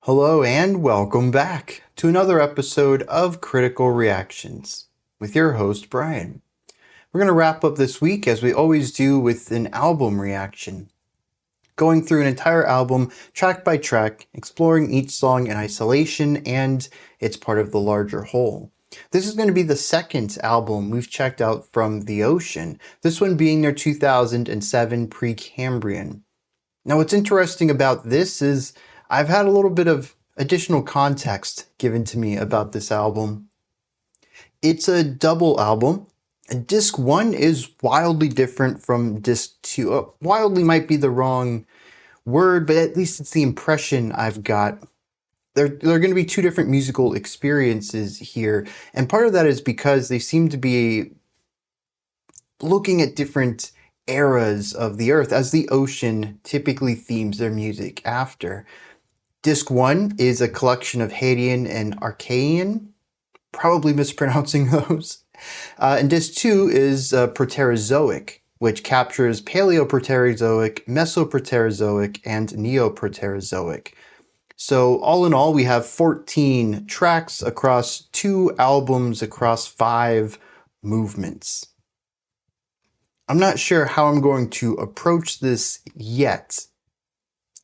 Hello and welcome back to another episode of Critical Reactions with your host, Bryan. We're going to wrap up this week as we always do with an album reaction. Going through an entire album, track by track, exploring each song in isolation and it's part of the larger whole. This is going to be the second album we've checked out from The Ocean, this one being their 2007 Precambrian. Now what's interesting about this is I've had a little bit of additional context given to me about this album. It's a double album, and disc 1 is wildly different from disc 2. Wildly might be the wrong word, but at least it's the impression I've got. There are going to be two different musical experiences here, and part of that is because they seem to be looking at different eras of the Earth, as the ocean typically themes their music after. Disc 1 is a collection of Hadean and Eoarchaean, probably mispronouncing those. And Disc 2 is Proterozoic, which captures Palaeoproterozoic, Mesoproterozoic, and Neoproterozoic. So all in all, we have 14 tracks across 2 albums across 5 movements. I'm not sure how I'm going to approach this yet.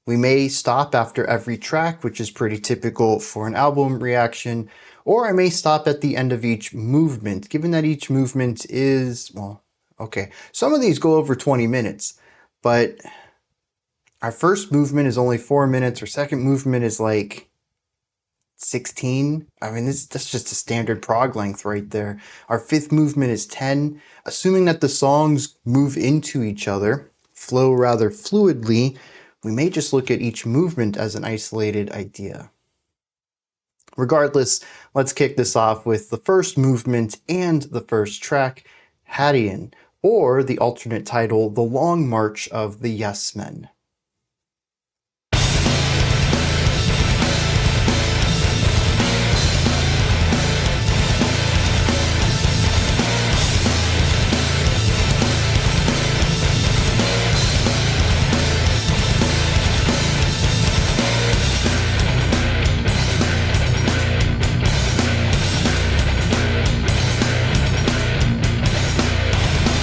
We may stop after every track, which is pretty typical for an album reaction, or I may stop at the end of each movement, given that each movement is, well, okay, some of these go over 20 minutes, but our first movement is only 4 minutes, our second movement is like 16. I mean, that's just a standard prog length right there. Our fifth movement is 10. Assuming that the songs move into each other, flow rather fluidly, we may just look at each movement as an isolated idea. Regardless, let's kick this off with the first movement and the first track, Hadean, or the alternate title, The Long March of the Yes Men.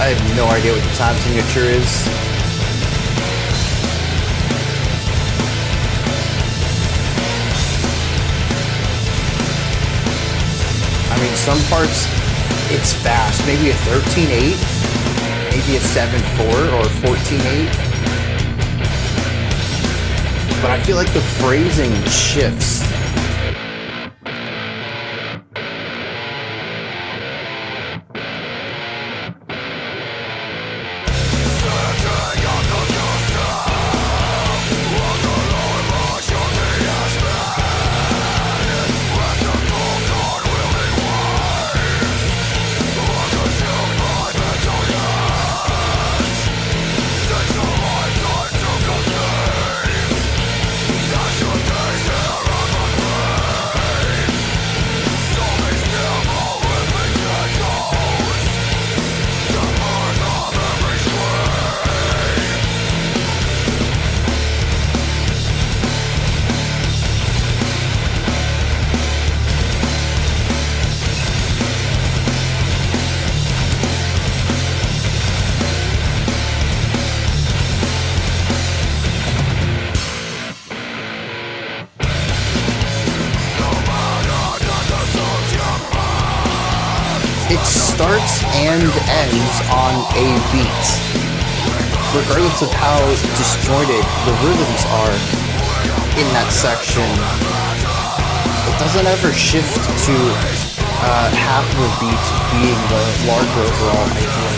I have no idea what the time signature is. I mean, some parts it's fast, maybe a 13/8, maybe a 7/4 or 14/8. But I feel like the phrasing shifts. It starts and ends on a beat. Regardless of how disjointed the rhythms are in that section, it doesn't ever shift to half of a beat being the larger overall idea.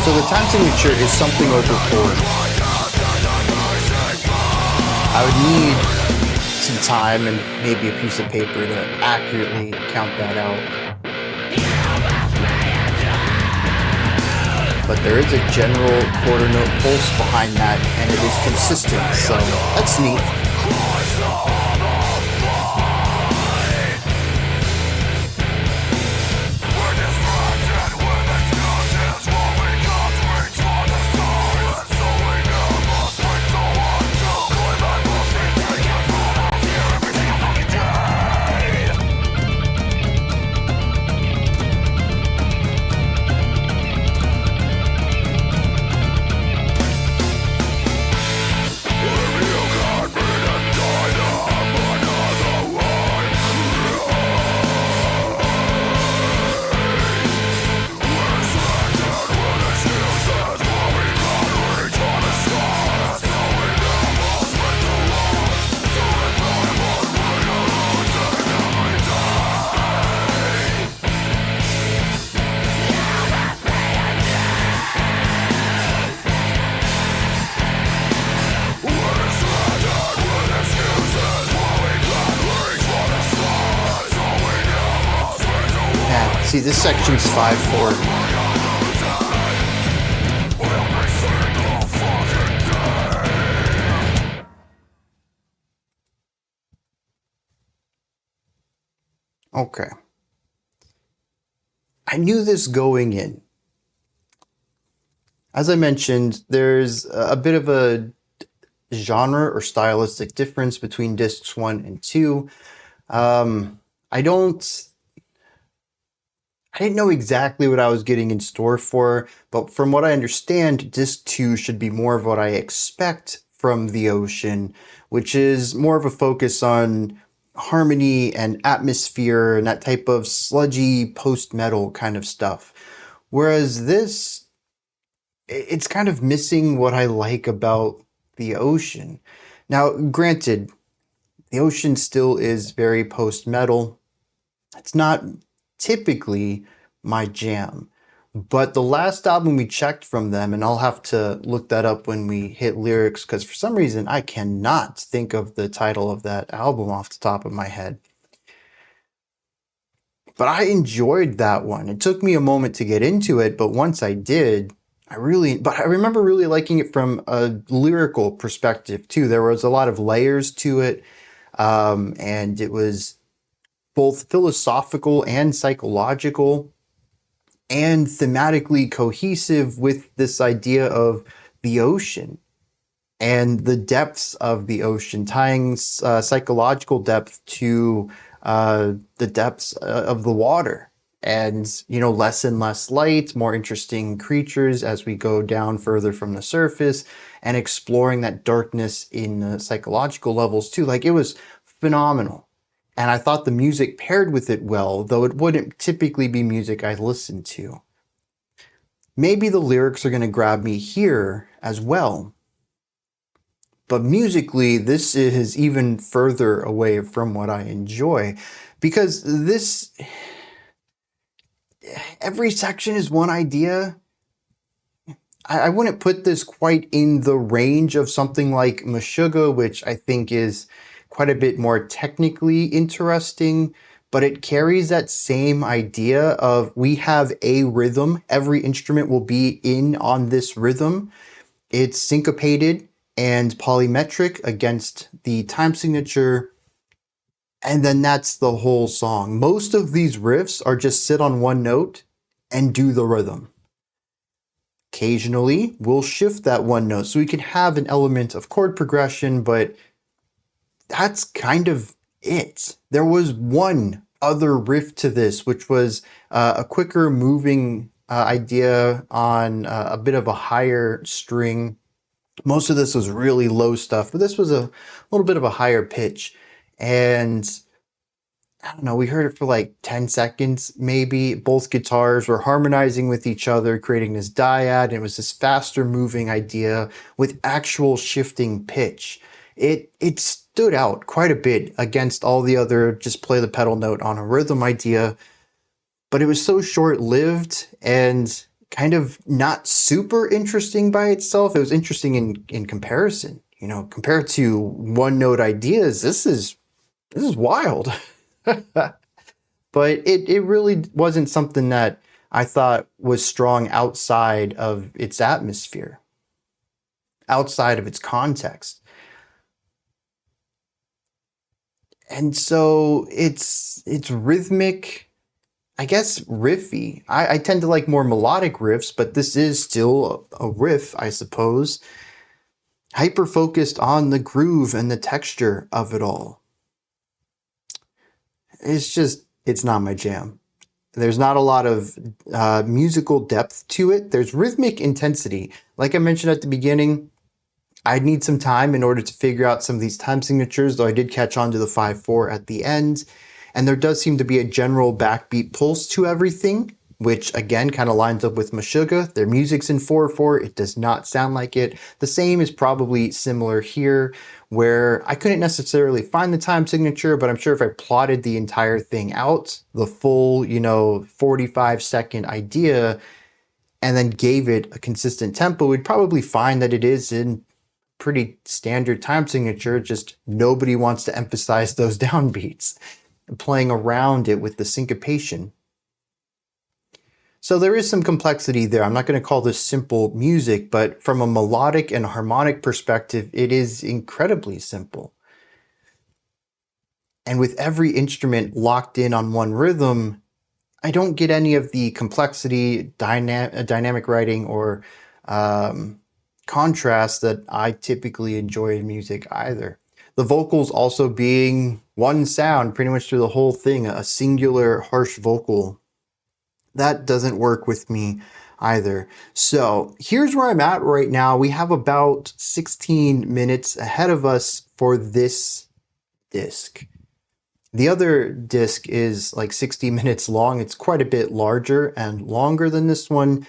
So the time signature is something over 4. I would need some time and maybe a piece of paper to accurately count that out. But there is a general quarter note pulse behind that, and it is consistent, so that's neat. See, this section's 5/4. Okay. I knew this going in. As I mentioned, there's a bit of a genre or stylistic difference between discs 1 and 2. I didn't know exactly what I was getting in store for, but from what I understand, disc 2 should be more of what I expect from the Ocean, which is more of a focus on harmony and atmosphere and that type of sludgy post-metal kind of stuff. Whereas this, it's kind of missing what I like about the Ocean. Now, granted, the Ocean still is very post-metal. It's not typically my jam. But the last album we checked from them, and I'll have to look that up when we hit lyrics, because for some reason I cannot think of the title of that album off the top of my head. But I enjoyed that one. It took me a moment to get into it, but once I did, I remember really liking it from a lyrical perspective too. There was a lot of layers to it, and it was both philosophical and psychological and thematically cohesive with this idea of the ocean and the depths of the ocean, tying psychological depth to the depths of the water. And, you know, less and less light, more interesting creatures as we go down further from the surface, and exploring that darkness in the psychological levels too. Like, it was phenomenal. And I thought the music paired with it well, though it wouldn't typically be music I listened to. Maybe the lyrics are going to grab me here as well. But musically, this is even further away from what I enjoy, because every section is one idea. I wouldn't put this quite in the range of something like Meshuggah, which I think is quite a bit more technically interesting, but it carries that same idea of we have a rhythm. Every instrument will be in on this rhythm. It's syncopated and polymetric against the time signature, and then that's the whole song. Most of these riffs are just sit on one note and do the rhythm. Occasionally, we'll shift that one note so we can have an element of chord progression, but that's kind of it. There was one other riff to this, which was a quicker moving idea on a bit of a higher string. Most of this was really low stuff, but this was a little bit of a higher pitch. And I don't know, we heard it for like 10 seconds, maybe. Both guitars were harmonizing with each other, creating this dyad. And it was this faster moving idea with actual shifting pitch. It stood out quite a bit against all the other just play the pedal note on a rhythm idea. But it was so short-lived and kind of not super interesting by itself. It was interesting in comparison. You know, compared to one-note ideas, this is wild. But it really wasn't something that I thought was strong outside of its atmosphere, outside of its context. And so it's rhythmic, I guess riffy. I tend to like more melodic riffs, but this is still a riff, I suppose. Hyper-focused on the groove and the texture of it all. It's not my jam. There's not a lot of musical depth to it. There's rhythmic intensity. Like I mentioned at the beginning, I'd need some time in order to figure out some of these time signatures, though I did catch on to the 5/4 at the end. And there does seem to be a general backbeat pulse to everything, which again kind of lines up with Meshuggah. Their music's in 4/4. It does not sound like it. The same is probably similar here, where I couldn't necessarily find the time signature, but I'm sure if I plotted the entire thing out, the full, 45-second idea, and then gave it a consistent tempo, we'd probably find that it is in pretty standard time signature, just nobody wants to emphasize those downbeats, playing around it with the syncopation. So there is some complexity there. I'm not going to call this simple music, but from a melodic and harmonic perspective, it is incredibly simple. And with every instrument locked in on one rhythm, I don't get any of the complexity, dynamic writing, or contrast that I typically enjoy in music either. The vocals also being one sound pretty much through the whole thing, a singular harsh vocal. That doesn't work with me either. So here's where I'm at right now. We have about 16 minutes ahead of us for this disc. The other disc is like 60 minutes long. It's quite a bit larger and longer than this one,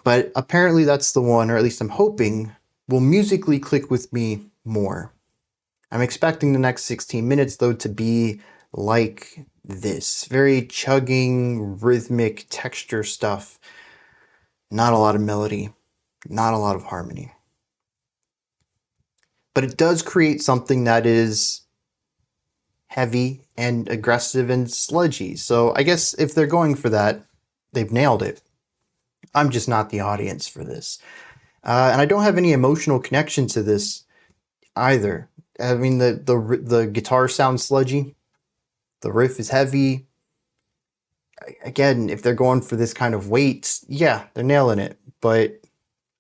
but apparently that's the one, or at least I'm hoping, will musically click with me more. I'm expecting the next 16 minutes though to be like this. Very chugging, rhythmic texture stuff. Not a lot of melody, not a lot of harmony. But it does create something that is heavy and aggressive and sludgy. So I guess if they're going for that, they've nailed it. I'm just not the audience for this. And I don't have any emotional connection to this either. I mean, the guitar sounds sludgy. The riff is heavy. Again, if they're going for this kind of weight, yeah, they're nailing it. But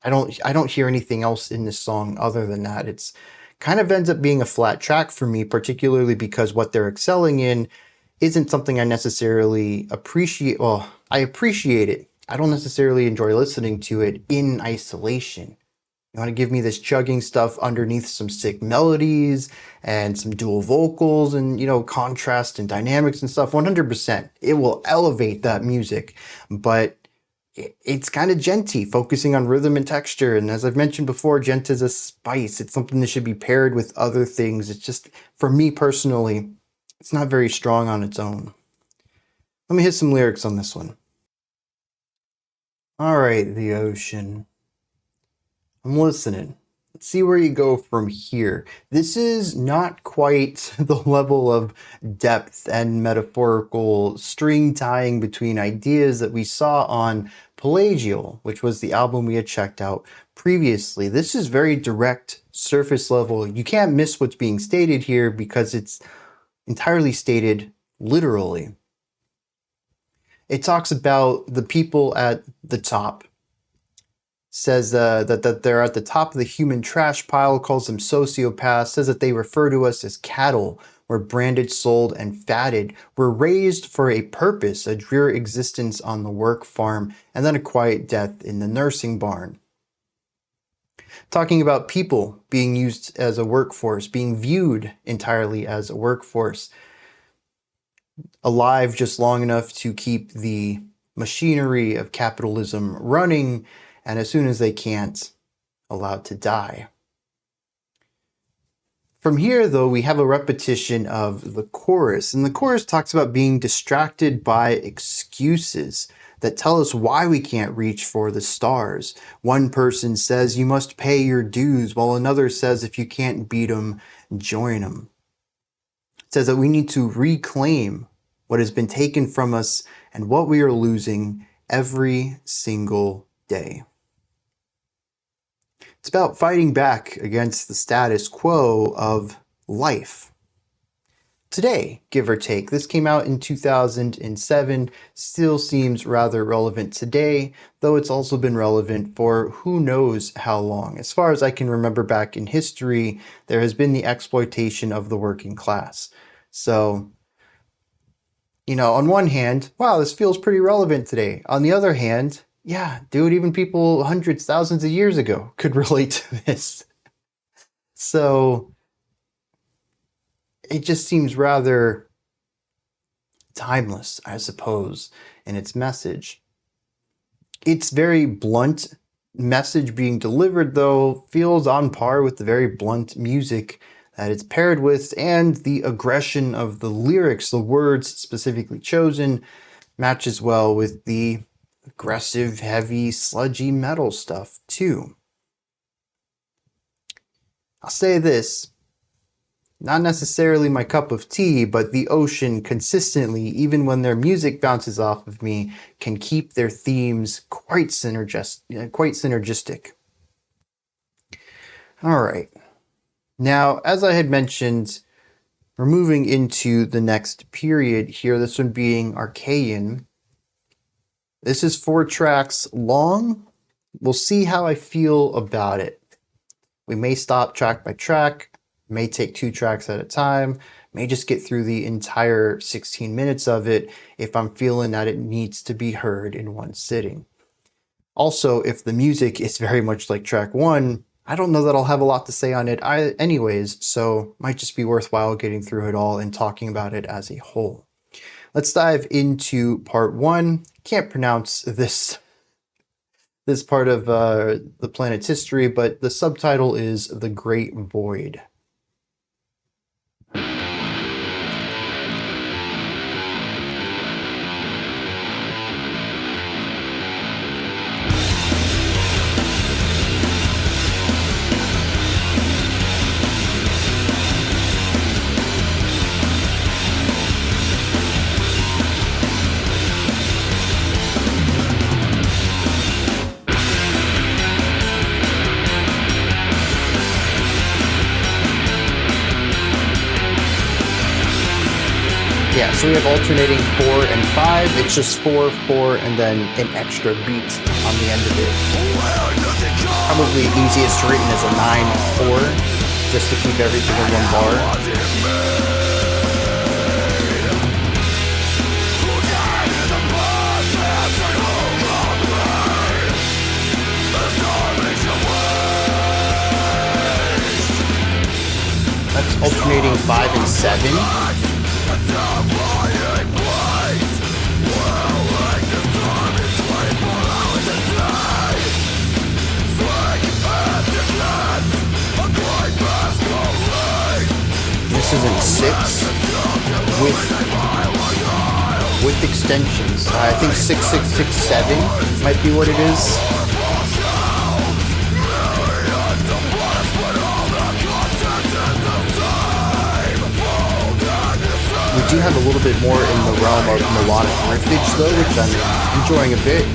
I don't hear anything else in this song other than that. It's kind of ends up being a flat track for me, particularly because what they're excelling in isn't something I necessarily appreciate. Well, I appreciate it. I don't necessarily enjoy listening to it in isolation. You want to give me this chugging stuff underneath some sick melodies and some dual vocals and, contrast and dynamics and stuff, 100%. It will elevate that music, but it's kind of Djenty, focusing on rhythm and texture. And as I've mentioned before, Djenty is a spice. It's something that should be paired with other things. It's just, for me personally, it's not very strong on its own. Let me hit some lyrics on this one. All right, the ocean. I'm listening. Let's see where you go from here. This is not quite the level of depth and metaphorical string tying between ideas that we saw on Palaeoarchaean, which was the album we had checked out previously. This is very direct, surface level. You can't miss what's being stated here because it's entirely stated literally. It talks about the people at the top. Says that they're at the top of the human trash pile, calls them sociopaths, says that they refer to us as cattle. We're branded, sold, and fatted. We're raised for a purpose, a drear existence on the work farm, and then a quiet death in the nursing barn. Talking about people being used as a workforce, being viewed entirely as a workforce, alive just long enough to keep the machinery of capitalism running, and as soon as they can't, allowed to die. From here, though, we have a repetition of the chorus, and the chorus talks about being distracted by excuses that tell us why we can't reach for the stars. One person says you must pay your dues, while another says if you can't beat 'em, join 'em. It says that we need to reclaim what has been taken from us and what we are losing every single day. It's about fighting back against the status quo of life. Today, give or take, this came out in 2007, still seems rather relevant today, though it's also been relevant for who knows how long. As far as I can remember back in history, there has been the exploitation of the working class. So, on one hand, wow, this feels pretty relevant today. On the other hand, yeah, dude, even people hundreds, thousands of years ago could relate to this. So it just seems rather timeless, I suppose, in its message. Its very blunt message being delivered, though, feels on par with the very blunt music that it's paired with, and the aggression of the lyrics, the words specifically chosen, matches well with the aggressive, heavy, sludgy metal stuff, too. I'll say this. Not necessarily my cup of tea, but the ocean consistently, even when their music bounces off of me, can keep their themes quite synergistic. All right. Now, as I had mentioned, we're moving into the next period here, this one being Archaean. This is 4 tracks long. We'll see how I feel about it. We may stop track by track, may take 2 tracks at a time, may just get through the entire 16 minutes of it if I'm feeling that it needs to be heard in one sitting. Also, if the music is very much like track 1, I don't know that I'll have a lot to say on it anyways, so might just be worthwhile getting through it all and talking about it as a whole. Let's dive into part 1. Can't pronounce this part of the planet's history, but the subtitle is The Great Void. Yeah, so we have alternating 4 and 5. It's just 4, 4, and then an extra beat on the end of it. Probably easiest written as a 9-4, just to keep everything in one bar. That's alternating 5 and 7. This is in 6 with extensions. I think 6, 6, 6, 7 might be what it is. We do have a little bit more in the realm of melodic riffage though, which I'm enjoying a bit.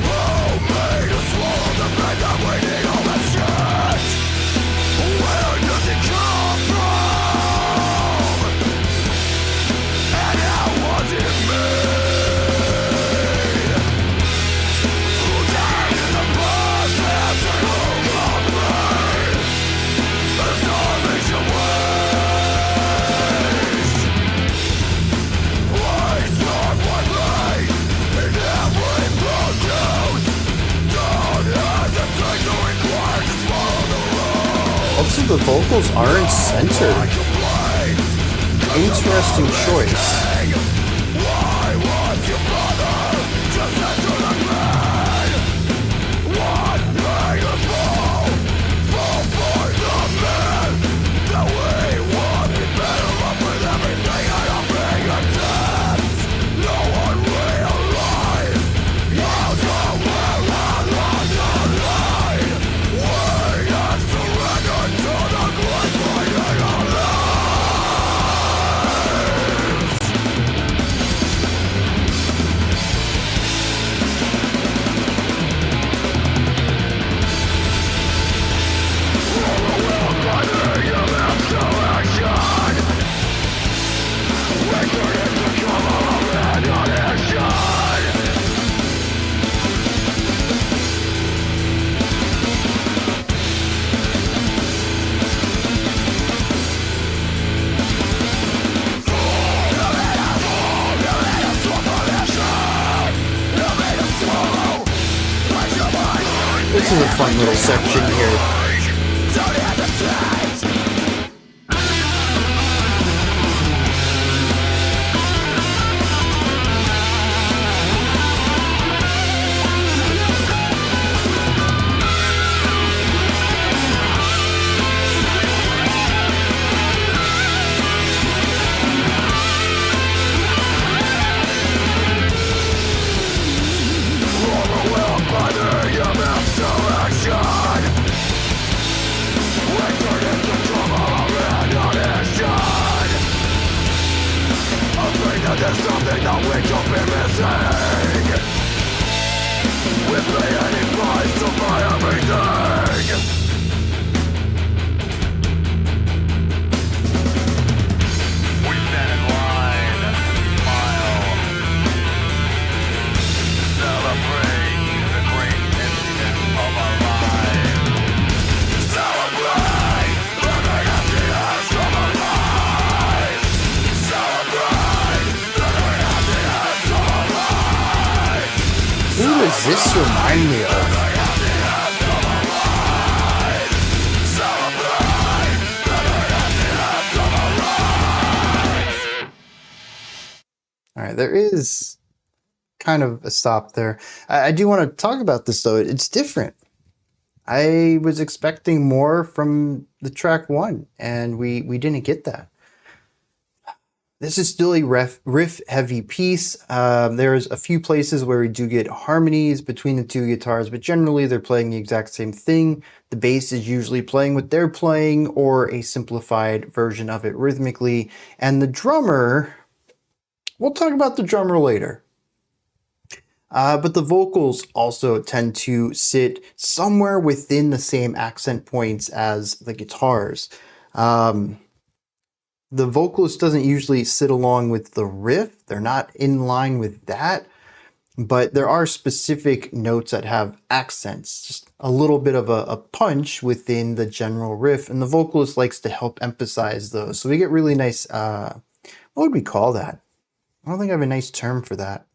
Also, the vocals aren't centered. Interesting choice. This is a fun little section here. does this remind me of? All right, there is kind of a stop there. I do want to talk about this though. It's different. I was expecting more from the track one, and we didn't get that. This is still a riff heavy piece. There's a few places where we do get harmonies between the two guitars, but generally they're playing the exact same thing. The bass is usually playing what they're playing or a simplified version of it rhythmically. And the drummer, we'll talk about the drummer later. But the vocals also tend to sit somewhere within the same accent points as the guitars. The vocalist doesn't usually sit along with the riff. They're not in line with that. But there are specific notes that have accents, just a little bit of a punch within the general riff. And the vocalist likes to help emphasize those. So we get really nice, what would we call that? I don't think I have a nice term for that.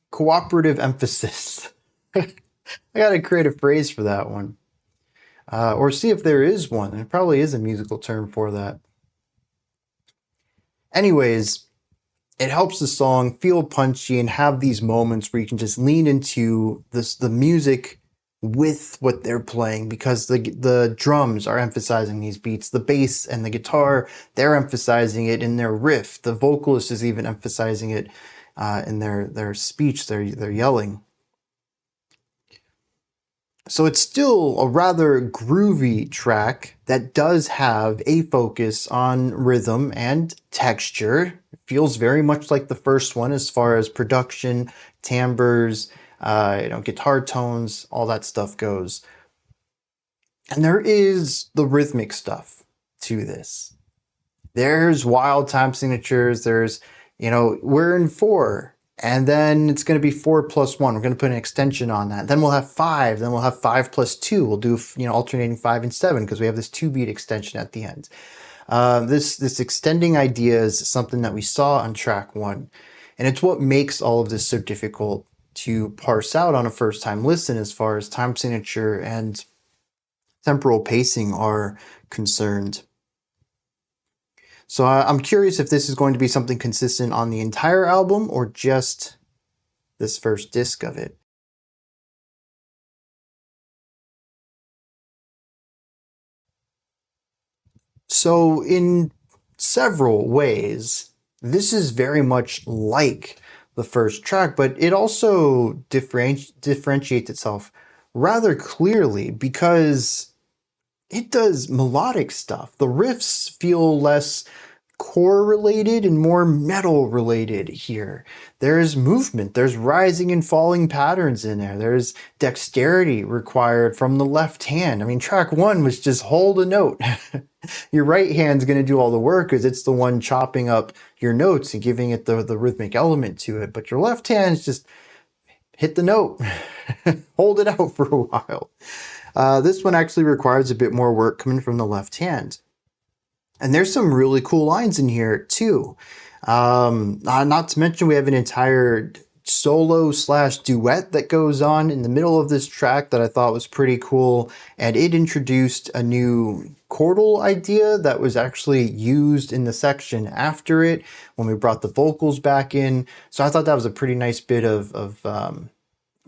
Cooperative emphasis. I gotta create a phrase for that one. Or see if there is one. There probably is a musical term for that. Anyways, it helps the song feel punchy and have these moments where you can just lean into the music with what they're playing, because the drums are emphasizing these beats. The bass and the guitar, they're emphasizing it in their riff. The vocalist is even emphasizing it in their speech. They're yelling. So it's still a rather groovy track that does have a focus on rhythm and texture. It feels very much like the first one as far as production, timbres, guitar tones, all that stuff goes. And there is the rhythmic stuff to this. There's wild time signatures. There's, we're in 4. And then it's going to be 4 plus 1. We're going to put an extension on that. Then we'll have 5. Then we'll have 5 plus 2. We'll do, alternating 5 and 7 because we have this 2-beat extension at the end. This extending idea is something that we saw on track 1. And it's what makes all of this so difficult to parse out on a first-time listen as far as time signature and temporal pacing are concerned. So I'm curious if this is going to be something consistent on the entire album or just this first disc of it. So in several ways, this is very much like the first track, but it also differentiates itself rather clearly because it does melodic stuff. The riffs feel less core related and more metal related here. There's movement, there's rising and falling patterns in there. There's dexterity required from the left hand. I mean, track 1 was just hold a note. Your right hand's going to do all the work because it's the one chopping up your notes and giving it the rhythmic element to it. But your left hand's just hit the note, hold it out for a while. This one actually requires a bit more work coming from the left hand. And there's some really cool lines in here too. Not to mention we have an entire solo/duet that goes on in the middle of this track that I thought was pretty cool. And it introduced a new chordal idea that was actually used in the section after it when we brought the vocals back in. So I thought that was a pretty nice bit of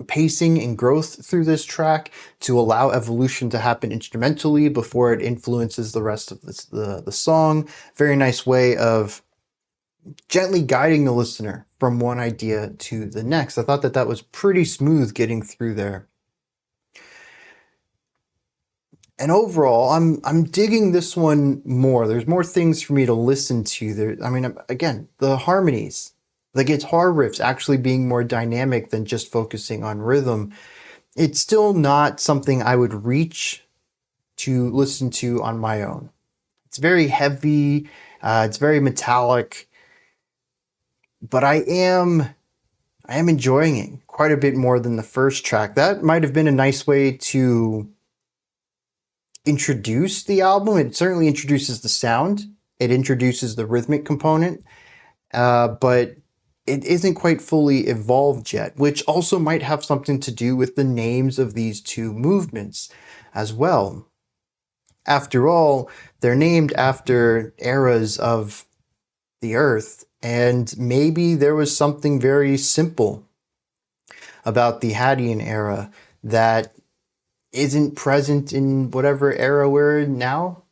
pacing and growth through this track to allow evolution to happen instrumentally before it influences the rest of the song. Very nice way of gently guiding the listener from one idea to the next. I thought that was pretty smooth getting through there. And overall, I'm digging this one more. There's more things for me to listen to. There, I mean, again, the harmonies, the guitar riffs actually being more dynamic than just focusing on rhythm. It's still not something I would reach to listen to on my own. It's very heavy, it's very metallic, but I am enjoying it quite a bit more than the first track. That might have been a nice way to introduce the album. It certainly introduces the sound. It introduces the rhythmic component, but it isn't quite fully evolved yet, which also might have something to do with the names of these two movements as well. After all, they're named after eras of the earth, and maybe there was something very simple about the Hadean era that isn't present in whatever era we're in now.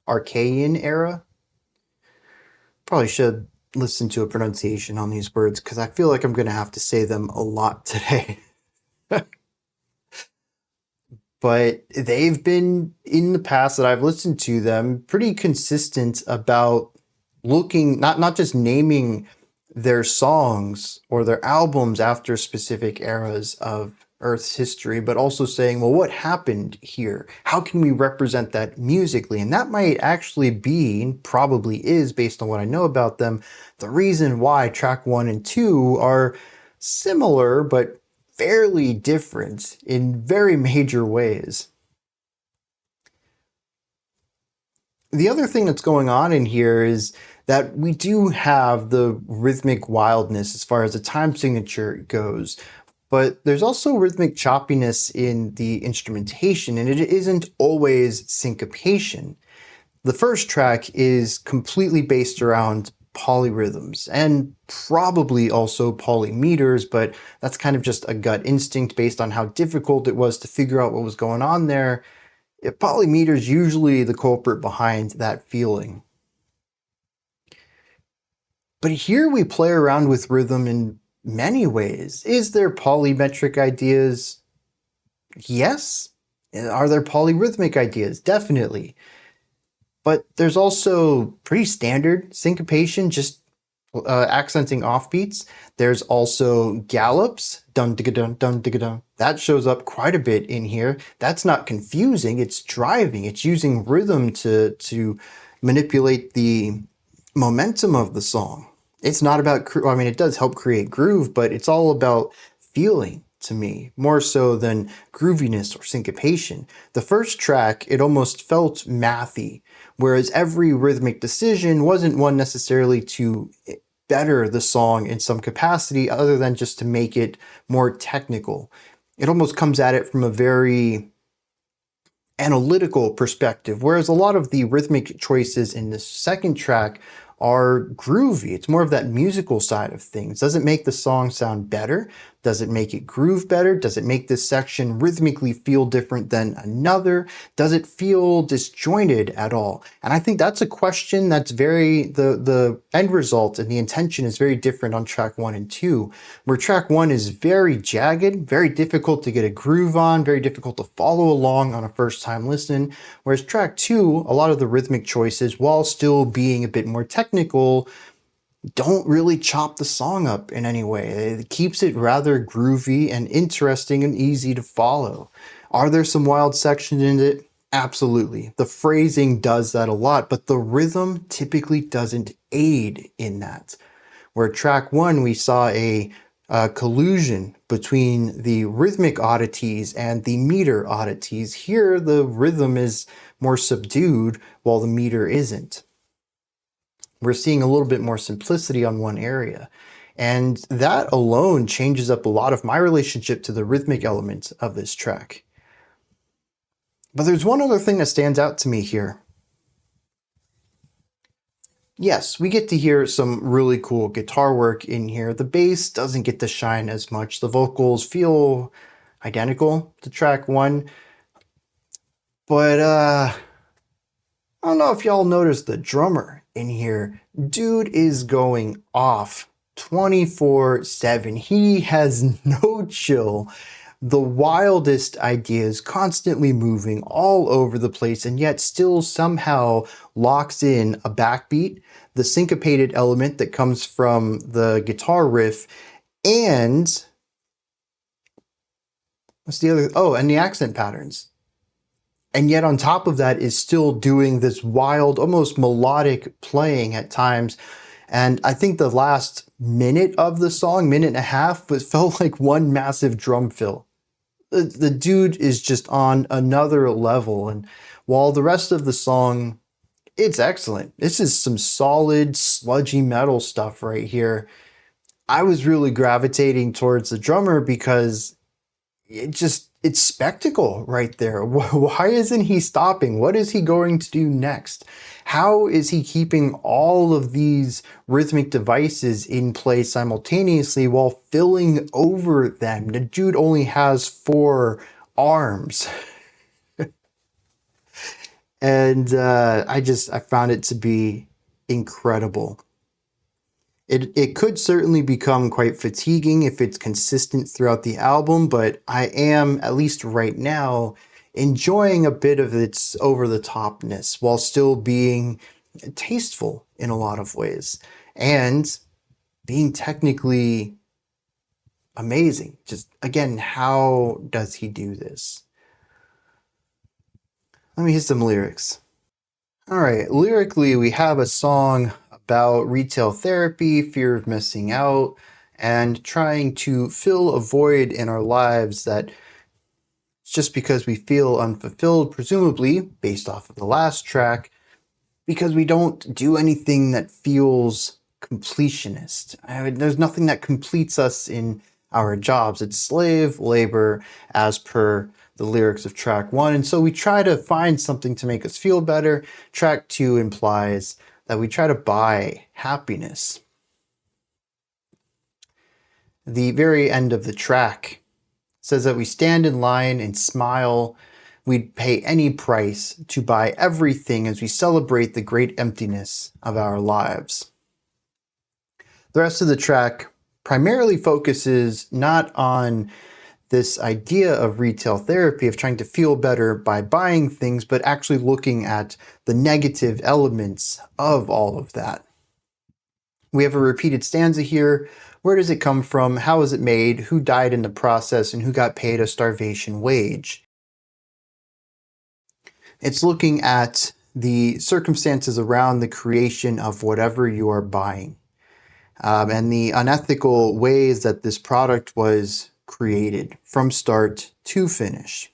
Archaean era. Probably should listen to a pronunciation on these words because I feel like I'm going to have to say them a lot today. But they've been, in the past that I've listened to them, pretty consistent about looking, not just naming their songs or their albums after specific eras of Earth's history, but also saying, well, what happened here? How can we represent that musically? And that might actually be, and probably is based on what I know about them, the reason why track 1 and 2 are similar, but fairly different in very major ways. The other thing that's going on in here is that we do have the rhythmic wildness as far as the time signature goes, but there's also rhythmic choppiness in the instrumentation, and it isn't always syncopation. The first track is completely based around polyrhythms and probably also polymeters, but that's kind of just a gut instinct based on how difficult it was to figure out what was going on there. Polymeter is usually the culprit behind that feeling. But here we play around with rhythm in many ways. Is there polymetric ideas? Yes. Are there polyrhythmic ideas? Definitely. But there's also pretty standard syncopation, just accenting offbeats. There's also gallops, dun digga dun dun digga dun. That shows up quite a bit in here. That's not confusing. It's driving. It's using rhythm to manipulate the momentum of the song. It's not about, I mean, it does help create groove, but it's all about feeling to me, more so than grooviness or syncopation. The first track, it almost felt mathy, whereas every rhythmic decision wasn't one necessarily to better the song in some capacity other than just to make it more technical. It almost comes at it from a very analytical perspective, whereas a lot of the rhythmic choices in the second track are groovy. It's more of that musical side of things. Does it make the song sound better? Does it make it groove better? Does it make this section rhythmically feel different than another? Does it feel disjointed at all? And I think that's a question that's the end result and the intention is very different on track 1 and 2, where track 1 is very jagged, very difficult to get a groove on, very difficult to follow along on a first time listen, whereas track 2, a lot of the rhythmic choices, while still being a bit more technical, don't really chop the song up in any way. It keeps it rather groovy and interesting and easy to follow. Are there some wild sections in it? Absolutely. The phrasing does that a lot, but the rhythm typically doesn't aid in that. Where track 1, we saw a collusion between the rhythmic oddities and the meter oddities. Here, the rhythm is more subdued while the meter isn't. We're seeing a little bit more simplicity on one area. And that alone changes up a lot of my relationship to the rhythmic element of this track. But there's one other thing that stands out to me here. Yes, we get to hear some really cool guitar work in here. The bass doesn't get to shine as much. The vocals feel identical to track 1. But I don't know if y'all noticed the drummer in here. Dude is going off 24/7. He has no chill. the wildest ideas, constantly moving all over the place, and yet still somehow locks in a backbeat, the syncopated element that comes from the guitar riff, and what's the other? Oh, and the accent patterns. And yet on top of that is still doing this wild, almost melodic playing at times. And I think the last minute of the song, minute and a half, felt like one massive drum fill. The dude is just on another level. And while the rest of the song, it's excellent. This is some solid, sludgy metal stuff right here. I was really gravitating towards the drummer because it's spectacle right there. Why isn't he stopping? What is he going to do next? How is he keeping all of these rhythmic devices in play simultaneously while filling over them? The dude only has 4 arms. And I found it to be incredible. It could certainly become quite fatiguing if it's consistent throughout the album, but I am, at least right now, enjoying a bit of its over-the-topness while still being tasteful in a lot of ways and being technically amazing. Just, again, how does he do this? Let me hit some lyrics. All right, lyrically, we have a song about retail therapy, fear of missing out, and trying to fill a void in our lives that just because we feel unfulfilled, presumably based off of the last track, because we don't do anything that feels completionist. There's nothing that completes us in our jobs. It's slave labor as per the lyrics of track 1. And so we try to find something to make us feel better. Track 2 implies that we try to buy happiness. The very end of the track says that we stand in line and smile. We'd pay any price to buy everything as we celebrate the great emptiness of our lives. The rest of the track primarily focuses not on this idea of retail therapy, of trying to feel better by buying things, but actually looking at the negative elements of all of that. We have a repeated stanza here. Where does it come from? How is it made? Who died in the process? And who got paid a starvation wage? It's looking at the circumstances around the creation of whatever you are buying, and the unethical ways that this product was created from start to finish.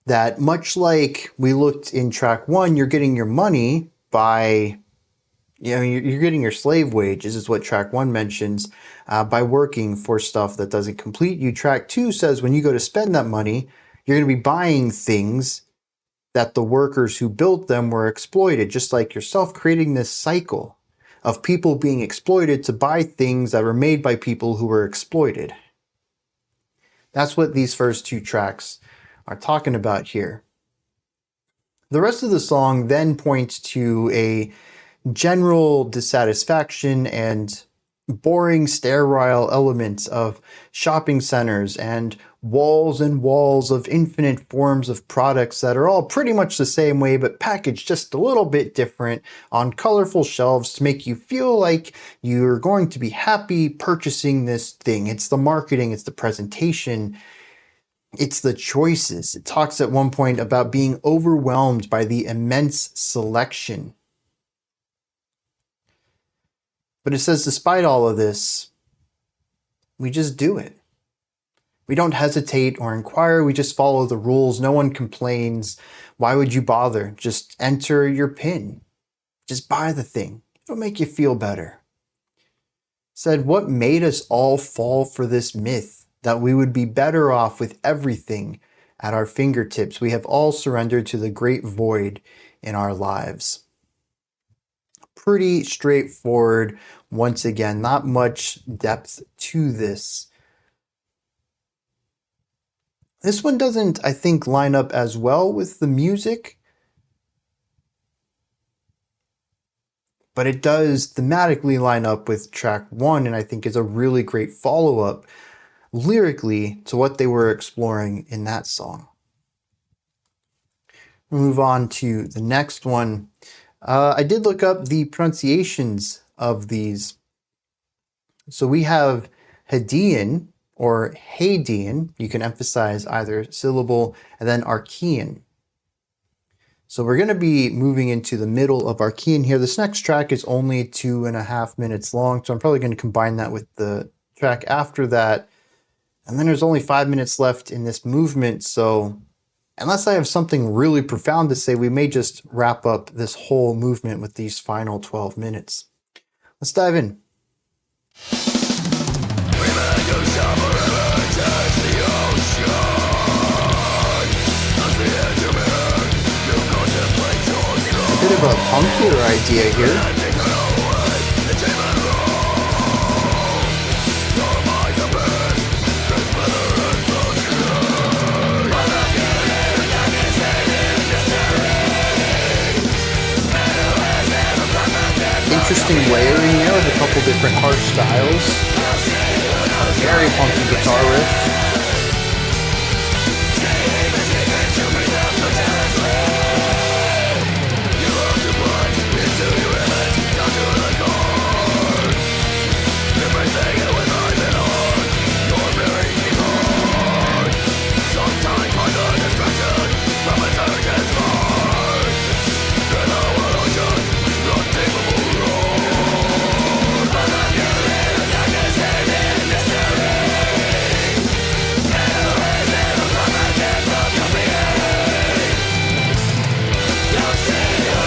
That much like we looked in track 1, you're getting your money by, you're getting your slave wages, is what track 1 mentions, by working for stuff that doesn't complete you. Track 2 says when you go to spend that money, you're going to be buying things that the workers who built them were exploited, just like yourself, creating this cycle of people being exploited to buy things that were made by people who were exploited. That's what these first 2 tracks are talking about here. The rest of the song then points to a general dissatisfaction and boring, sterile elements of shopping centers and walls of infinite forms of products that are all pretty much the same way but packaged just a little bit different on colorful shelves to make you feel like you're going to be happy purchasing this thing. It's the marketing, it's the presentation, it's the choices. It talks at one point about being overwhelmed by the immense selection. But it says, despite all of this, we just do it. We don't hesitate or inquire. We just follow the rules. No one complains. Why would you bother? Just enter your PIN. Just buy the thing. It'll make you feel better. Said, what made us all fall for this myth that we would be better off with everything at our fingertips? We have all surrendered to the great void in our lives. Pretty straightforward. Once again, not much depth to this. This one doesn't, I think, line up as well with the music, but it does thematically line up with track 1, and I think is a really great follow-up. lyrically to what they were exploring in that song. We'll move on to the next one. I did look up the pronunciations of these. So we have Hadean or Hadean. You can emphasize either syllable, and then Archaean. So we're going to be moving into the middle of Archaean here. This next track is only 2.5 minutes long, so I'm probably going to combine that with the track after that. And then there's only 5 minutes left in this movement, so unless I have something really profound to say, we may just wrap up this whole movement with these final 12 minutes. Let's dive in. A bit of a punkier idea here. Interesting layering there with a couple different harsh styles. A very funky guitar riff.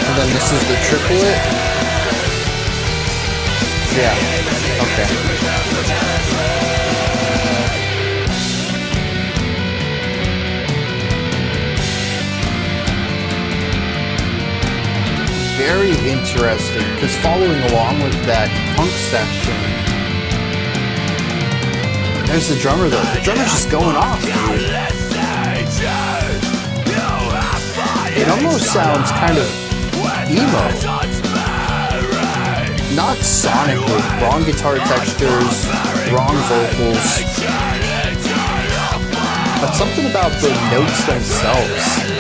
And then this is the triplet. Yeah, okay. Very interesting, because following along with that punk section, there's the drummer though. The drummer's just going off, dude. It almost sounds kind of emo. Not sonically. Wrong guitar textures, wrong vocals. But something about the notes themselves.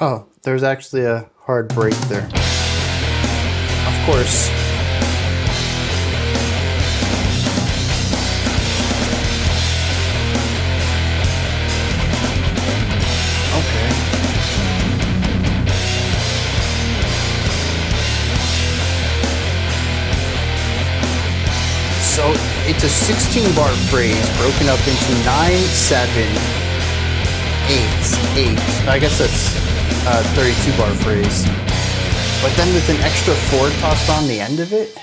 Oh, there's actually a hard break there. Of course. Okay. So it's a 16-bar phrase broken up into 9, 7, 8, 8. I guess that's 32-bar phrase, but then with an extra 4 tossed on the end of it.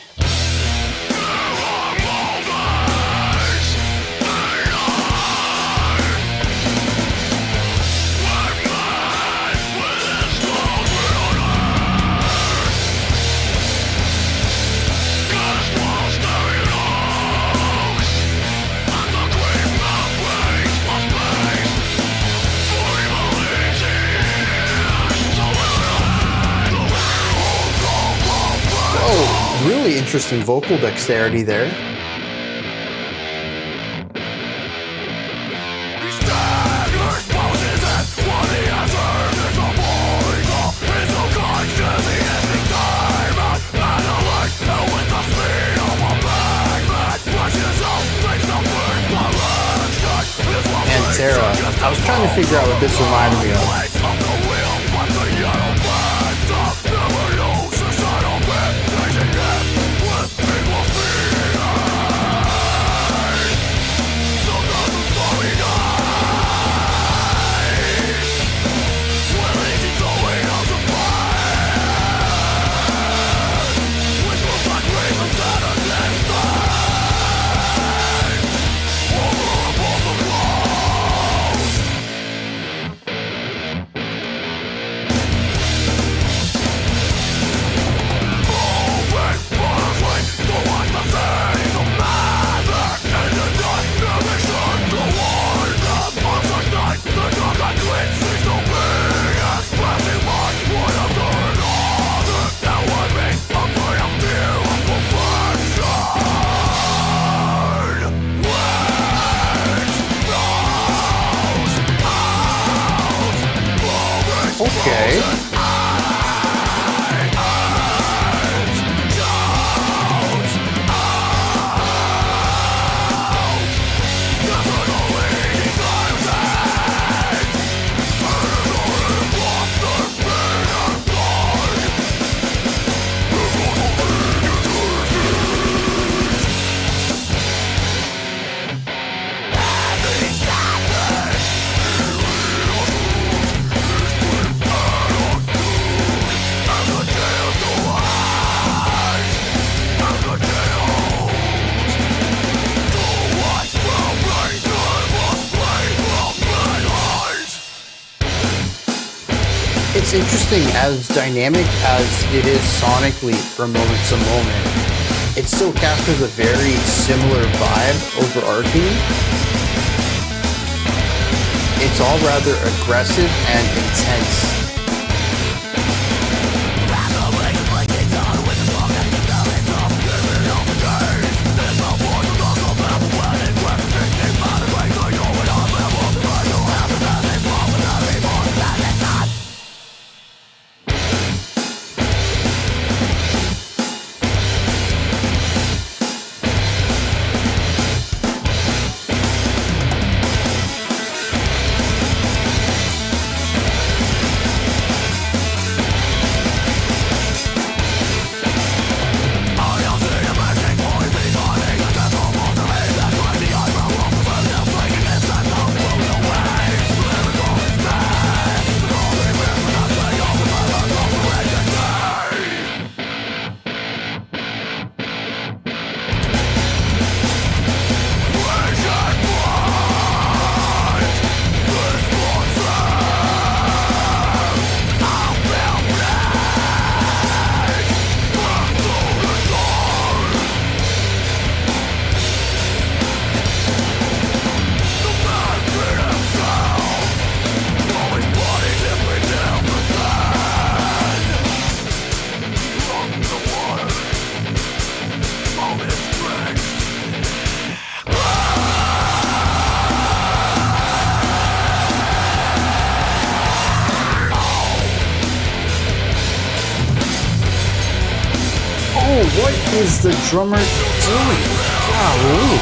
Really interesting vocal dexterity there. And Sarah, I was trying to figure out what this reminded me of. Okay. It's interesting, as dynamic as it is sonically from moment to moment, it still captures a very similar vibe overarching. It's all rather aggressive and intense. What is the drummer doing? Golly.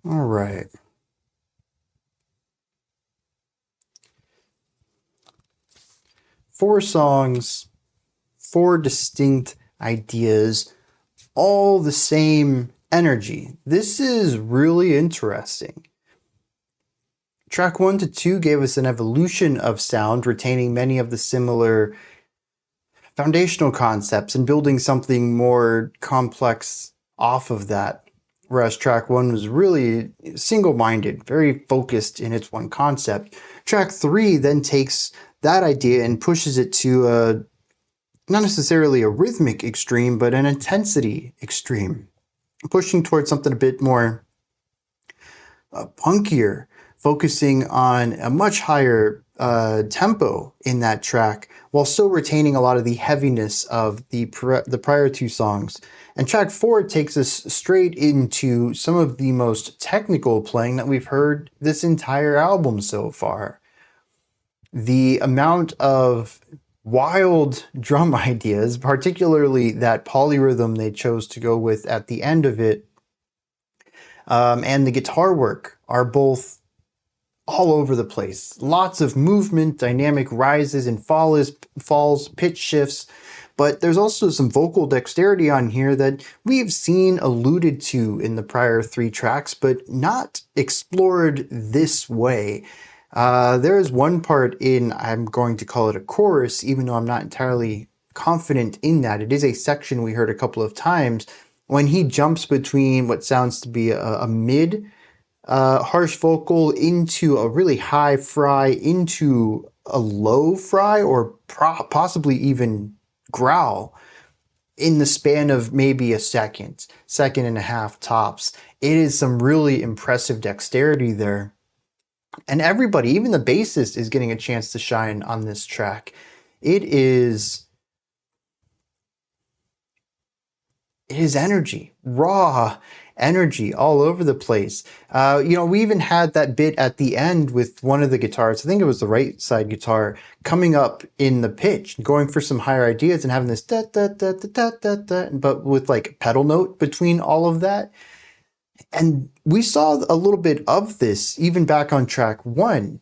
All right. Four songs, four distinct ideas, all the same energy. This is really interesting. Track 1 to 2 gave us an evolution of sound, retaining many of the similar foundational concepts and building something more complex off of that. Whereas track 1 was really single-minded, very focused in its one concept. Track 3 then takes that idea and pushes it to not necessarily a rhythmic extreme, but an intensity extreme, pushing towards something a bit more punkier, focusing on a much higher tempo in that track, while still retaining a lot of the heaviness of the prior two songs. And track 4 takes us straight into some of the most technical playing that we've heard this entire album so far. The amount of wild drum ideas, particularly that polyrhythm they chose to go with at the end of it, and the guitar work are both all over the place. Lots of movement, dynamic rises and falls, pitch shifts, but there's also some vocal dexterity on here that we've seen alluded to in the prior 3 tracks, but not explored this way. There is one part in, I'm going to call it a chorus, even though I'm not entirely confident in that. It is a section we heard a couple of times when he jumps between what sounds to be a mid harsh vocal into a really high fry into a low fry, or possibly even growl in the span of maybe a second and a half tops. It is some really impressive dexterity there. And everybody, even the bassist, is getting a chance to shine on this track. It is it is energy, raw energy all over the place. We even had that bit at the end with one of the guitars, I think it was the right side guitar, coming up in the pitch, going for some higher ideas and having this da da da da da da da, but with like a pedal note between all of that. And we saw a little bit of this even back on track 1,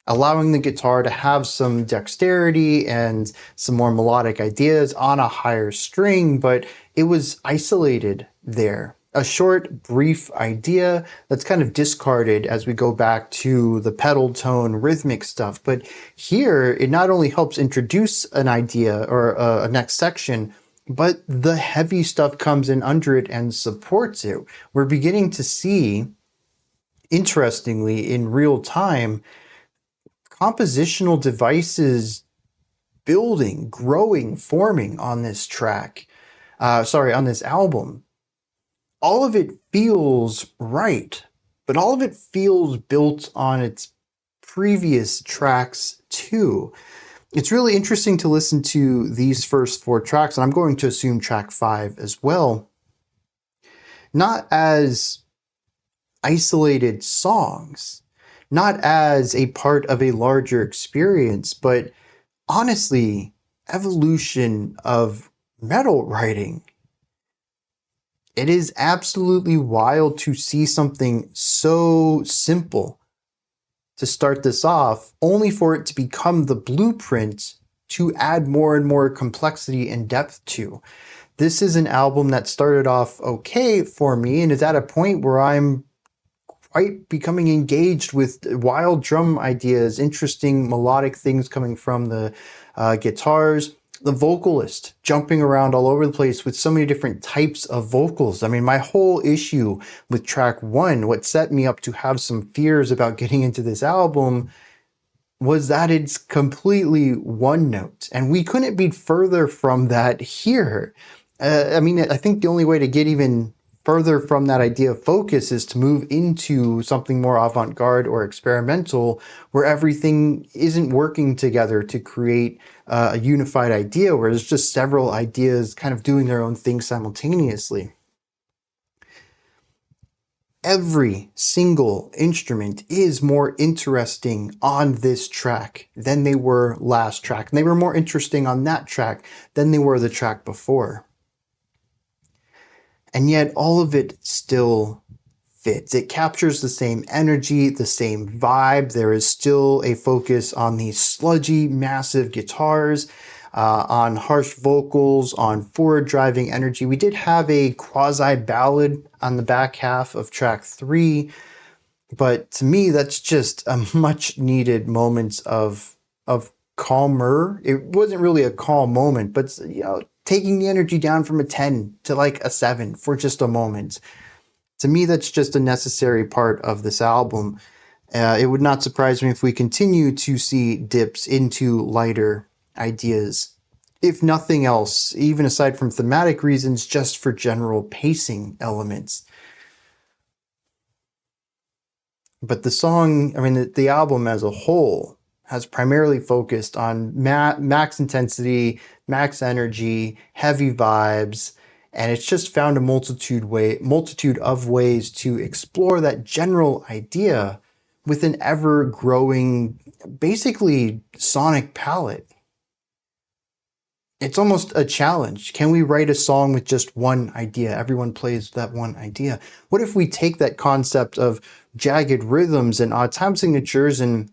allowing the guitar to have some dexterity and some more melodic ideas on a higher string, but it was isolated there. A short, brief idea that's kind of discarded as we go back to the pedal tone rhythmic stuff. But here, it not only helps introduce an idea or a next section, but the heavy stuff comes in under it and supports it. We're beginning to see, interestingly, in real time, compositional devices building, growing, forming on this track. On this album. All of it feels right, but all of it feels built on its previous tracks too. It's really interesting to listen to these first 4 tracks, and I'm going to assume track 5 as well, not as isolated songs, not as a part of a larger experience, but honestly, evolution of metal writing. It is absolutely wild to see something so simple to start this off, only for it to become the blueprint to add more and more complexity and depth to. This is an album that started off okay for me and is at a point where I'm quite becoming engaged with wild drum ideas, interesting melodic things coming from the guitars, the vocalist jumping around all over the place with so many different types of vocals. I mean, my whole issue with track 1, what set me up to have some fears about getting into this album, was that it's completely one note. And we couldn't be further from that here. I think the only way to get even further from that idea of focus is to move into something more avant-garde or experimental, where everything isn't working together to create a unified idea, where there's just several ideas kind of doing their own thing simultaneously. Every single instrument is more interesting on this track than they were last track, and they were more interesting on that track than they were the track before. And yet all of it still fits. It captures the same energy, the same vibe. There is still a focus on these sludgy, massive guitars, on harsh vocals, on forward driving energy. We did have a quasi ballad on the back half of track 3, but to me, that's just a much needed moment of calmer. It wasn't really a calm moment, but taking the energy down from a 10 to like a 7 for just a moment. To me, that's just a necessary part of this album. It would not surprise me if we continue to see dips into lighter ideas. If nothing else, even aside from thematic reasons, just for general pacing elements. But the album as a whole has primarily focused on max intensity, max energy, heavy vibes, and it's just found a multitude of ways to explore that general idea with an ever-growing, basically sonic palette. It's almost a challenge. Can we write a song with just one idea? Everyone plays that one idea. What if we take that concept of jagged rhythms and odd time signatures and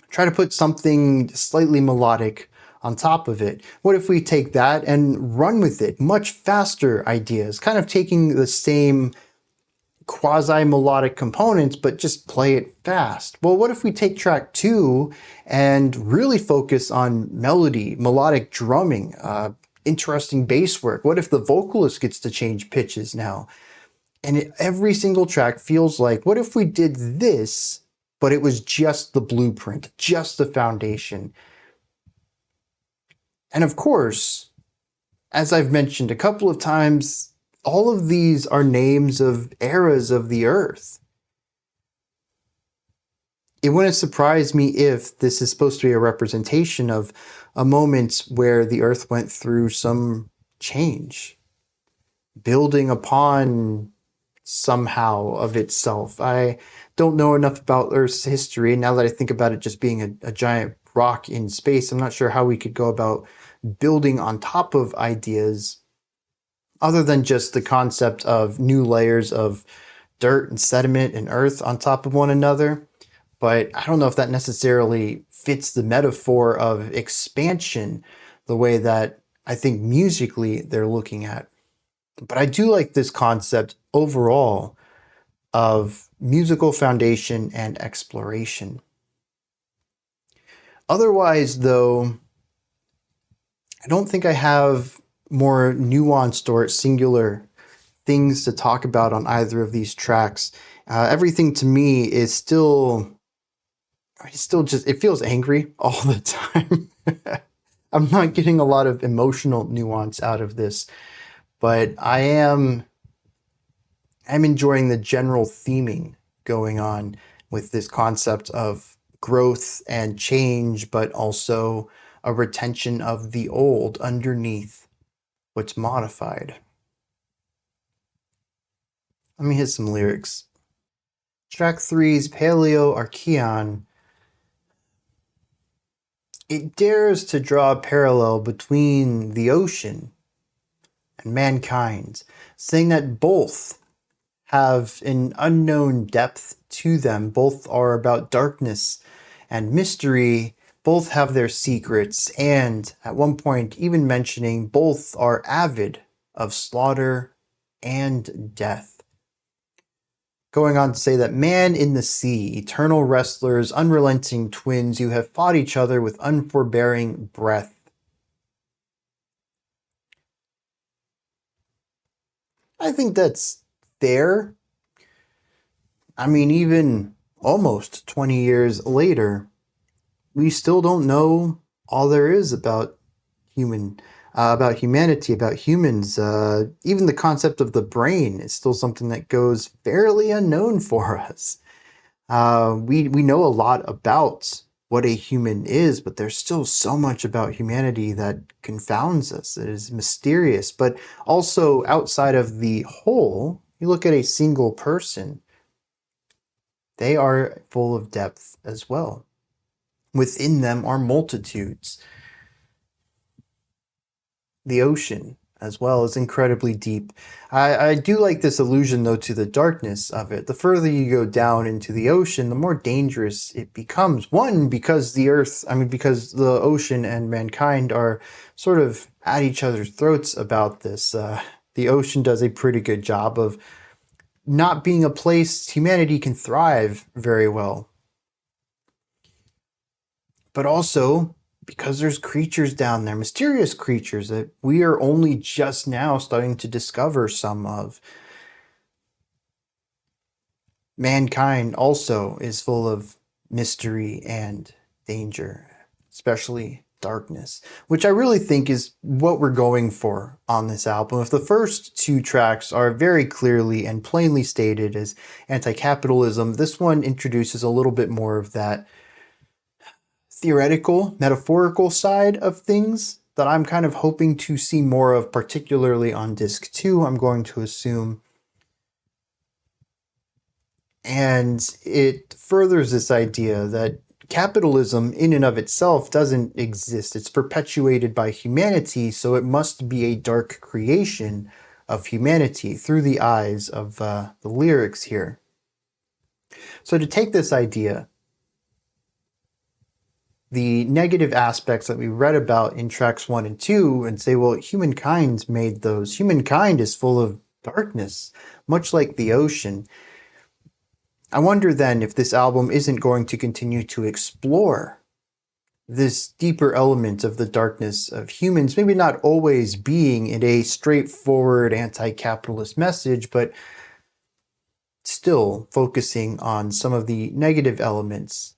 try to put something slightly melodic on top of it? What if we take that and run with it? Much faster ideas, kind of taking the same quasi-melodic components, but just play it fast. Well, what if we take track 2 and really focus on melody, melodic drumming, interesting bass work? What if the vocalist gets to change pitches now? And every single track feels like, what if we did this, but it was just the blueprint, just the foundation? And of course, as I've mentioned a couple of times, all of these are names of eras of the Earth. It wouldn't surprise me if this is supposed to be a representation of a moment where the Earth went through some change. building upon somehow of itself. I don't know enough about Earth's history. Now that I think about it just being a giant rock in space, I'm not sure how we could go about building on top of ideas other than just the concept of new layers of dirt and sediment and earth on top of one another. But I don't know if that necessarily fits the metaphor of expansion the way that I think musically they're looking at. But I do like this concept overall of musical foundation and exploration. Otherwise, though, I don't think I have more nuanced or singular things to talk about on either of these tracks. Everything to me is still, it's still just, it feels angry all the time. I'm not getting a lot of emotional nuance out of this, but I'm enjoying the general theming going on with this concept of growth and change, but also a retention of the old underneath what's modified. Let me hit some lyrics. Track 3's Palaeoarchaean. It dares to draw a parallel between the ocean and mankind, saying that both have an unknown depth to them. Both are about darkness and mystery. Both have their secrets, and at one point even mentioning both are avid of slaughter and death. Going on to say that man in the sea, eternal wrestlers, unrelenting twins, you have fought each other with unforbearing breath. I think that's fair. I mean, even almost 20 years later, we still don't know all there is about about humanity, about humans. Even the concept of the brain is still something that goes fairly unknown for us. We know a lot about what a human is, but there's still so much about humanity that confounds us. It is mysterious, but also outside of the whole, you look at a single person, they are full of depth as well. Within them are multitudes. The ocean as well is incredibly deep. I do like this allusion though to the darkness of it. The further you go down into the ocean, the more dangerous it becomes. One, because because the ocean and mankind are sort of at each other's throats about this. The ocean does a pretty good job of not being a place humanity can thrive very well. But also because there's creatures down there, mysterious creatures that we are only just now starting to discover some of. Mankind also is full of mystery and danger, especially darkness, which I really think is what we're going for on this album. If the first two tracks are very clearly and plainly stated as anti-capitalism, this one introduces a little bit more of that theoretical, metaphorical side of things that I'm kind of hoping to see more of, particularly on disc 2, I'm going to assume. And it furthers this idea that capitalism in and of itself doesn't exist. It's perpetuated by humanity, so it must be a dark creation of humanity through the eyes of the lyrics here. So to take this idea, the negative aspects that we read about in tracks 1 and 2 and say, well, humankind made those. Humankind is full of darkness, much like the ocean. I wonder then if this album isn't going to continue to explore this deeper element of the darkness of humans, maybe not always being in a straightforward anti-capitalist message, but still focusing on some of the negative elements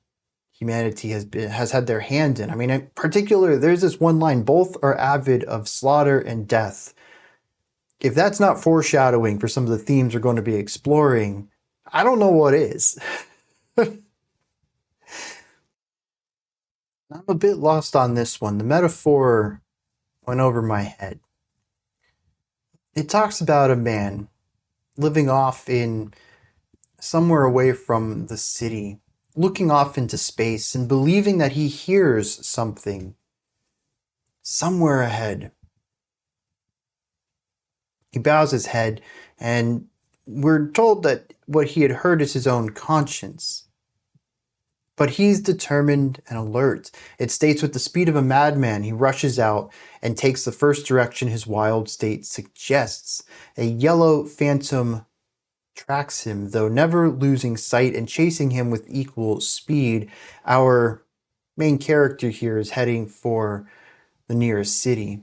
humanity has had their hand in. I mean, in particular, there's this one line, both are avid of slaughter and death. If that's not foreshadowing for some of the themes we're going to be exploring, I don't know what is. I'm a bit lost on this one. The metaphor went over my head. It talks about a man living off in somewhere away from the city, looking off into space and believing that he hears something somewhere ahead. He bows his head, and we're told that what he had heard is his own conscience. But he's determined and alert. It states with the speed of a madman, he rushes out and takes the first direction his wild state suggests. A yellow phantom tracks him, though never losing sight and chasing him with equal speed. Our main character here is heading for the nearest city.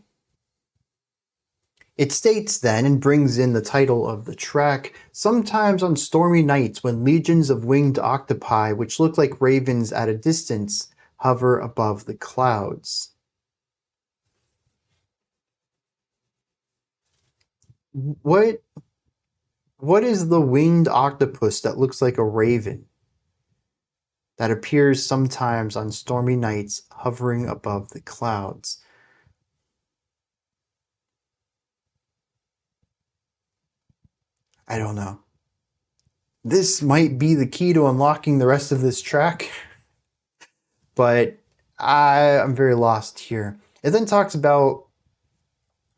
It states then, and brings in the title of the track, sometimes on stormy nights when legions of winged octopi, which look like ravens at a distance, hover above the clouds. What is the winged octopus that looks like a raven that appears sometimes on stormy nights hovering above the clouds? I don't know. This might be the key to unlocking the rest of this track, but I'm very lost here. It then talks about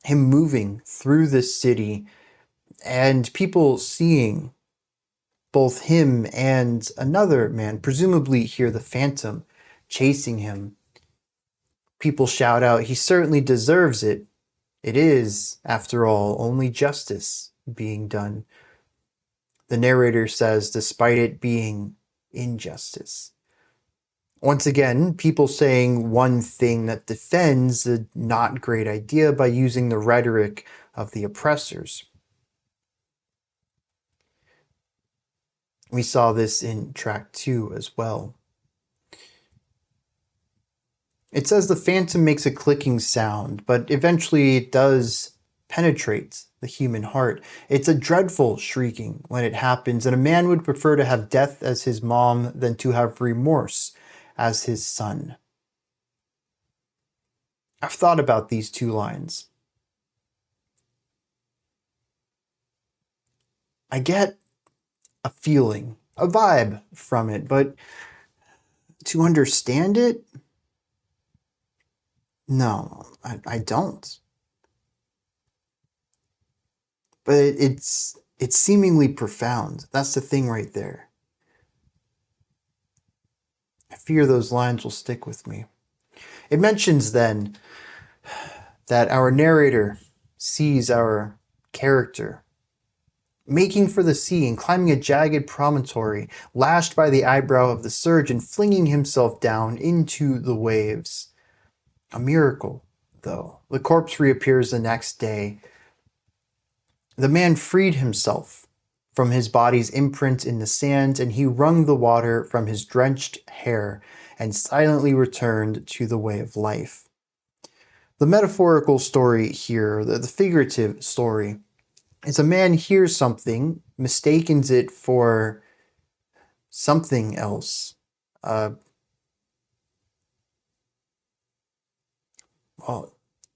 him moving through this city and people seeing both him and another man, presumably here the Phantom, chasing him. People shout out, he certainly deserves it. It is, after all, only justice being done. The narrator says, despite it being injustice. Once again, people saying one thing that defends a not great idea by using the rhetoric of the oppressors. We saw this in track 2 as well. It says the Phantom makes a clicking sound, but eventually it does penetrate the human heart. It's a dreadful shrieking when it happens, and a man would prefer to have death as his mom than to have remorse as his son. I've thought about these two lines. I get a feeling, a vibe from it, but to understand it, no, I don't. But it's seemingly profound. That's the thing right there. I fear those lines will stick with me. It mentions then that our narrator sees our character making for the sea and climbing a jagged promontory, lashed by the eyebrow of the surge and flinging himself down into the waves. A miracle, though. The corpse reappears the next day. The man freed himself from his body's imprint in the sand, and he wrung the water from his drenched hair and silently returned to the way of life. The metaphorical story here, the figurative story, is a man hears something, mistakes it for something else. Well,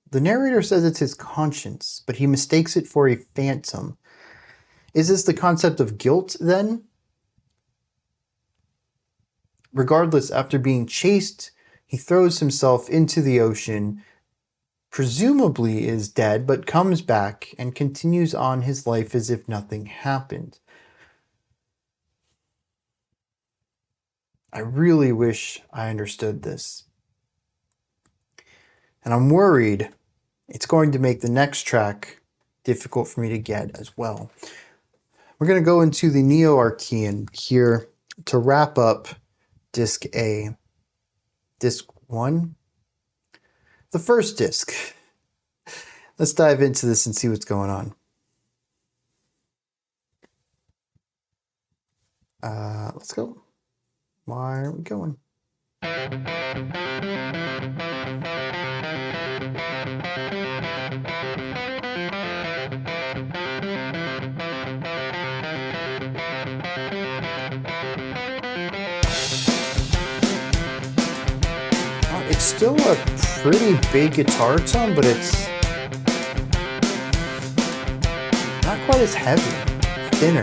the narrator says it's his conscience, but he mistakes it for a phantom. Is this the concept of guilt, then? Regardless, after being chased, he throws himself into the ocean, presumably is dead, but comes back and continues on his life as if nothing happened. I really wish I understood this. And I'm worried it's going to make the next track difficult for me to get as well. We're going to go into the Neoarchaean here to wrap up Disc A. Disc 1? The first disc. Let's dive into this and see what's going on. Let's go. Why are we going? It's still a pretty big guitar tone, but it's quite as heavy, thinner.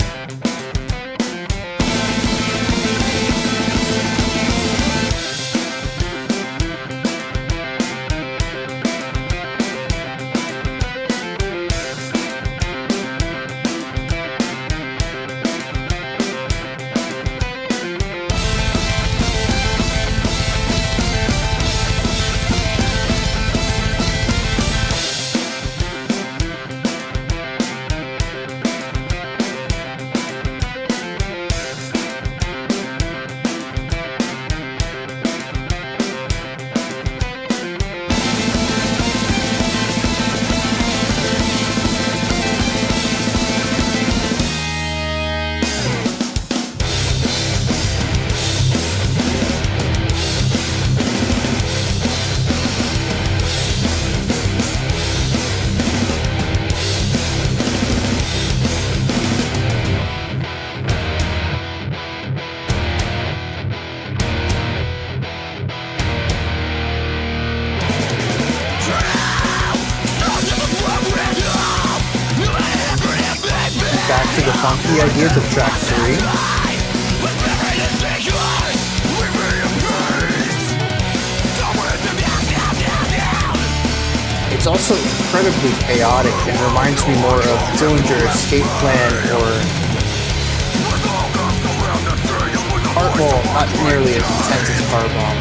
Back to the funky ideas of track 3. It's also incredibly chaotic and reminds me more of Dillinger Escape Plan or well, not nearly as intense as Car Bomb.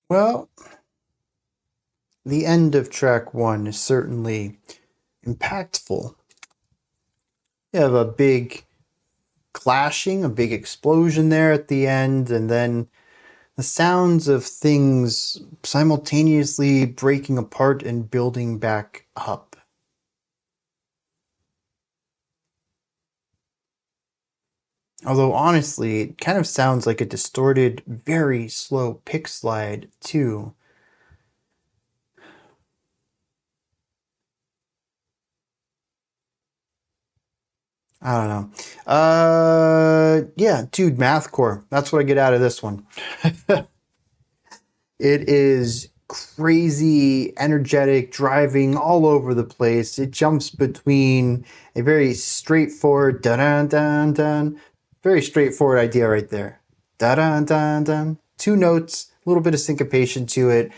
Well, the end of track 1 is certainly impactful. You have a big clashing, a big explosion there at the end, and then the sounds of things simultaneously breaking apart and building back up. Although honestly, it kind of sounds like a distorted, very slow pick slide too. I don't know. Yeah, dude, Mathcore. That's what I get out of this one. It is crazy, energetic, driving all over the place. It jumps between a very straightforward dun dun dun dun, very straightforward idea right there. Dun dun dun dun. Two notes, a little bit of syncopation to it,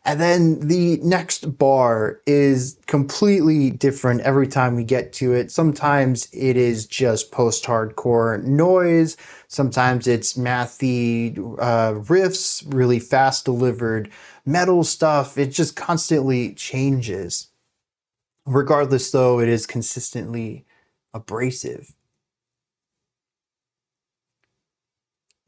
and then the next bar is completely different every time we get to it. Sometimes it is just post-hardcore noise. Sometimes it's mathy riffs, really fast delivered metal stuff. It just constantly changes. Regardless, though, it is consistently abrasive.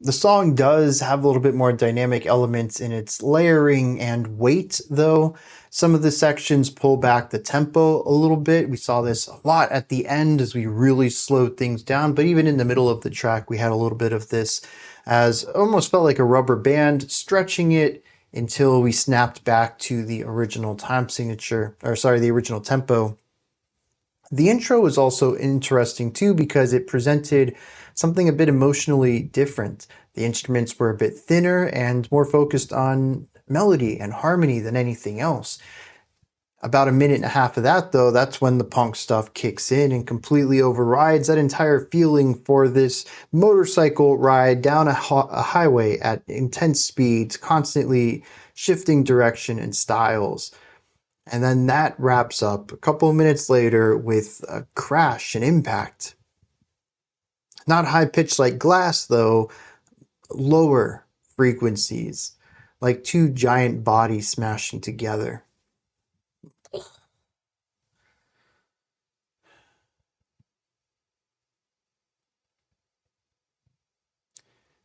The song does have a little bit more dynamic elements in its layering and weight, though. Some of the sections pull back the tempo a little bit. We saw this a lot at the end as we really slowed things down, but even in the middle of the track, we had a little bit of this as almost felt like a rubber band, stretching it until we snapped back to the original time signature, or sorry, the original tempo. The intro was also interesting too because it presented something a bit emotionally different. The instruments were a bit thinner and more focused on melody and harmony than anything else. About a minute and a half of that, though, that's when the punk stuff kicks in and completely overrides that entire feeling for this motorcycle ride down a highway at intense speeds, constantly shifting direction and styles. And then that wraps up a couple of minutes later with a crash and impact. Not high pitched like glass, though, lower frequencies, like two giant bodies smashing together.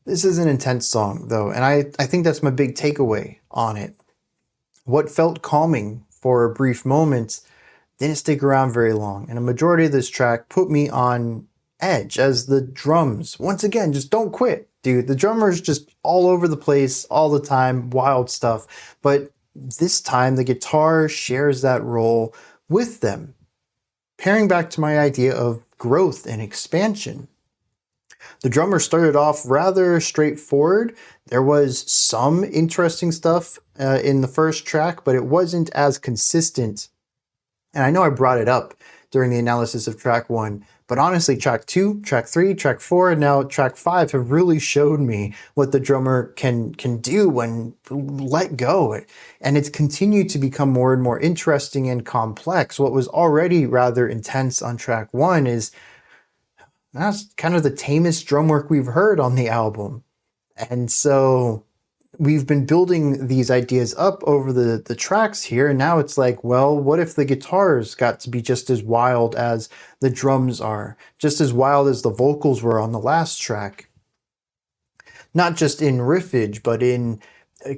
This is an intense song, though, and I think that's my big takeaway on it. What felt calming for a brief moment didn't stick around very long, and a majority of this track put me on edge as the drums, once again, just don't quit, dude. The drummer's just all over the place all the time, wild stuff. But this time the guitar shares that role with them, pairing back to my idea of growth and expansion. The drummer started off rather straightforward. There was some interesting stuff in the first track, but it wasn't as consistent. And I know I brought it up during the analysis of track 1, but honestly, track 2, track 3, track 4, and now track 5 have really showed me what the drummer can do when let go. And it's continued to become more and more interesting and complex. What was already rather intense on track 1 is that's kind of the tamest drum work we've heard on the album. And so we've been building these ideas up over the tracks here, and now it's like, well, what if the guitars got to be just as wild as the drums are, just as wild as the vocals were on the last track? Not just in riffage, but in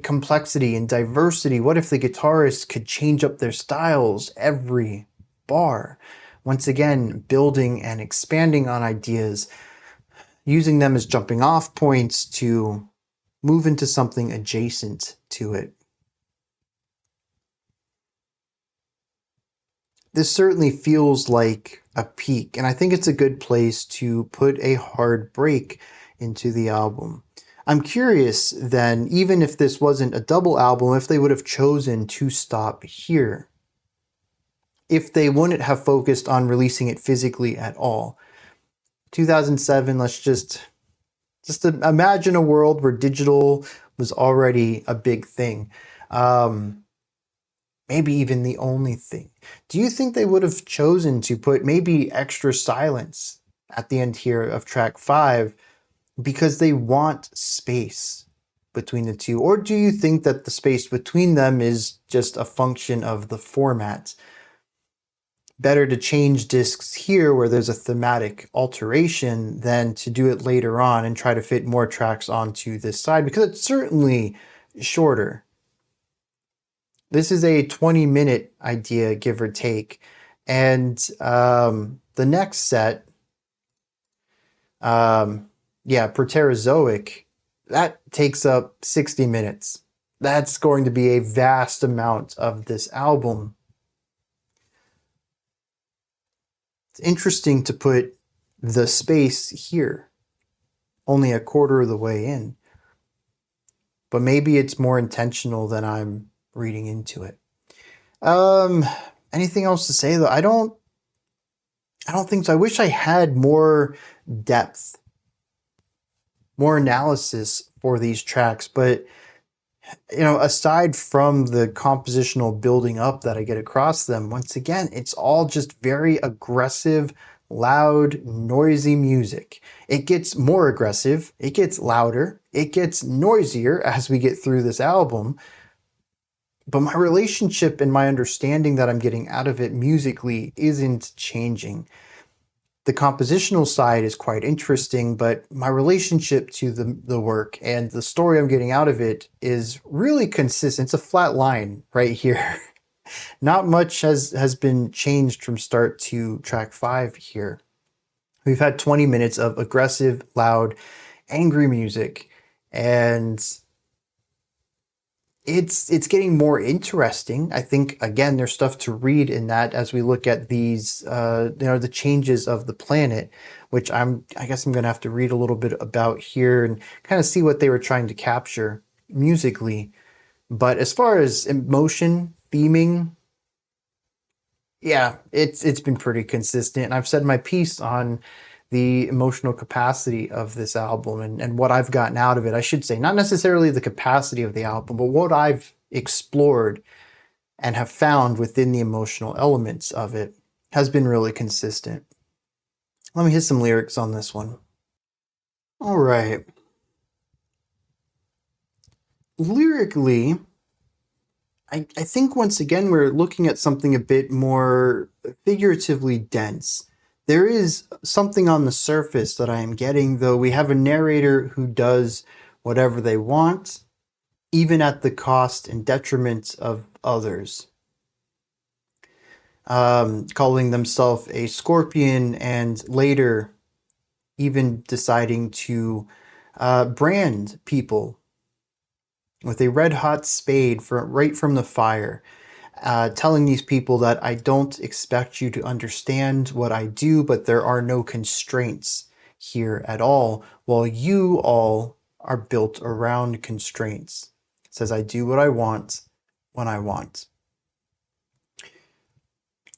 complexity and diversity. What if the guitarists could change up their styles every bar? Once again, building and expanding on ideas, using them as jumping off points to move into something adjacent to it. This certainly feels like a peak, and I think it's a good place to put a hard break into the album. I'm curious then, even if this wasn't a double album, if they would have chosen to stop here. If they wouldn't have focused on releasing it physically at all. 2007, let's just imagine a world where digital was already a big thing. Maybe even the only thing. Do you think they would have chosen to put maybe extra silence at the end here of track 5 because they want space? between the two? Or do you think that the space between them is just a function of the format? Better to change discs here where there's a thematic alteration than to do it later on and try to fit more tracks onto this side, because it's certainly shorter. This is a 20-minute idea, give or take. And the next set, Proterozoic, that takes up 60 minutes. That's going to be a vast amount of this album. It's interesting to put the space here, only a quarter of the way in. But maybe it's more intentional than I'm reading into it. Anything else to say though? I don't think so. I wish I had more depth, more analysis for these tracks, but aside from the compositional building up that I get across them, once again, it's all just very aggressive, loud, noisy music. It gets more aggressive, it gets louder, it gets noisier as we get through this album. But my relationship and my understanding that I'm getting out of it musically isn't changing. The compositional side is quite interesting, but my relationship to the work and the story I'm getting out of it is really consistent. It's a flat line right here. Not much has been changed from start to track 5 here. We've had 20 minutes of aggressive, loud, angry music, and it's getting more interesting. I think, again, there's stuff to read in that as we look at these, the changes of the planet, which I guess I'm going to have to read a little bit about here and kind of see what they were trying to capture musically. But as far as emotion, theming, yeah, it's been pretty consistent. And I've said my piece on the emotional capacity of this album and what I've gotten out of it. I should say, not necessarily the capacity of the album, but what I've explored and have found within the emotional elements of it has been really consistent. Let me hit some lyrics on this one. All right. Lyrically, I think once again we're looking at something a bit more figuratively dense. There is something on the surface that I am getting, though. We have a narrator who does whatever they want, even at the cost and detriment of others. Calling themselves a scorpion, and later even deciding to brand people with a red-hot spade right from the fire. Telling these people that I don't expect you to understand what I do, but there are no constraints here at all, while you all are built around constraints. It says, I do what I want when I want.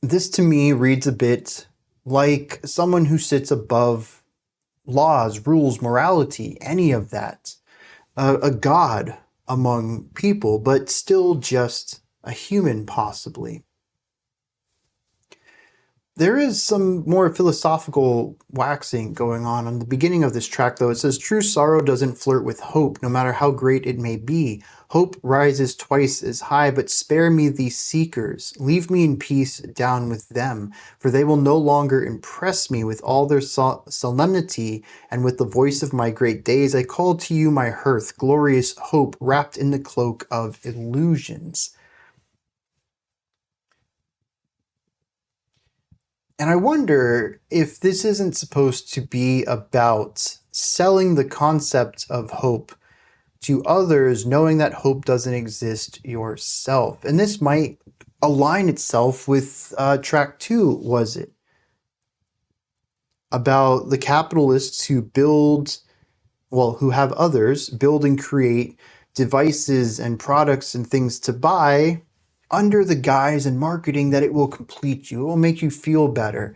This to me reads a bit like someone who sits above laws, rules, morality, any of that. A god among people, but still just a human, possibly. There is some more philosophical waxing going on the beginning of this track, though. It says, true sorrow doesn't flirt with hope, no matter how great it may be. Hope rises twice as high, but spare me these seekers. Leave me in peace down with them, for they will no longer impress me with all their solemnity, and with the voice of my great days I call to you my hearth, glorious hope wrapped in the cloak of illusions. And I wonder if this isn't supposed to be about selling the concept of hope to others, knowing that hope doesn't exist yourself. And this might align itself with track 2, was it? About the capitalists who who have others build and create devices and products and things to buy under the guise and marketing that it will complete you, it will make you feel better.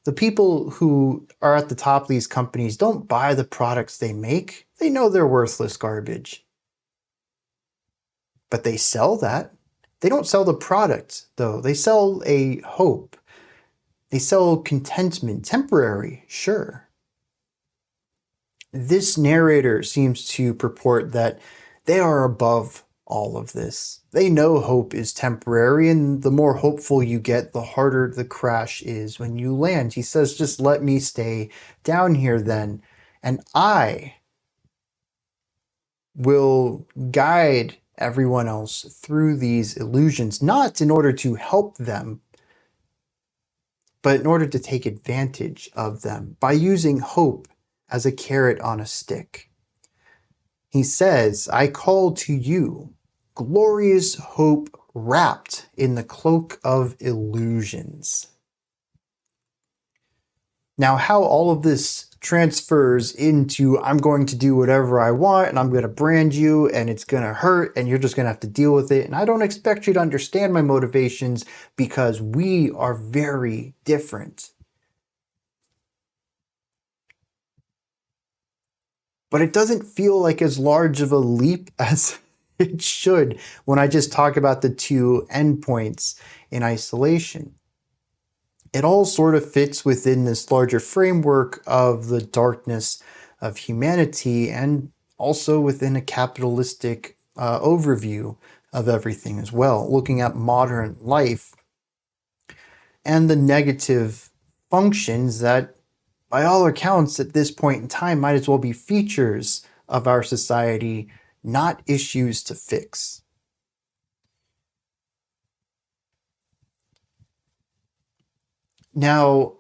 The people who are at the top of these companies don't buy the products they make. They know they're worthless garbage. But they sell that. They don't sell the product, though. They sell a hope. They sell contentment, temporary, sure. This narrator seems to purport that They are above all of this. They know hope is temporary, and the more hopeful you get, the harder the crash is when you land. He says, just let me stay down here then, and I will guide everyone else through these illusions, not in order to help them, but in order to take advantage of them by using hope as a carrot on a stick. He says, I call to you, glorious hope wrapped in the cloak of illusions. Now, how all of this transfers into I'm going to do whatever I want and I'm going to brand you and it's going to hurt and you're just going to have to deal with it. And I don't expect you to understand my motivations because we are very different. But it doesn't feel like as large of a leap as it should when I just talk about the two endpoints in isolation. It all sort of fits within this larger framework of the darkness of humanity and also within a capitalistic overview of everything as well, looking at modern life and the negative functions that, by all accounts at this point in time, might as well be features of our society, not issues to fix. Now,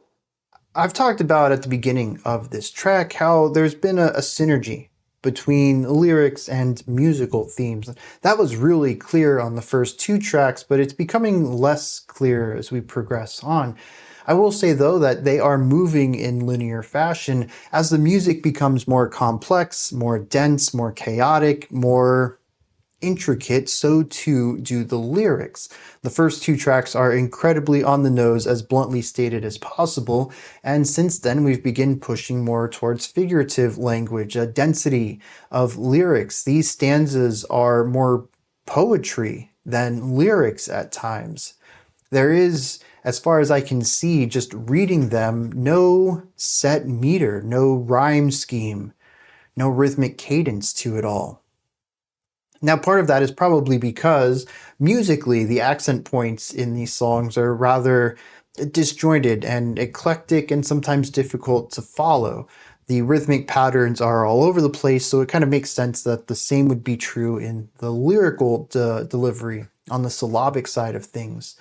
I've talked about at the beginning of this track how there's been a synergy between lyrics and musical themes. That was really clear on the first two tracks, but it's becoming less clear as we progress on. I will say, though, that they are moving in linear fashion. As the music becomes more complex, more dense, more chaotic, more intricate, so too do the lyrics. The first two tracks are incredibly on the nose, as bluntly stated as possible, and since then we've begun pushing more towards figurative language, a density of lyrics. These stanzas are more poetry than lyrics at times. There is, as far as I can see, just reading them, no set meter, no rhyme scheme, no rhythmic cadence to it all. Now, part of that is probably because musically, the accent points in these songs are rather disjointed and eclectic and sometimes difficult to follow. The rhythmic patterns are all over the place, so it kind of makes sense that the same would be true in the lyrical delivery on the syllabic side of things.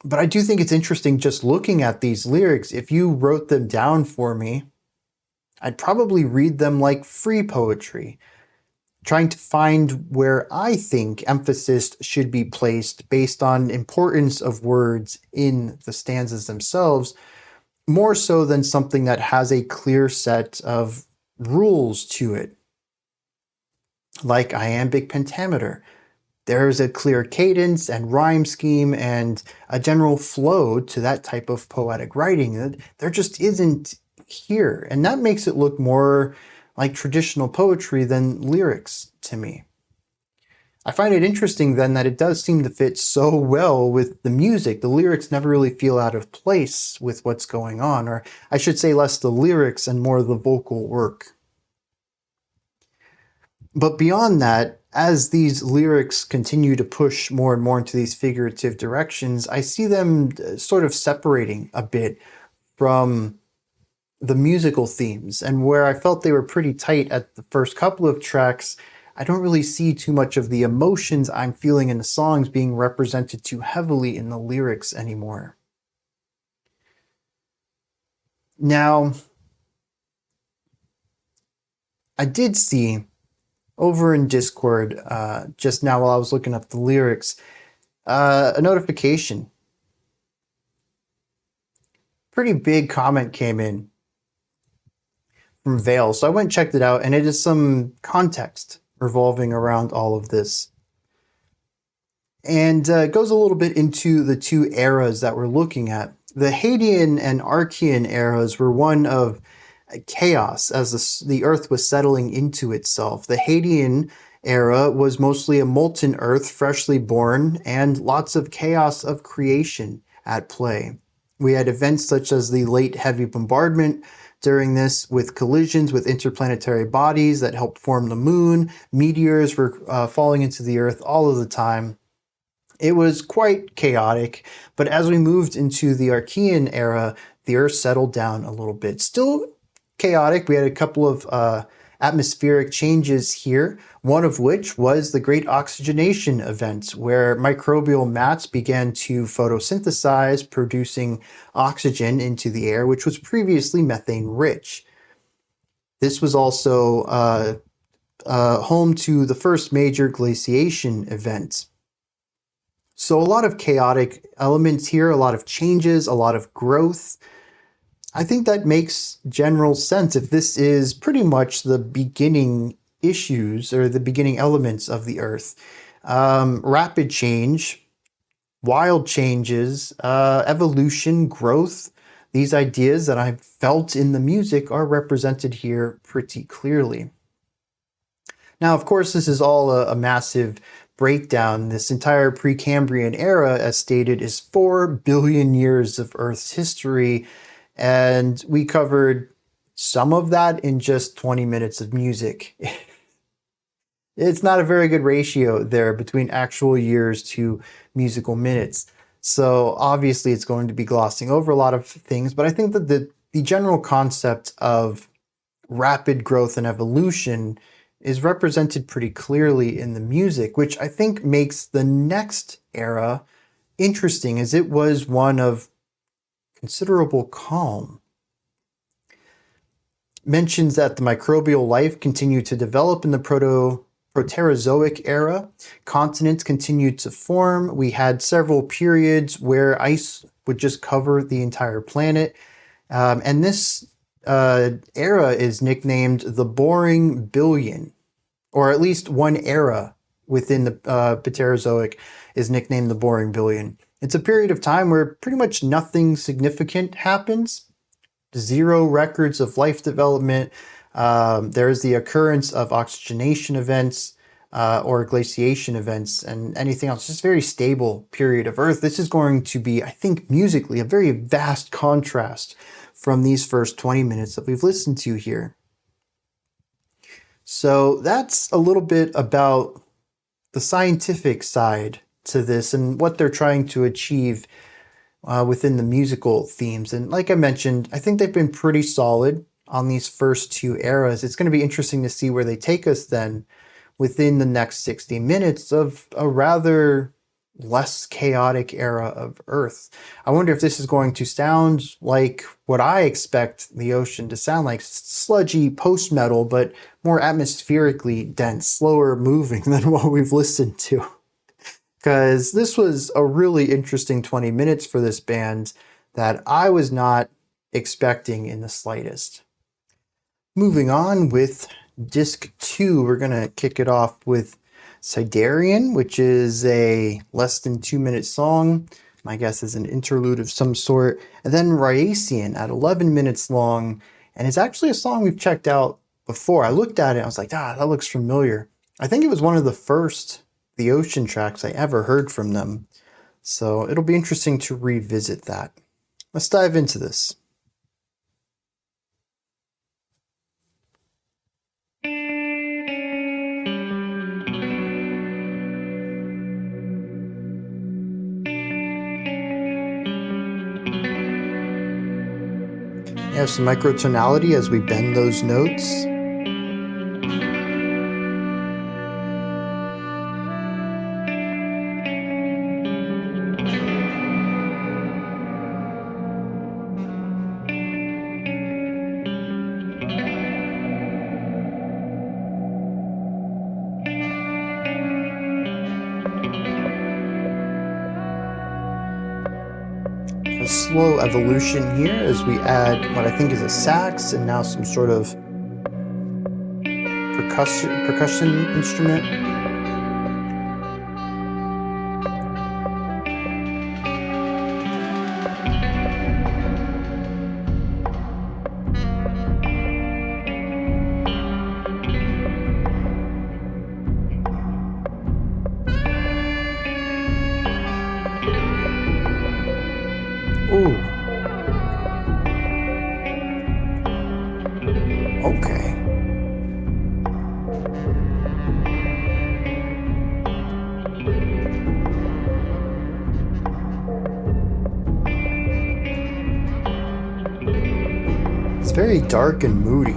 But I do think it's interesting just looking at these lyrics. If you wrote them down for me, I'd probably read them like free poetry, trying to find where I think emphasis should be placed based on importance of words in the stanzas themselves, more so than something that has a clear set of rules to it. Like iambic pentameter. There's a clear cadence and rhyme scheme and a general flow to that type of poetic writing. There just isn't here. And that makes it look more like traditional poetry than lyrics to me. I find it interesting then that it does seem to fit so well with the music. The lyrics never really feel out of place with what's going on, or I should say less the lyrics and more the vocal work. But beyond that, as these lyrics continue to push more and more into these figurative directions, I see them sort of separating a bit from the musical themes, and where I felt they were pretty tight at the first couple of tracks, I don't really see too much of the emotions I'm feeling in the songs being represented too heavily in the lyrics anymore. Now, I did see over in Discord just now while I was looking up the lyrics, a notification. Pretty big comment came in from Vale. So I went and checked it out, and it is some context revolving around all of this. And it goes a little bit into the two eras that we're looking at. The Hadean and Eoarchaean eras were one of chaos as the earth was settling into itself. The Hadean era was mostly a molten earth, freshly born, and lots of chaos of creation at play. We had events such as the late heavy bombardment, during this, with collisions with interplanetary bodies that helped form the moon. Meteors were falling into the Earth all of the time. It was quite chaotic, but as we moved into the Archean era, the Earth settled down a little bit. Still chaotic. We had a couple of atmospheric changes here, one of which was the Great Oxygenation event, where microbial mats began to photosynthesize, producing oxygen into the air, which was previously methane rich. This was also home to the first major glaciation event. So a lot of chaotic elements here, a lot of changes, a lot of growth. I think that makes general sense if this is pretty much the beginning issues or the beginning elements of the Earth. Rapid change, wild changes, evolution, growth. These ideas that I felt in the music are represented here pretty clearly. Now, of course, this is all a massive breakdown. This entire Precambrian era, as stated, is 4 billion years of Earth's history, and we covered some of that in just 20 minutes of music. It's not a very good ratio there between actual years to musical minutes. So obviously it's going to be glossing over a lot of things, but I think that the general concept of rapid growth and evolution is represented pretty clearly in the music, which I think makes the next era interesting, as it was one of considerable calm. Mentions that the microbial life continued to develop in the Proterozoic era. Continents continued to form. We had several periods where ice would just cover the entire planet. And this era is nicknamed the Boring Billion, or at least one era within the Proterozoic is nicknamed the Boring Billion. It's a period of time where pretty much nothing significant happens. 0 records of life development. There is the occurrence of oxygenation events or glaciation events and anything else. Just very stable period of Earth. This is going to be, I think, musically a very vast contrast from these first 20 minutes that we've listened to here. So that's a little bit about the scientific side to this and what they're trying to achieve within the musical themes. And like I mentioned, I think they've been pretty solid on these first 2 eras. It's going to be interesting to see where they take us then within the next 60 minutes of a rather less chaotic era of Earth. I wonder if this is going to sound like what I expect the ocean to sound like, sludgy post-metal, but more atmospherically dense, slower moving than what we've listened to. Because this was a really interesting 20 minutes for this band that I was not expecting in the slightest. Moving on with disc 2, we're going to kick it off with Siderian, which is a less than 2-minute song. My guess is an interlude of some sort. And then Rhyacian at 11 minutes long. And it's actually a song we've checked out before. I looked at it and I was like, that looks familiar. I think it was one of the first The Ocean tracks I ever heard from them. So it'll be interesting to revisit that. Let's dive into this. We have some microtonality as we bend those notes. A slow evolution here as we add what I think is a sax and now some sort of percussion instrument. Ooh. Okay. It's very dark and moody.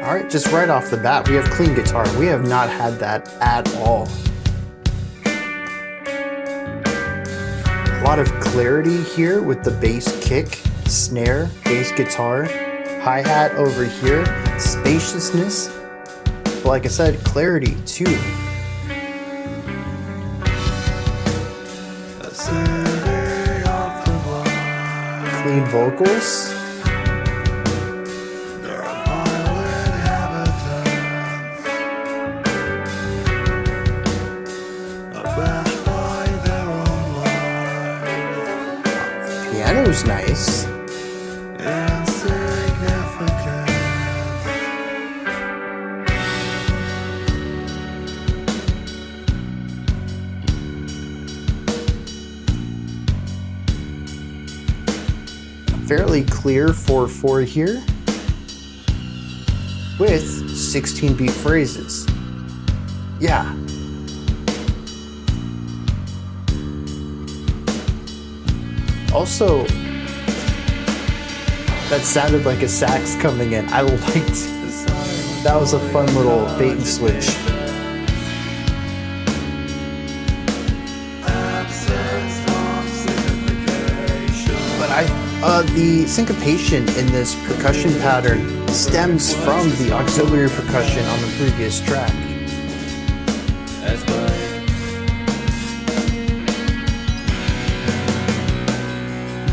Alright, just right off the bat, we have clean guitar. We have not had that at all. A lot of clarity here with the bass kick, snare, bass guitar, hi-hat over here, spaciousness. But like I said, clarity too. Clean vocals. Piano's nice. Fairly clear 4/4 here with 16-beat phrases. Yeah. Also, that sounded like a sax coming in. I liked that. Was a fun little bait and switch. But the syncopation in this percussion pattern stems from the auxiliary percussion on the previous track.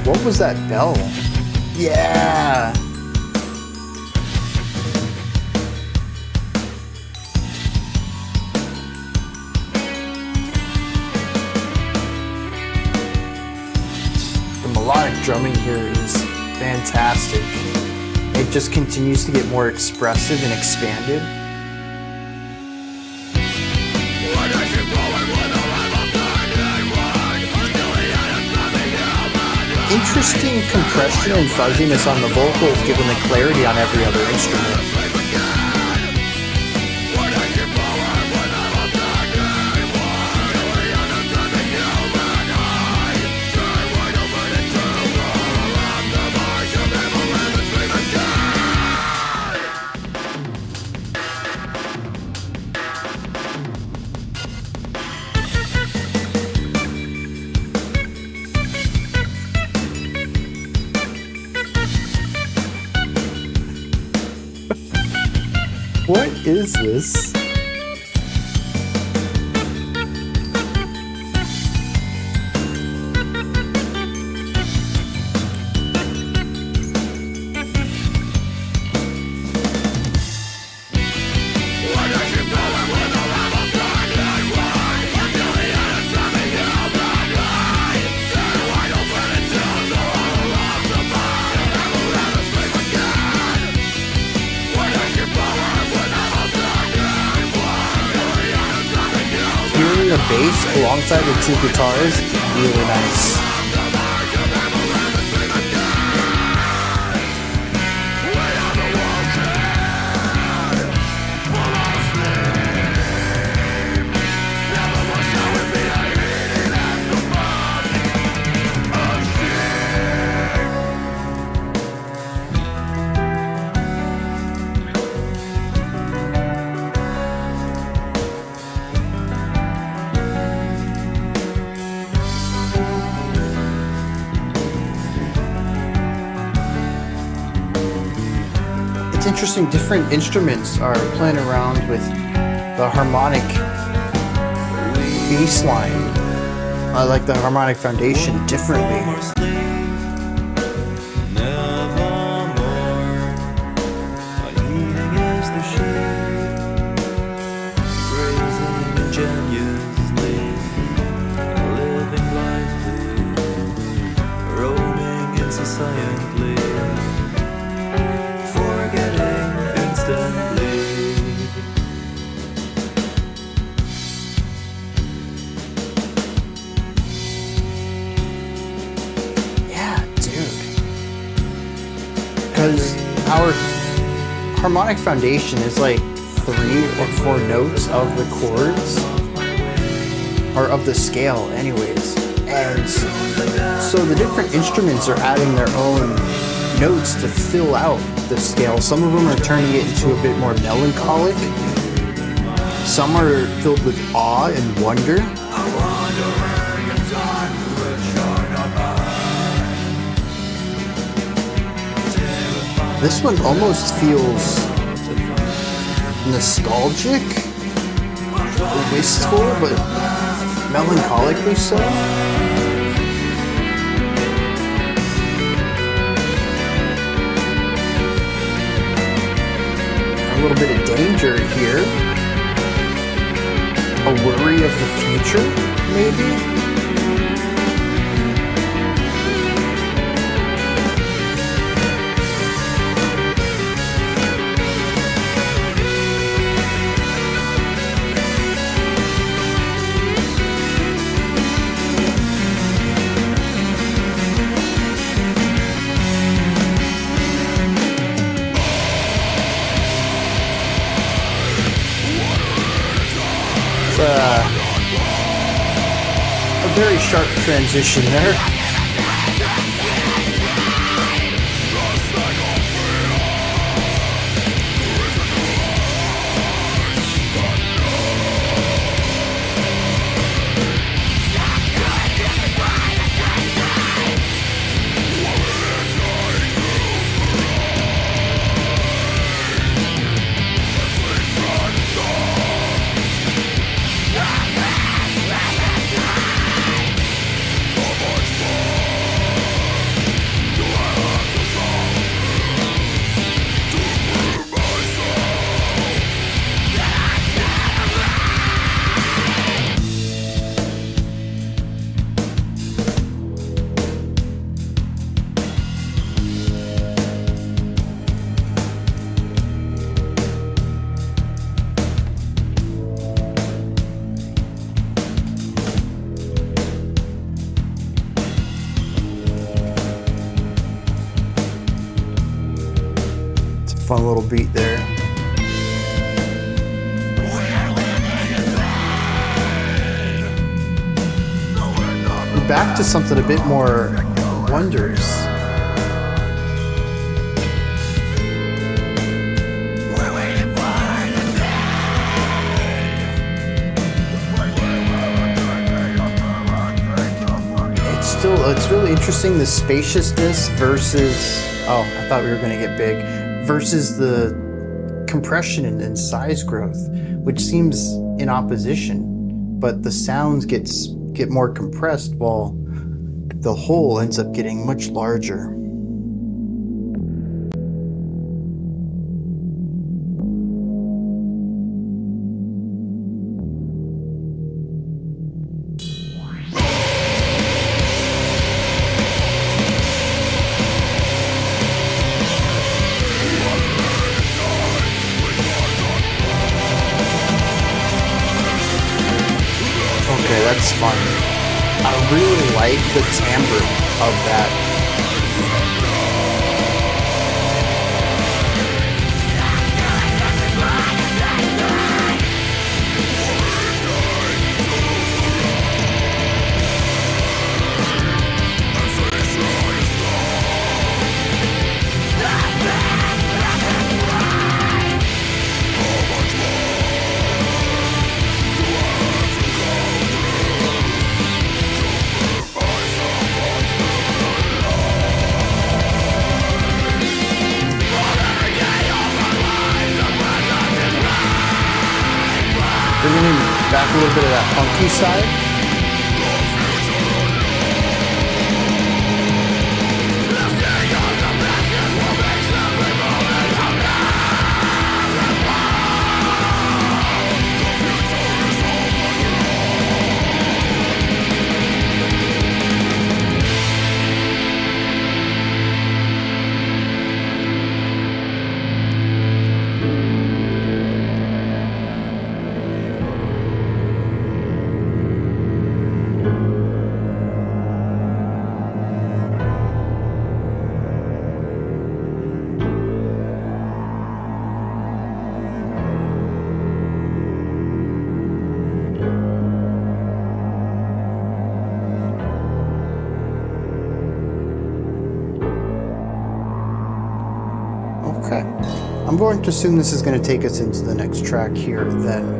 What was that bell? Yeah! The melodic drumming here is fantastic. It just continues to get more expressive and expanded. Interesting compression and fuzziness on the vocals given the clarity on every other instrument. What is this? The bass alongside the two guitars, really nice. It's interesting, different instruments are playing around with the harmonic bass line, like the harmonic foundation differently. defiantly, forgetting instantly. Yeah, dude. Because our harmonic foundation is like 3 or 4 notes of the chords, or of the scale anyways, and so the different instruments are adding their own notes to fill out the scale. Some of them are turning it into a bit more melancholic, some are filled with awe and wonder. This one almost feels nostalgic, wistful, but melancholically so. A little bit of danger here. A worry of the future, maybe? A very sharp transition there. Fun little beat there. We're back to something a bit more wondrous. It's really interesting, the spaciousness versus, oh, I thought we were going to get big, versus the compression and size growth, which seems in opposition, but the sounds get more compressed while the whole ends up getting much larger. That's fun. I really like the timbre of that. Bringing in back a little bit of that funky side. Okay. I'm going to assume this is going to take us into the next track here then.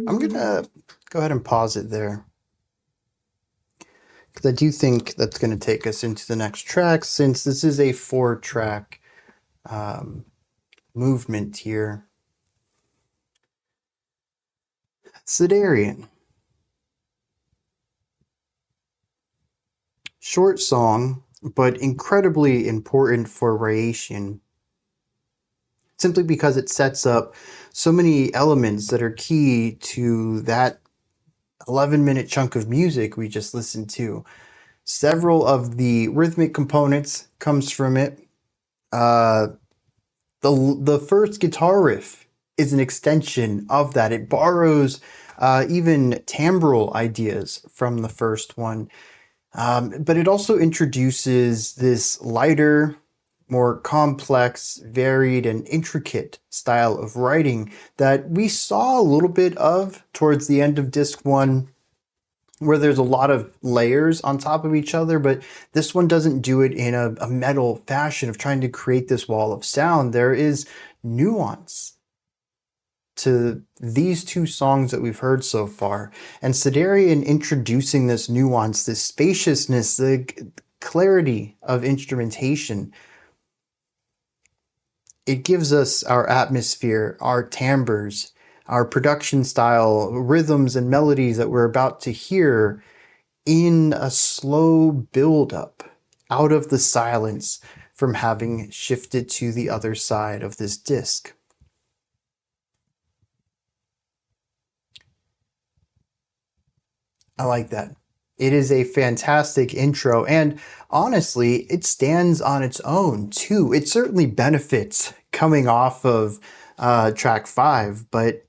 I'm going to go ahead and pause it there, because I do think that's going to take us into the next track, since this is a 4-track movement here. Siderian. Short song, but incredibly important for Rhyacian, simply because it sets up so many elements that are key to that 11-minute chunk of music we just listened to. Several of the rhythmic components comes from it. The first guitar riff is an extension of that. It borrows even timbral ideas from the first one. But it also introduces this lighter, more complex, varied, and intricate style of writing that we saw a little bit of towards the end of disc 1, where there's a lot of layers on top of each other, but this one doesn't do it in a metal fashion of trying to create this wall of sound. There is nuance to these two songs that we've heard so far, and Siderian introducing this nuance, this spaciousness, the clarity of instrumentation. It gives us our atmosphere, our timbres, our production style, rhythms and melodies that we're about to hear in a slow build-up out of the silence from having shifted to the other side of this disc. I like that. It is a fantastic intro, and honestly, it stands on its own too. It certainly benefits coming off of track 5, but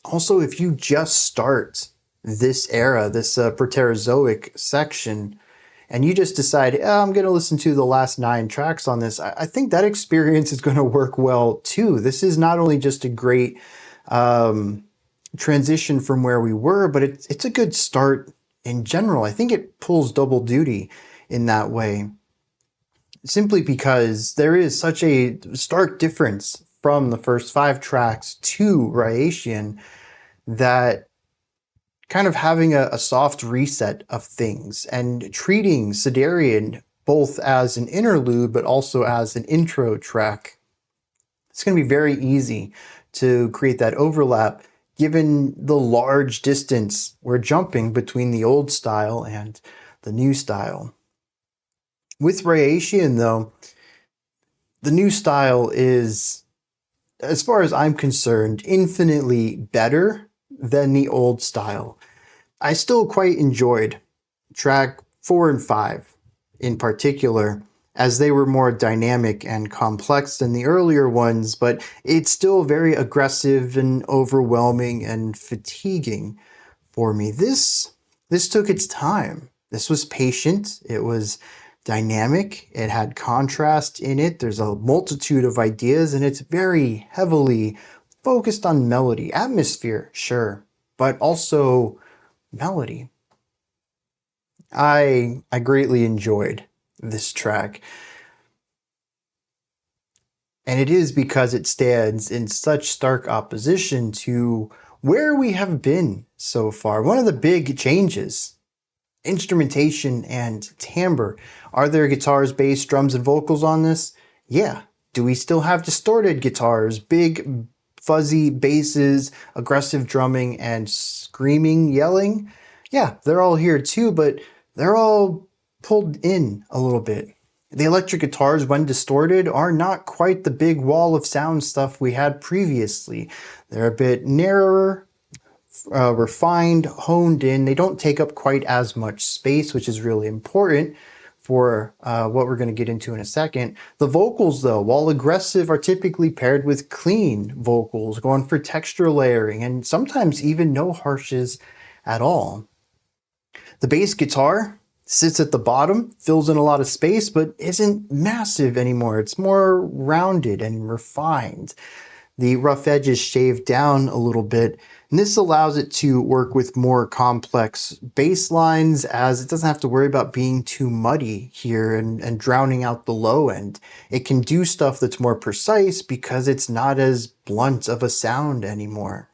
also if you just start this era, this Proterozoic section, and you just decide, I'm going to listen to the last 9 tracks on this, I think that experience is going to work well too. This is not only just a great transition from where we were, but it's a good start in general. I think it pulls double duty in that way, simply because there is such a stark difference from the first 5 tracks to Rhyacian, that kind of having a soft reset of things and treating Siderian both as an interlude but also as an intro track, it's going to be very easy to create that overlap given the large distance we're jumping between the old style and the new style. With Rhyacian, though, the new style is, as far as I'm concerned, infinitely better than the old style. I still quite enjoyed track 4 and 5 in particular, as they were more dynamic and complex than the earlier ones, but it's still very aggressive and overwhelming and fatiguing for me. This took its time. This was patient. It was dynamic. It had contrast in it. There's a multitude of ideas, and it's very heavily focused on melody. Atmosphere, sure, but also melody. I greatly enjoyed this track, and it is because it stands in such stark opposition to where we have been so far. One of the big changes, instrumentation and timbre. Are there guitars, bass, drums, and vocals on this? Yeah. Do we still have distorted guitars, big fuzzy basses, aggressive drumming, and screaming, yelling? Yeah, they're all here too, but they're all pulled in a little bit. The electric guitars, when distorted, are not quite the big wall of sound stuff we had previously. They're a bit narrower, refined, honed in. They don't take up quite as much space, which is really important for what we're going to get into in a second. The vocals, though, while aggressive, are typically paired with clean vocals, going for texture layering, and sometimes even no harshes at all. The bass guitar sits at the bottom, fills in a lot of space, but isn't massive anymore. It's more rounded and refined. The rough edges shaved down a little bit, and this allows it to work with more complex bass lines, as it doesn't have to worry about being too muddy here and drowning out the low end. It can do stuff that's more precise because it's not as blunt of a sound anymore.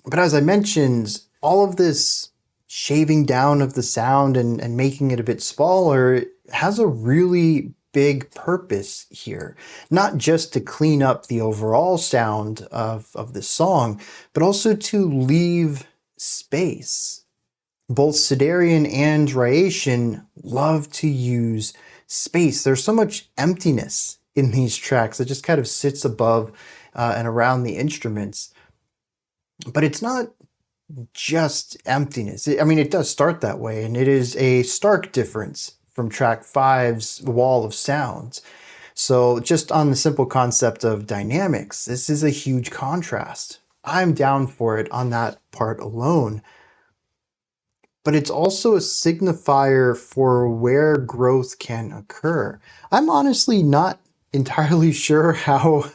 But as I mentioned, all of this shaving down of the sound and making it a bit smaller has a really big purpose here. Not just to clean up the overall sound of the song, but also to leave space. Both Siderian and Rhyhacian love to use space. There's so much emptiness in these tracks. It just kind of sits above and around the instruments. But it's not just emptiness. I mean, it does start that way, and it is a stark difference from track 5's wall of sounds. So just on the simple concept of dynamics, this is a huge contrast. I'm down for it on that part alone. But it's also a signifier for where growth can occur. I'm honestly not entirely sure how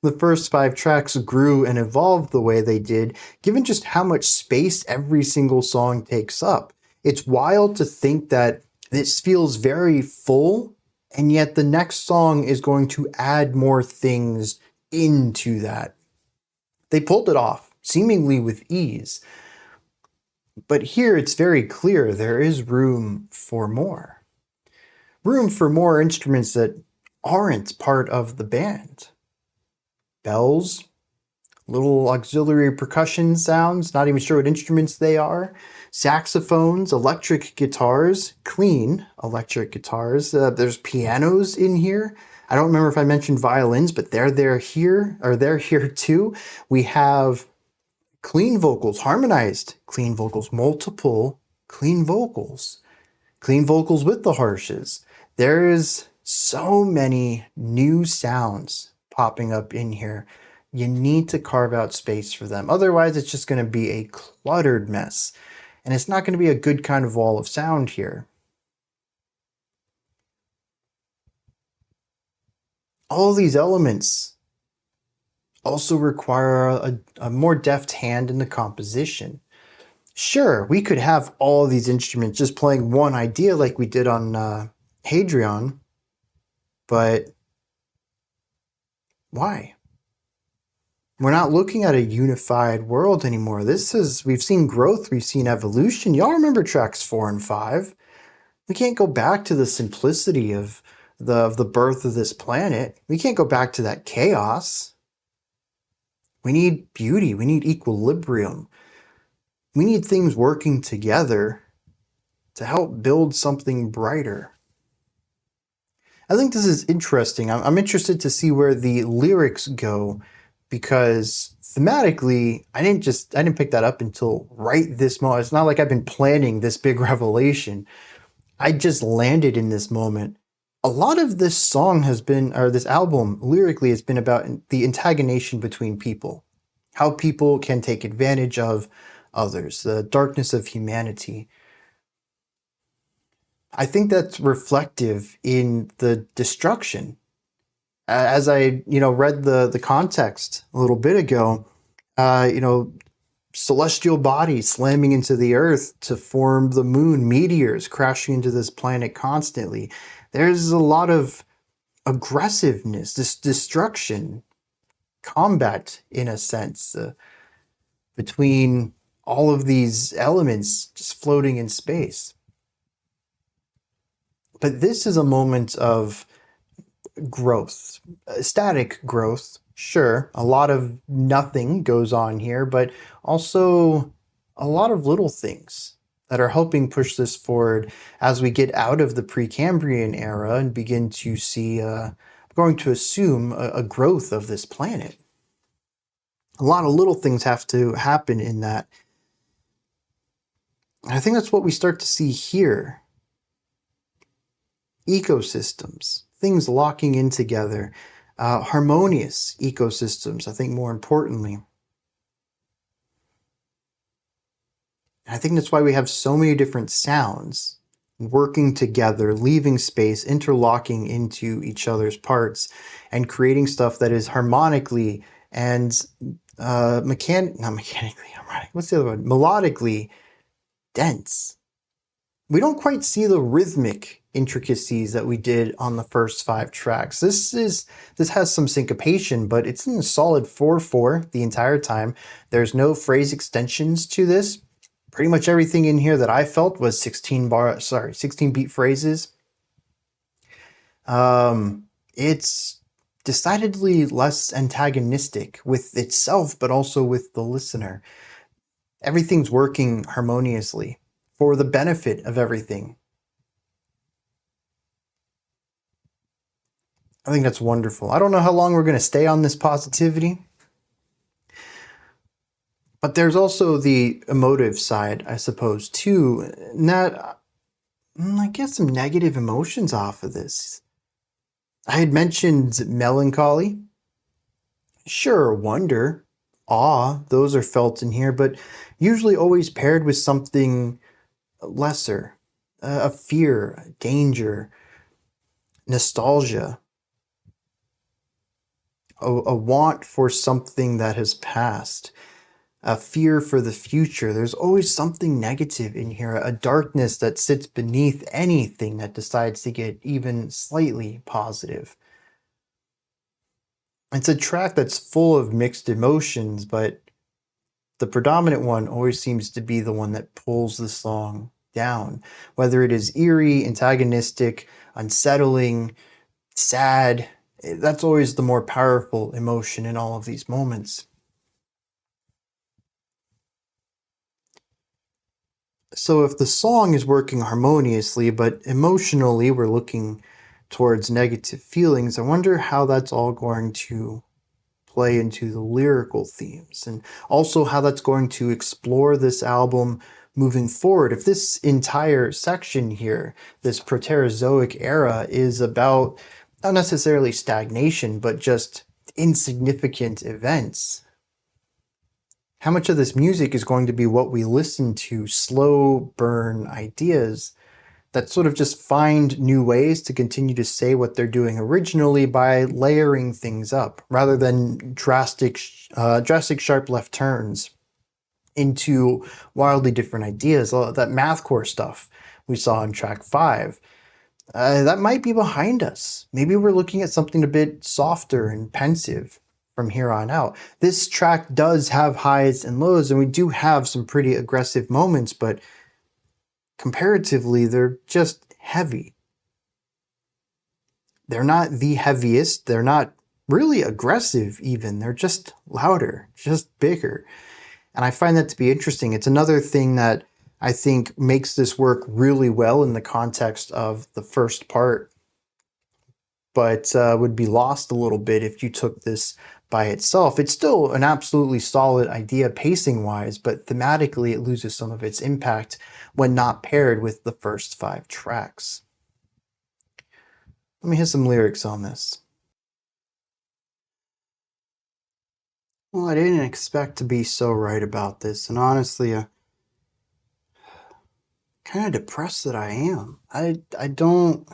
the first 5 tracks grew and evolved the way they did, given just how much space every single song takes up. It's wild to think that this feels very full, and yet the next song is going to add more things into that. They pulled it off, seemingly with ease. But here it's very clear there is room for more. Room for more instruments that aren't part of the band. Bells, little auxiliary percussion sounds, not even sure what instruments they are, saxophones, electric guitars, clean electric guitars. There's pianos in here. I don't remember if I mentioned violins, but they're here too. We have clean vocals, harmonized clean vocals, multiple clean vocals with the harshes. There's so many new sounds popping up in here. You need to carve out space for them. Otherwise, it's just going to be a cluttered mess. And it's not going to be a good kind of wall of sound here. All of these elements also require a more deft hand in the composition. Sure, we could have all these instruments just playing one idea like we did on Hadean, but why? We're not looking at a unified world anymore. We've seen growth, we've seen evolution. Y'all remember tracks 4 and 5? We can't go back to the simplicity of the birth of this planet. We can't go back to that chaos. We need beauty, we need equilibrium. We need things working together to help build something brighter. I think this is interesting. I'm interested to see where the lyrics go, because thematically, I didn't pick that up until right this moment. It's not like I've been planning this big revelation. I just landed in this moment. A lot of this song this album lyrically has been about the antagonization between people, how people can take advantage of others, the darkness of humanity. I think that's reflective in the destruction. As I, read the context a little bit ago, celestial bodies slamming into the earth to form the moon, meteors crashing into this planet constantly. There's a lot of aggressiveness, this destruction, combat in a sense, between all of these elements just floating in space. But this is a moment of growth, static growth. Sure, a lot of nothing goes on here, but also a lot of little things that are helping push this forward as we get out of the Precambrian era and begin to see, going to assume a growth of this planet. A lot of little things have to happen in that. And I think that's what we start to see here. Ecosystems, things locking in together, harmonious ecosystems, I think more importantly. I think that's why we have so many different sounds working together, leaving space, interlocking into each other's parts, and creating stuff that is harmonically and not mechanically harmonic. What's the other one? Melodically dense. We don't quite see the rhythmic intricacies that we did on the first 5 tracks. This has some syncopation, but it's in a solid 4/4 the entire time. There's no phrase extensions to this. Pretty much everything in here that I felt was 16 beat phrases. It's decidedly less antagonistic with itself, but also with the listener. Everything's working harmoniously for the benefit of everything. I think that's wonderful. I don't know how long we're going to stay on this positivity, but there's also the emotive side, I suppose, too. And that I get some negative emotions off of this. I had mentioned melancholy. Sure, wonder, awe, those are felt in here, but usually always paired with something lesser. A fear, danger, nostalgia. A want for something that has passed. A fear for the future. There's always something negative in here, a darkness that sits beneath anything that decides to get even slightly positive. It's a track that's full of mixed emotions, but the predominant one always seems to be the one that pulls the song down. Whether it is eerie, antagonistic, unsettling, sad, that's always the more powerful emotion in all of these moments. So if the song is working harmoniously, but emotionally we're looking towards negative feelings, I wonder how that's all going to play into the lyrical themes, and also how that's going to explore this album moving forward. If this entire section here, this Proterozoic era, is about not necessarily stagnation, but just insignificant events, how much of this music is going to be what we listen to, slow burn ideas that sort of just find new ways to continue to say what they're doing originally by layering things up, rather than drastic sharp left turns into wildly different ideas. That Mathcore stuff we saw in track 5, that might be behind us. Maybe we're looking at something a bit softer and pensive from here on out. This track does have highs and lows, and we do have some pretty aggressive moments, but comparatively, they're just heavy. They're not the heaviest. They're not really aggressive even. They're just louder, just bigger. And I find that to be interesting. It's another thing that I think makes this work really well in the context of the first part, but would be lost a little bit if you took this by itself. It's still an absolutely solid idea pacing-wise, but thematically it loses some of its impact when not paired with the first 5 tracks. Let me hit some lyrics on this. Well, I didn't expect to be so right about this, and honestly, kind of depressed that I am. I don't...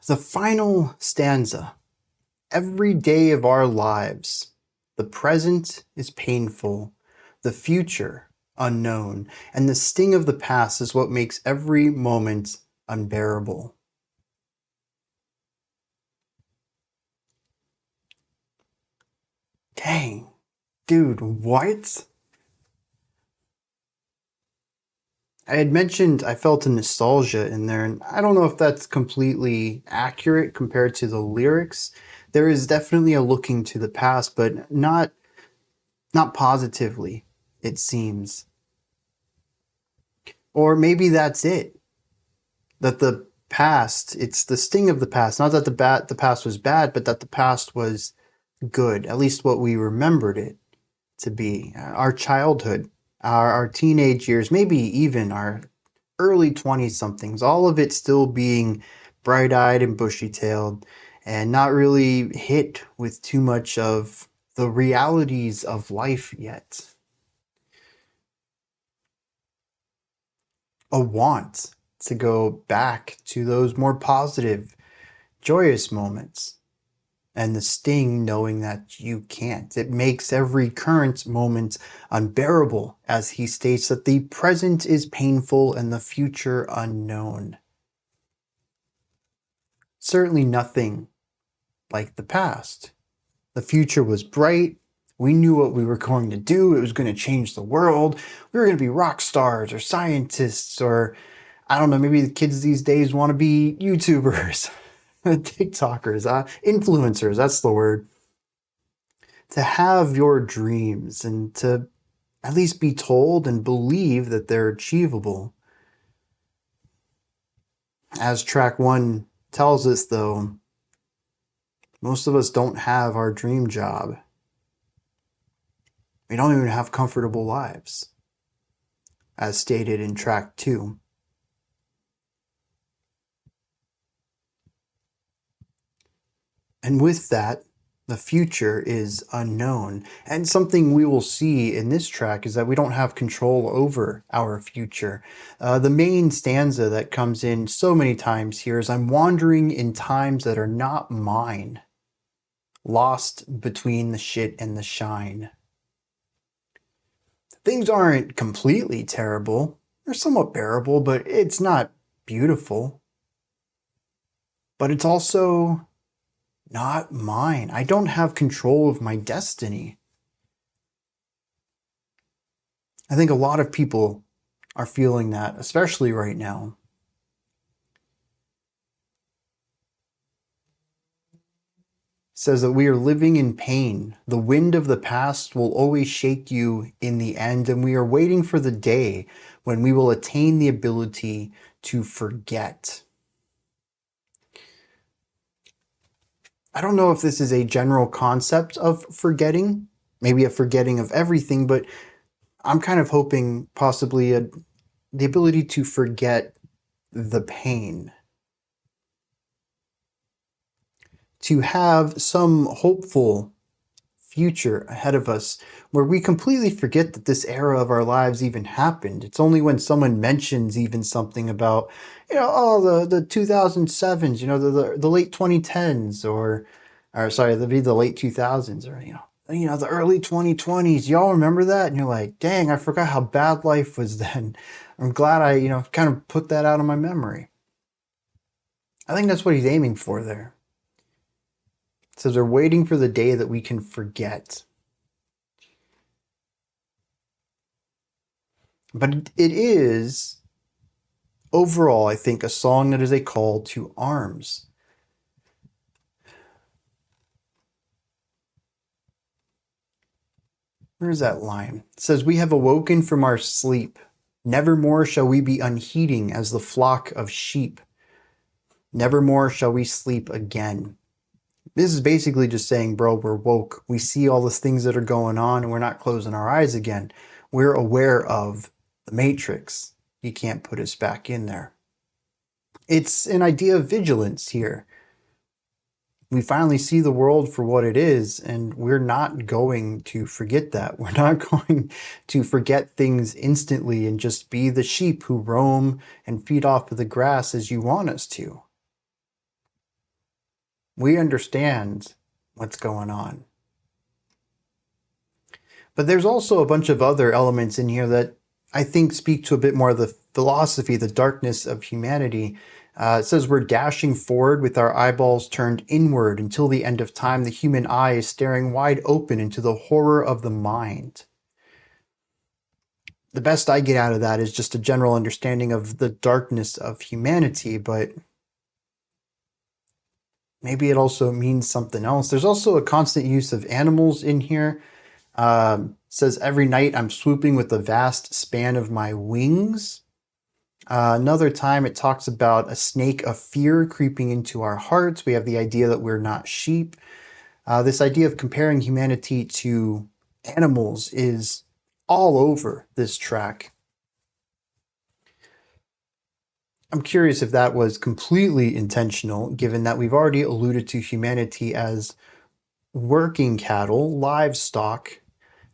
The final stanza. Every day of our lives, the present is painful, the future unknown, and the sting of the past is what makes every moment unbearable. Dang, dude, what? I had mentioned I felt a nostalgia in there, and I don't know if that's completely accurate compared to the lyrics. There is definitely a looking to the past, but not positively, it seems. Or maybe that's it. That the past, it's the sting of the past. Not that the past was bad, but that the past was good. At least what we remembered it to be. Our childhood, our teenage years, maybe even our early 20s somethings, all of it still being bright-eyed and bushy-tailed and not really hit with too much of the realities of life yet. A want to go back to those more positive, joyous moments, and the sting knowing that you can't. It makes every current moment unbearable, as he states that the present is painful and the future unknown. Certainly nothing like the past. The future was bright. We knew what we were going to do. It was going to change the world. We were going to be rock stars or scientists, or I don't know, maybe the kids these days want to be YouTubers, TikTokers, influencers, that's the word. To have your dreams and to at least be told and believe that they're achievable. As track 1 tells us, though, most of us don't have our dream job. We don't even have comfortable lives, as stated in track 2. And with that, the future is unknown. And something we will see in this track is that we don't have control over our future. The main stanza that comes in so many times here is, I'm wandering in times that are not mine, lost between the shit and the shine. Things aren't completely terrible. They're somewhat bearable, but it's not beautiful. But it's also not mine. I don't have control of my destiny. I think a lot of people are feeling that, especially right now. It says that we are living in pain. The wind of the past will always shake you in the end, and we are waiting for the day when we will attain the ability to forget. I don't know if this is a general concept of forgetting, maybe a forgetting of everything, but I'm kind of hoping possibly the ability to forget the pain. To have some hopeful future ahead of us where we completely forget that this era of our lives even happened. It's only when someone mentions even something about, the 2007s, the late 2010s, or sorry, that'd be the late 2000s, or, the early 2020s. Y'all remember that? And you're like, dang, I forgot how bad life was then. I'm glad I, kind of put that out of my memory. I think that's what he's aiming for there. It says we're waiting for the day that we can forget. But it is, overall, I think, a song that is a call to arms. Where's that line? It says, we have awoken from our sleep. Nevermore shall we be unheeding as the flock of sheep. Nevermore shall we sleep again. This is basically just saying, bro, we're woke. We see all the things that are going on and we're not closing our eyes again. We're aware of the Matrix. You can't put us back in there. It's an idea of vigilance here. We finally see the world for what it is, and we're not going to forget that. We're not going to forget things instantly and just be the sheep who roam and feed off of the grass as you want us to. We understand what's going on. But there's also a bunch of other elements in here that I think speak to a bit more of the philosophy, the darkness of humanity. It says we're dashing forward with our eyeballs turned inward until the end of time. The human eye is staring wide open into the horror of the mind. The best I get out of that is just a general understanding of the darkness of humanity, but maybe it also means something else. There's also a constant use of animals in here. Says every night I'm swooping with the vast span of my wings. Another time it talks about a snake of fear creeping into our hearts. We have the idea that we're not sheep. This idea of comparing humanity to animals is all over this track. I'm curious if that was completely intentional, given that we've already alluded to humanity as working cattle, livestock,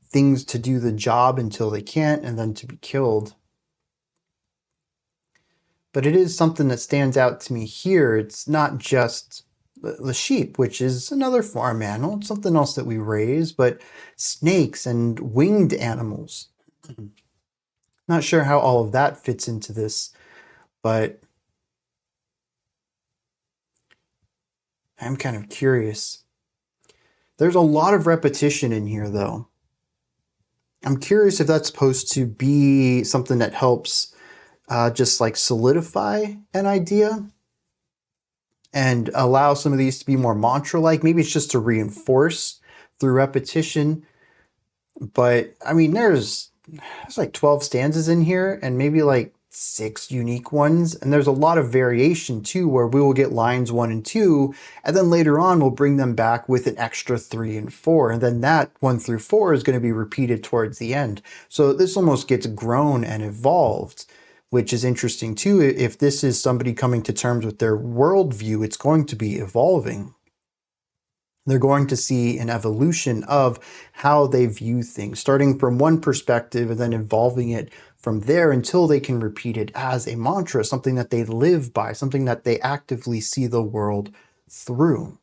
things to do the job until they can't and then to be killed. But it is something that stands out to me here. It's not just the sheep, which is another farm animal. It's something else that we raise, but snakes and winged animals. Not sure how all of that fits into this, but I'm kind of curious. There's a lot of repetition in here, though. I'm curious if that's supposed to be something that helps just like solidify an idea and allow some of these to be more mantra-like. Maybe it's just to reinforce through repetition. But I mean, there's like 12 stanzas in here and maybe like 6 unique ones. And there's a lot of variation too, where we will get lines 1 and 2, and then later on we'll bring them back with an extra 3 and 4. And then that 1 through 4 is going to be repeated towards the end. So this almost gets grown and evolved, which is interesting too. If this is somebody coming to terms with their worldview, it's going to be evolving. They're going to see an evolution of how they view things, starting from one perspective and then evolving it from there until they can repeat it as a mantra, something that they live by, something that they actively see the world through.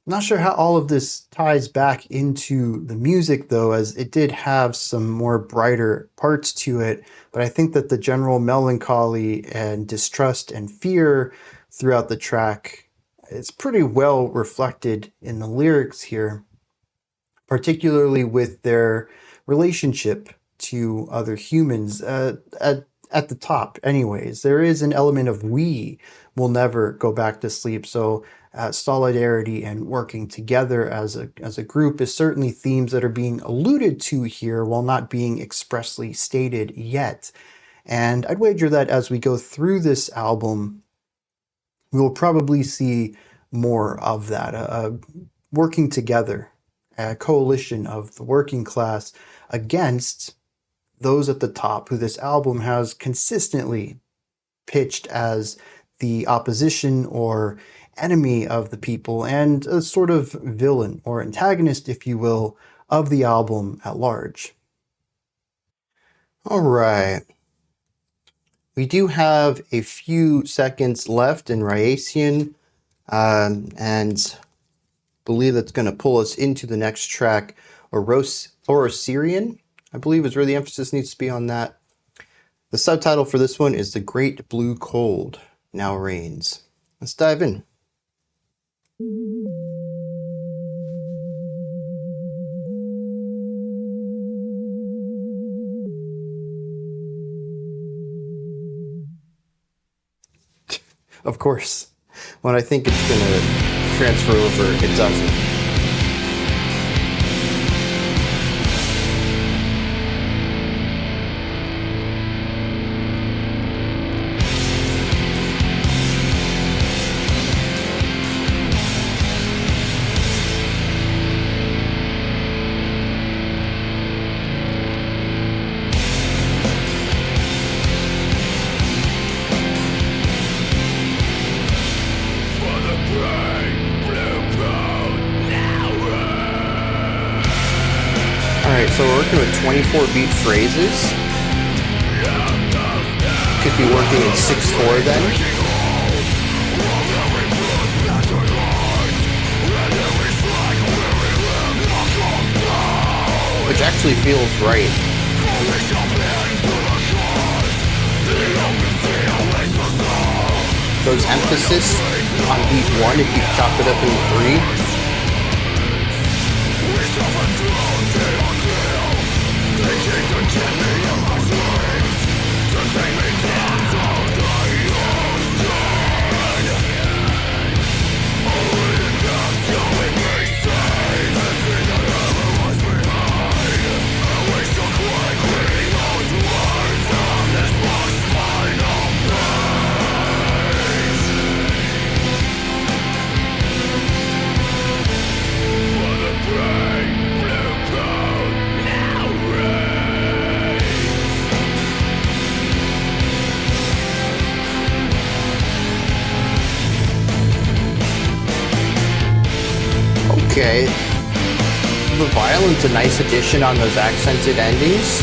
Not sure how all of this ties back into the music, though, as it did have some more brighter parts to it, but I think that the general melancholy and distrust and fear throughout the track is pretty well reflected in the lyrics here, particularly with their relationship to other humans. At the top anyways, there is an element of we will never go back to sleep. So solidarity and working together as a group is certainly themes that are being alluded to here while not being expressly stated yet. And I'd wager that as we go through this album, we will probably see more of that, working together, a coalition of the working class against those at the top, who this album has consistently pitched as the opposition or enemy of the people and a sort of villain or antagonist, if you will, of the album at large. All right. We do have a few seconds left in Rhyacian, and believe that's going to pull us into the next track, Orosirian, I believe is where the emphasis needs to be on that. The subtitle for this one is The Great Blue Cold Now Reigns. Let's dive in. Of course, when I think it's going to transfer over, it doesn't. So we're working with 24 beat phrases. Could be working in 6/4 then. Which actually feels right. Those emphasis on beat 1, if you chop it up in 3. Okay. The violin's a nice addition on those accented endings.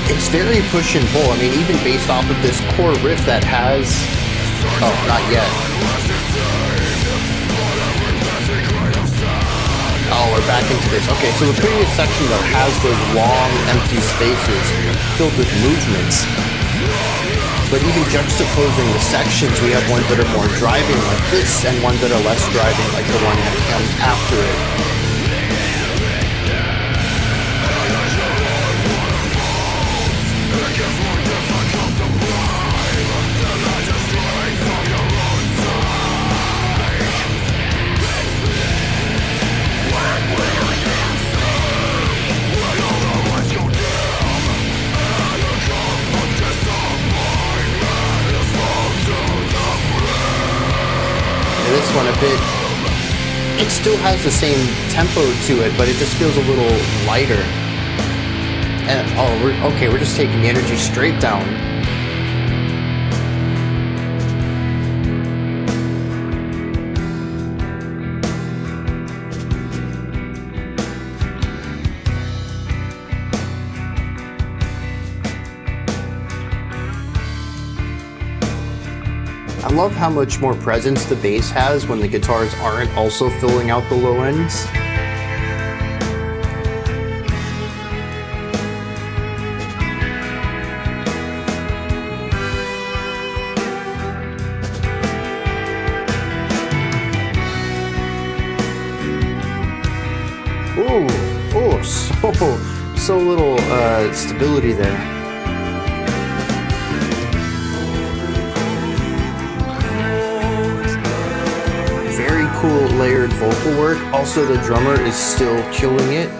It's very push and pull. I mean, even based off of this core riff that has... Oh, not yet. Oh, we're back into this. Okay, so the previous section, though, has those long, empty spaces filled with movements. But even juxtaposing the sections, we have ones that are more driving like this, and ones that are less driving like the one that comes after it. This one a bit, it still has the same tempo to it, but it just feels a little lighter. And oh, we're just taking the energy straight down. I love how much more presence the bass has when the guitars aren't also filling out the low ends. So little stability there. Very cool layered vocal work. Also, the drummer is still killing it.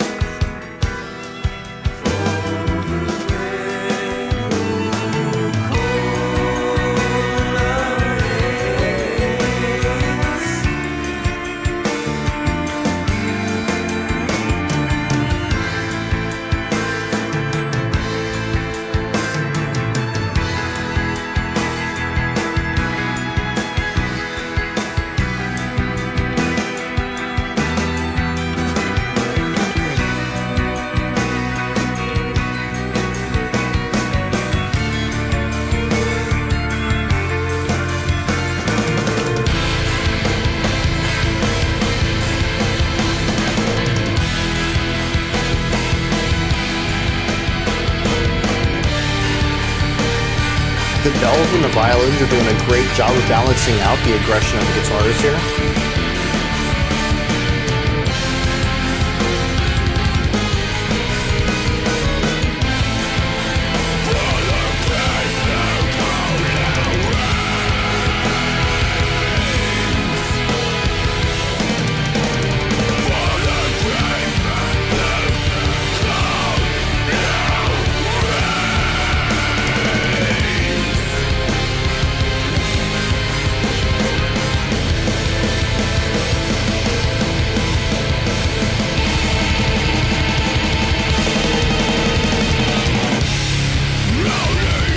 The bells and the violins are doing a great job of balancing out the aggression of the guitars here.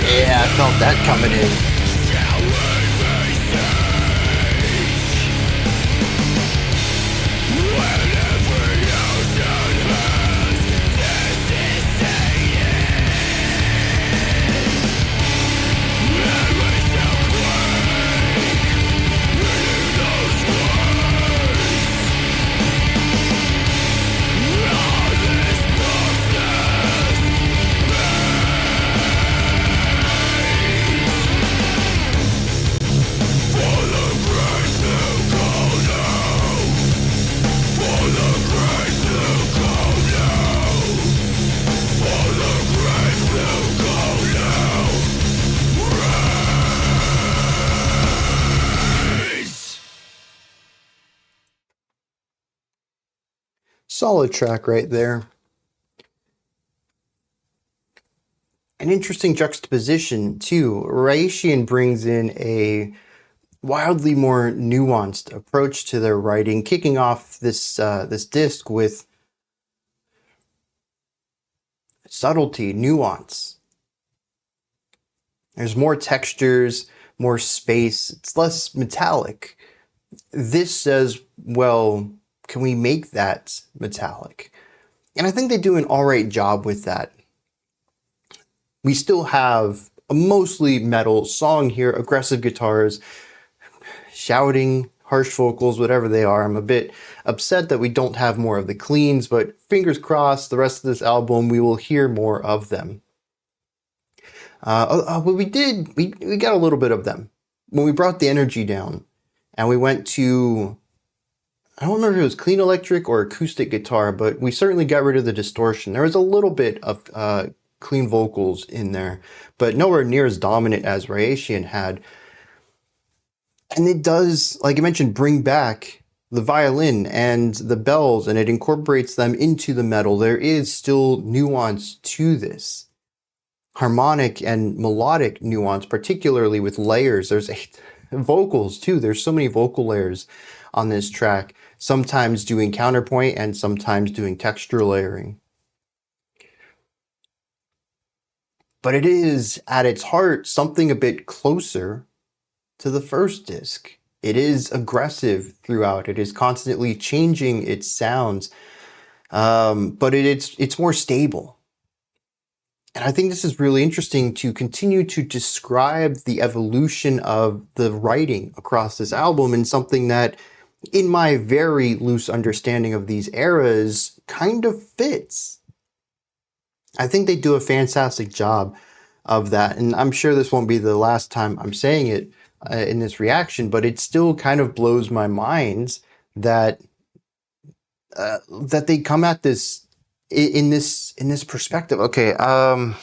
Yeah, I felt that coming in. Solid track right there. An interesting juxtaposition too. Rhyacian brings in a wildly more nuanced approach to their writing, kicking off this this disc with subtlety, nuance. There's more textures, more space. It's less metallic. This says, well, can we make that metallic? And I think they do an all right job with that. We still have a mostly metal song here, aggressive guitars, shouting, harsh vocals, whatever they are. I'm a bit upset that we don't have more of the cleans, but fingers crossed, the rest of this album, we will hear more of them. But we got a little bit of them. When we brought the energy down and we went to, I don't remember if it was clean electric or acoustic guitar, but we certainly got rid of the distortion. There was a little bit of clean vocals in there, but nowhere near as dominant as Rhyacian had. And it does, like I mentioned, bring back the violin and the bells, and it incorporates them into the metal. There is still nuance to this. Harmonic and melodic nuance, particularly with layers. There's vocals too. There's so many vocal layers on this track, sometimes doing counterpoint and sometimes doing texture layering. But it is, at its heart, something a bit closer to the first disc. It is aggressive throughout. It is constantly changing its sounds, but it's more stable. And I think this is really interesting to continue to describe the evolution of the writing across this album, and something that, in my very loose understanding of these eras, kind of fits. I think they do a fantastic job of that, and I'm sure this won't be the last time I'm saying it in this reaction, but it still kind of blows my mind that that they come at this in this perspective. Okay, how?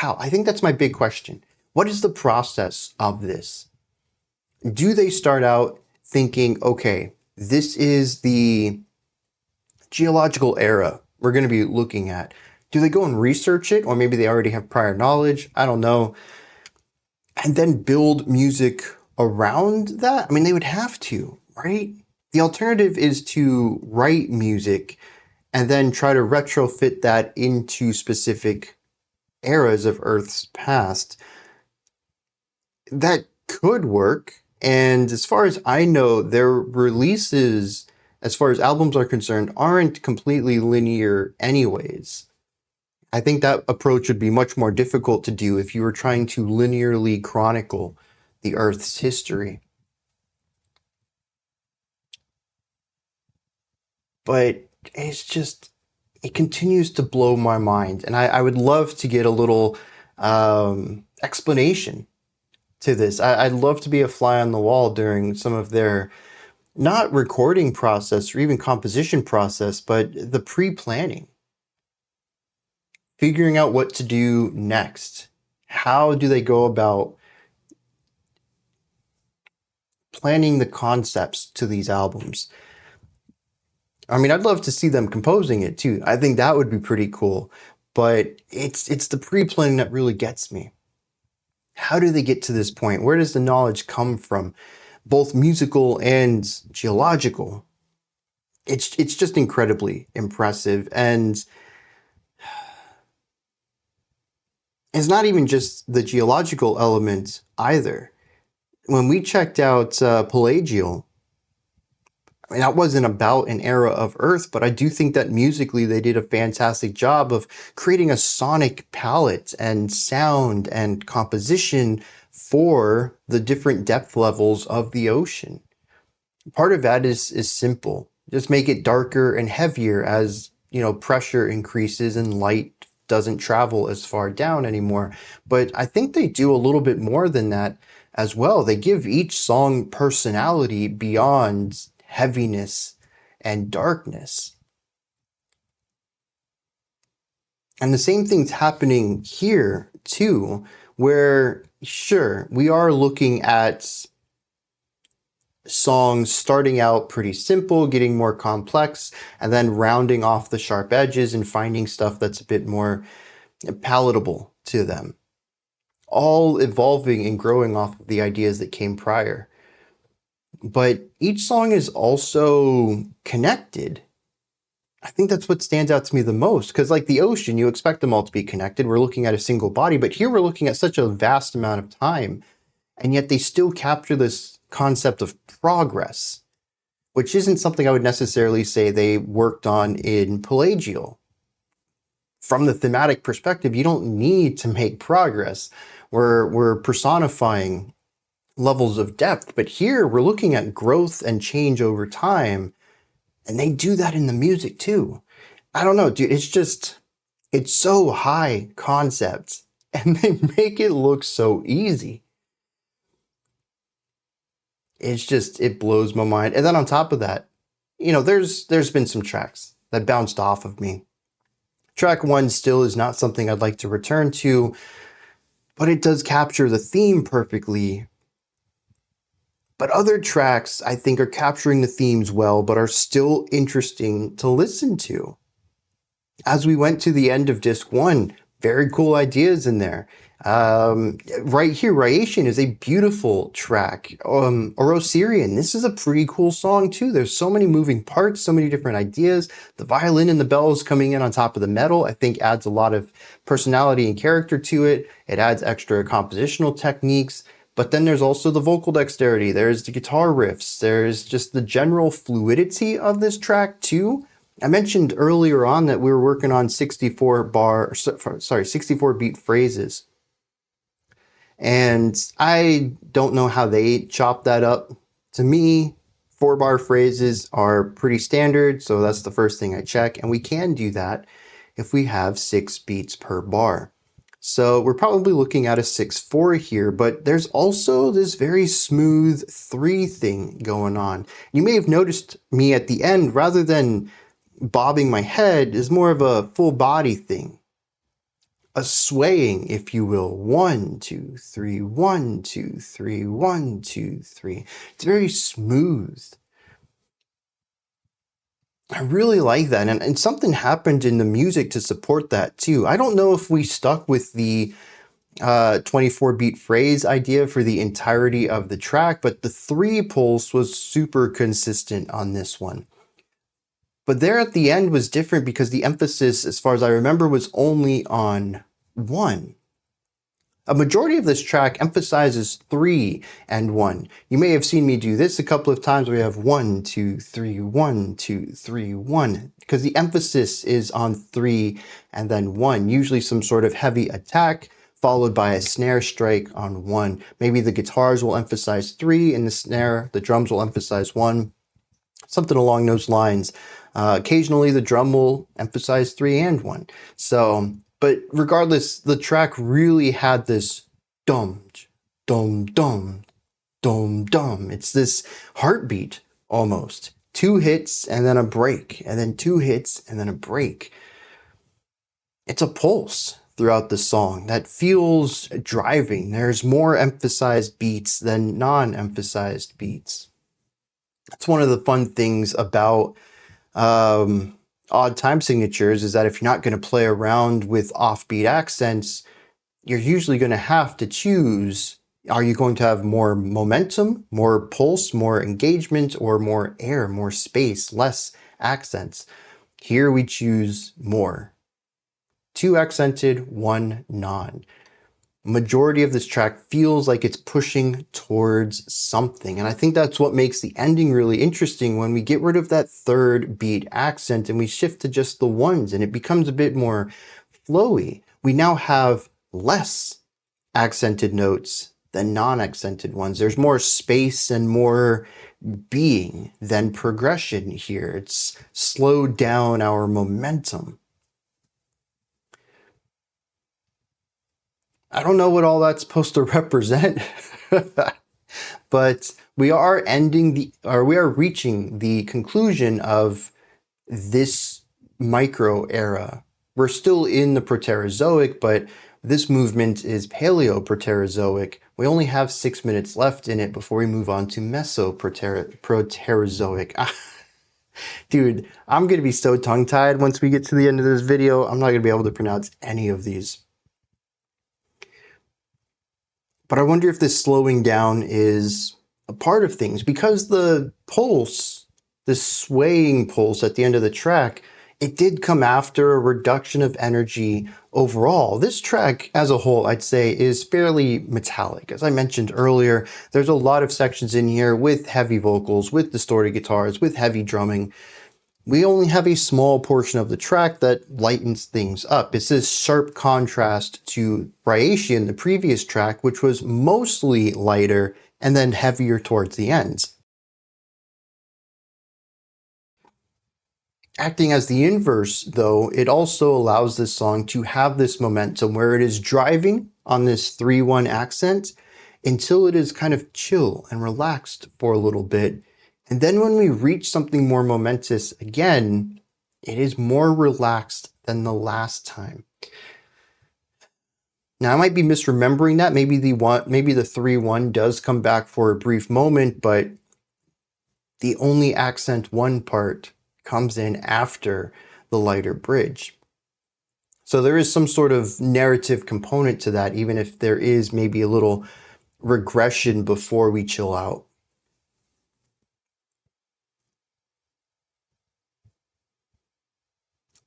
I think that's my big question. What is the process of this? Do they start out thinking, okay, this is the geological era we're going to be looking at? Do they go and research it, or maybe they already have prior knowledge? I don't know. And then build music around that? I mean, they would have to, right? The alternative is to write music and then try to retrofit that into specific eras of Earth's past. That could work. And as far as I know, their releases, as far as albums are concerned, aren't completely linear anyways. I think that approach would be much more difficult to do if you were trying to linearly chronicle the Earth's history. But it's just, it continues to blow my mind. And I would love to get a little explanation to this. I'd love to be a fly on the wall during some of their, not recording process or even composition process, but the pre-planning. Figuring out what to do next. How do they go about planning the concepts to these albums? I mean, I'd love to see them composing it too. I think that would be pretty cool. But it's the pre-planning that really gets me. How do they get to this point? Where does the knowledge come from? Both musical and geological. It's just incredibly impressive. And it's not even just the geological element either. When we checked out Pelagial, I mean, that wasn't about an era of Earth, but I do think that musically they did a fantastic job of creating a sonic palette and sound and composition for the different depth levels of the ocean. Part of that is simple. Just make it darker and heavier as, pressure increases and light doesn't travel as far down anymore. But I think they do a little bit more than that as well. They give each song personality beyond heaviness and darkness. And the same thing's happening here too, where sure, we are looking at songs starting out pretty simple, getting more complex, and then rounding off the sharp edges and finding stuff that's a bit more palatable to them. All evolving and growing off of the ideas that came prior. But each song is also connected I think that's what stands out to me the most, because like the ocean, you expect them all to be connected. We're looking at a single body, but here we're looking at such a vast amount of time, and yet they still capture this concept of progress, which isn't something I would necessarily say they worked on in Pelagial. From the thematic perspective, you don't need to make progress. We're personifying levels of depth, but here we're looking at growth and change over time, and they do that in the music too. I don't know, dude, it's so high concept, and they make it look so easy. It blows my mind. And then on top of that, there's been some tracks that bounced off of me. Track 1 still is not something I'd like to return to, but it does capture the theme perfectly. But other tracks, I think, are capturing the themes well, but are still interesting to listen to. As we went to the end of disc 1, very cool ideas in there. Right here, Rhyacian is a beautiful track. Orosirian, this is a pretty cool song too. There's so many moving parts, so many different ideas. The violin and the bells coming in on top of the metal, I think adds a lot of personality and character to it. It adds extra compositional techniques. But then there's also the vocal dexterity. There's the guitar riffs. There's just the general fluidity of this track too. I mentioned earlier on that we were working on 64 beat phrases. And I don't know how they chop that up. To me, 4-bar phrases are pretty standard, so that's the first thing I check. And we can do that if we have 6 beats per bar. So we're probably looking at a 6/4 here, but there's also this very smooth 3 thing going on. You may have noticed me at the end, rather than bobbing my head, is more of a full body thing. A swaying, if you will. 1, 2, 3, 1, 2, 3, 1, 2, 3. It's very smooth. I really like that, and something happened in the music to support that too. I don't know if we stuck with the 24 beat phrase idea for the entirety of the track, but the 3 pulse was super consistent on this one. But there at the end was different because the emphasis, as far as I remember, was only on 1. A majority of this track emphasizes 3 and 1. You may have seen me do this a couple of times where we have 1, 2, 3, 1, 2, 3, 1, because the emphasis is on 3 and then 1, usually some sort of heavy attack followed by a snare strike on 1. Maybe the guitars will emphasize 3 and the drums will emphasize 1, something along those lines. Occasionally the drum will emphasize 3 and 1. But regardless, the track really had this dum, dum, dum, dum, dum. It's this heartbeat almost. 2 hits and then a break, and then 2 hits and then a break. It's a pulse throughout the song that feels driving. There's more emphasized beats than non-emphasized beats. That's one of the fun things about odd time signatures, is that if you're not going to play around with offbeat accents, you're usually going to have to choose, are you going to have more momentum, more pulse, more engagement, or more air, more space, less accents? Here we choose more. 2 accented, 1 non. Majority of this track feels like it's pushing towards something, and I think that's what makes the ending really interesting when we get rid of that 3rd beat accent and we shift to just the 1s, and it becomes a bit more flowy. We now have less accented notes than non-accented ones. There's more space and more being than progression here. It's slowed down our momentum. I don't know what all that's supposed to represent, but we are reaching the conclusion of this micro era. We're still in the Proterozoic, but this movement is Paleoproterozoic. We only have 6 minutes left in it before we move on to Mesoproterozoic. Dude, I'm going to be so tongue-tied once we get to the end of this video. I'm not going to be able to pronounce any of these. But I wonder if this slowing down is a part of things, because the pulse, the swaying pulse at the end of the track, it did come after a reduction of energy overall. This track as a whole, I'd say, is fairly metallic. As I mentioned earlier, there's a lot of sections in here with heavy vocals, with distorted guitars, with heavy drumming. We only have a small portion of the track that lightens things up. It's this sharp contrast to Rhyacian, the previous track, which was mostly lighter and then heavier towards the ends. Acting as the inverse, though, it also allows this song to have this momentum where it is driving on this 3-1 accent until it is kind of chill and relaxed for a little bit. And then when we reach something more momentous again, it is more relaxed than the last time. Now I might be misremembering that. Maybe the 3-1 does come back for a brief moment, but the only accent 1 part comes in after the lighter bridge. So there is some sort of narrative component to that, even if there is maybe a little regression before we chill out.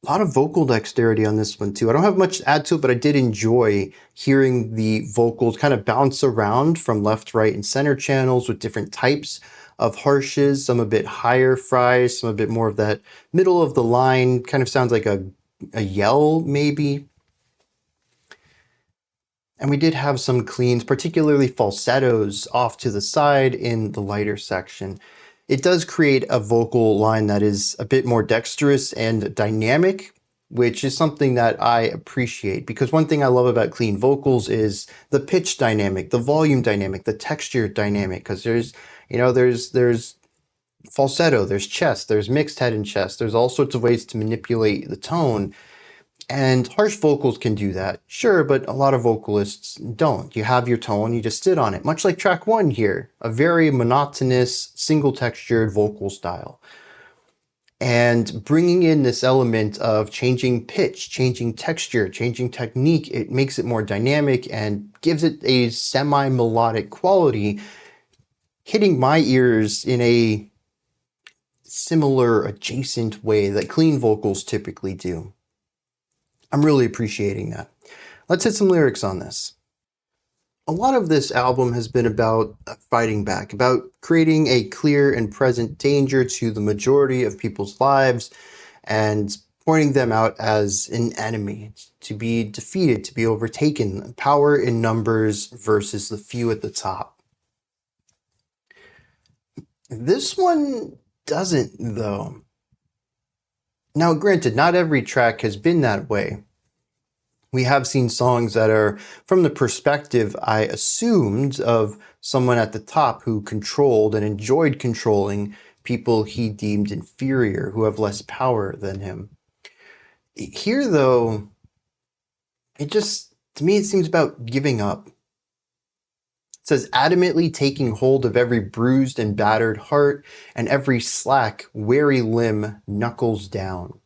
A lot of vocal dexterity on this one too. I don't have much to add to it, but I did enjoy hearing the vocals kind of bounce around from left, right, and center channels with different types of harshes, some a bit higher fries, some a bit more of that middle of the line, kind of sounds like a yell maybe. And we did have some cleans, particularly falsettos off to the side in the lighter section. It does create a vocal line that is a bit more dexterous and dynamic, which is something that I appreciate, because one thing I love about clean vocals is the pitch dynamic, the volume dynamic, the texture dynamic, because there's falsetto, there's chest, there's mixed head and chest, there's all sorts of ways to manipulate the tone. And harsh vocals can do that, sure, but a lot of vocalists don't. You have your tone, you just sit on it, much like track 1 here, a very monotonous, single textured vocal style. And bringing in this element of changing pitch, changing texture, changing technique, it makes it more dynamic and gives it a semi-melodic quality, hitting my ears in a similar, adjacent way that clean vocals typically do. I'm really appreciating that. Let's hit some lyrics on this. A lot of this album has been about fighting back, about creating a clear and present danger to the majority of people's lives and pointing them out as an enemy, to be defeated, to be overtaken, power in numbers versus the few at the top. This one doesn't, though. Now, granted, not every track has been that way. We have seen songs that are from the perspective, I assumed, of someone at the top who controlled and enjoyed controlling people he deemed inferior, who have less power than him. Here, though, to me, it seems about giving up. It says, adamantly taking hold of every bruised and battered heart and every slack, weary limb knuckles down.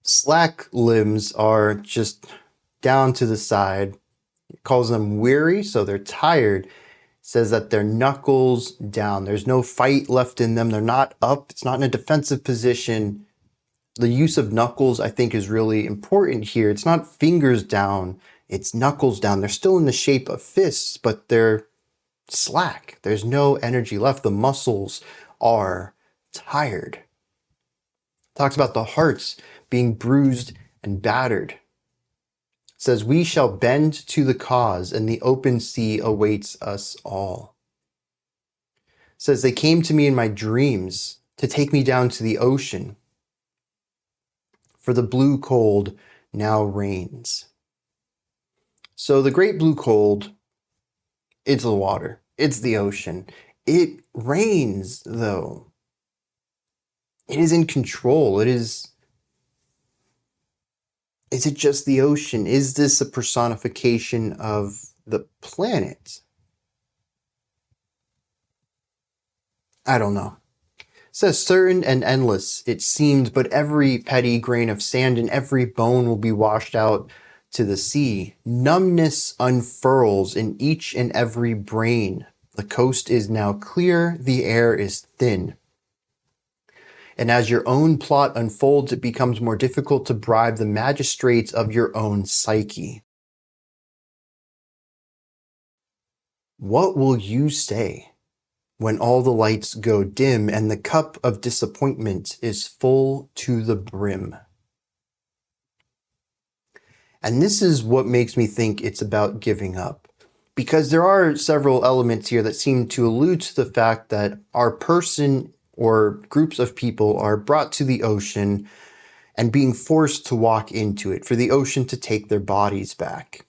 Slack limbs are just down to the side. It calls them weary, so they're tired. It says that their knuckles down. There's no fight left in them. They're not up. It's not in a defensive position. The use of knuckles, I think, is really important here. It's not fingers down. It's knuckles down. They're still in the shape of fists, but they're slack. There's no energy left. The muscles are tired. Talks about the hearts being bruised and battered. It says, we shall bend to the cause, and the open sea awaits us all. It says, they came to me in my dreams to take me down to the ocean, for the blue cold now reigns. So the great blue cold, it's the water, it's the ocean. It reigns, though. It is in control. Is it just the ocean? Is this a personification of the planet? I don't know. It says, certain and endless it seemed, but every petty grain of sand and every bone will be washed out to the sea. Numbness unfurls in each and every brain. The coast is now clear, the air is thin. And as your own plot unfolds, it becomes more difficult to bribe the magistrates of your own psyche. What will you say when all the lights go dim and the cup of disappointment is full to the brim? And this is what makes me think it's about giving up. Because there are several elements here that seem to allude to the fact that our person or groups of people are brought to the ocean and being forced to walk into it, for the ocean to take their bodies back.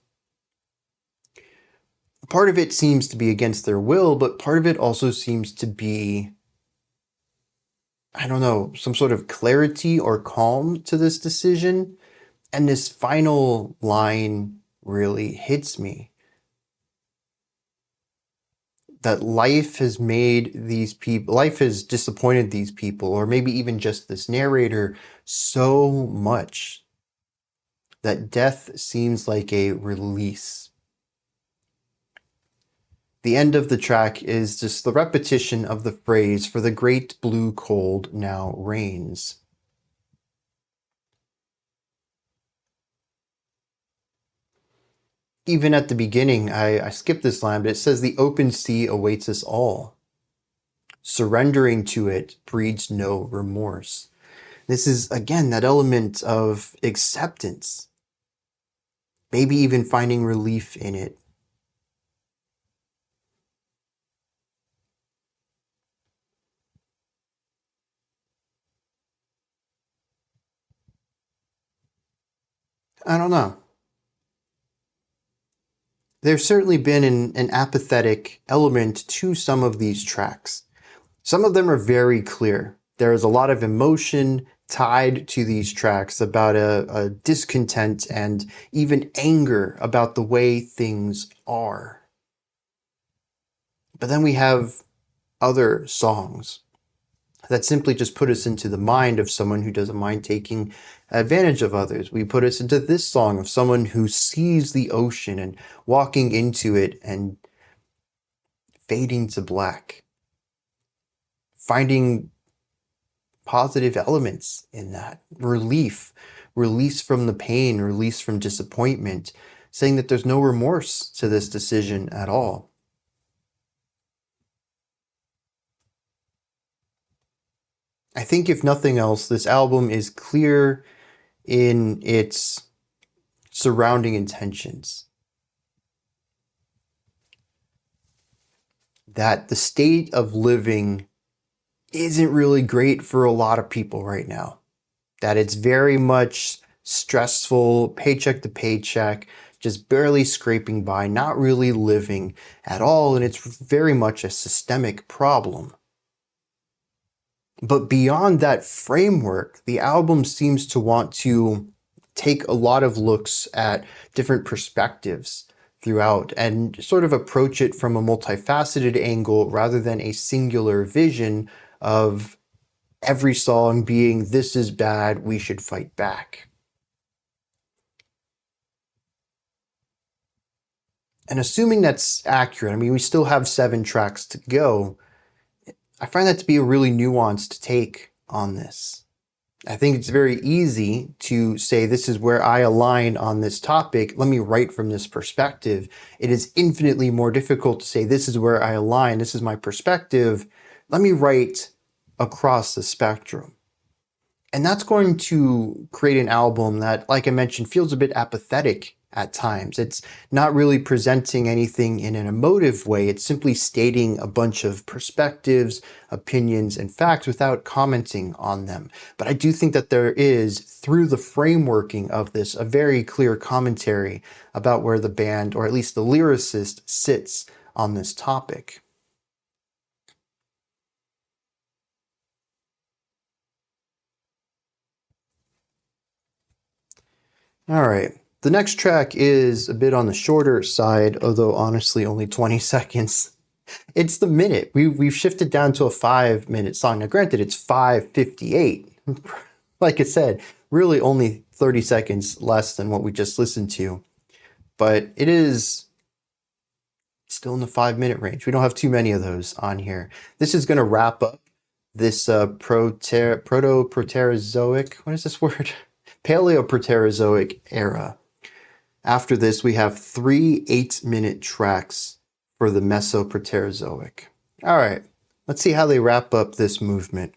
Part of it seems to be against their will, but part of it also seems to be, I don't know, some sort of clarity or calm to this decision. And this final line really hits me. That life has made these people, life has disappointed these people, or maybe even just this narrator, so much that death seems like a release. The end of the track is just the repetition of the phrase, "For the great blue cold now reigns." Even at the beginning, I skipped this line, but it says, "The open sea awaits us all. Surrendering to it breeds no remorse." This is, again, that element of acceptance. Maybe even finding relief in it. I don't know. There's certainly been an apathetic element to some of these tracks. Some of them are very clear. There is a lot of emotion tied to these tracks about a discontent and even anger about the way things are. But then we have other songs that simply just put us into the mind of someone who doesn't mind taking advantage of others. We put us into this song of someone who sees the ocean and walking into it and fading to black, finding positive elements in that. Relief, release from the pain, release from disappointment, saying that there's no remorse to this decision at all. I think if nothing else, this album is clear in its surrounding intentions. That the state of living isn't really great for a lot of people right now. That it's very much stressful, paycheck to paycheck, just barely scraping by, not really living at all, and it's very much a systemic problem. But beyond that framework, the album seems to want to take a lot of looks at different perspectives throughout and sort of approach it from a multifaceted angle rather than a singular vision of every song being, "This is bad, we should fight back." And assuming that's accurate, I mean, we still have 7 tracks to go. I find that to be a really nuanced take on this. I think it's very easy to say, this is where I align on this topic. Let me write from this perspective. It is infinitely more difficult to say, this is where I align. This is my perspective. Let me write across the spectrum. And that's going to create an album that, like I mentioned, feels a bit apathetic at times. It's not really presenting anything in an emotive way. It's simply stating a bunch of perspectives, opinions, and facts without commenting on them. But I do think that there is, through the frameworking of this, a very clear commentary about where the band, or at least the lyricist, sits on this topic. All right. The next track is a bit on the shorter side, although honestly only 20 seconds. It's the minute. We've shifted down to a 5-minute song. Now granted, it's 5:58. Like I said, really only 30 seconds less than what we just listened to. But it is still in the 5-minute range. We don't have too many of those on here. This is going to wrap up this proto-Proterozoic, what is this word? Paleoproterozoic era. After this, we have 3 8-minute tracks for the Mesoproterozoic. All right, let's see how they wrap up this movement.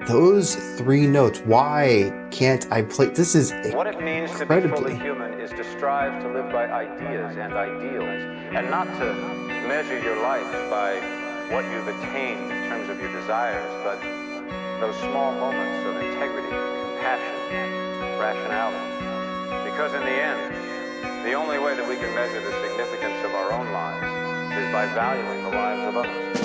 Those 3 notes, why can't I play? This is What it means to be fully human is to strive to live by ideas and ideals, and not to measure your life by what you've attained in terms of your desires, but those small moments of integrity, compassion, rationality. Because in the end, the only way that we can measure the significance of our own lives is by valuing the lives of others.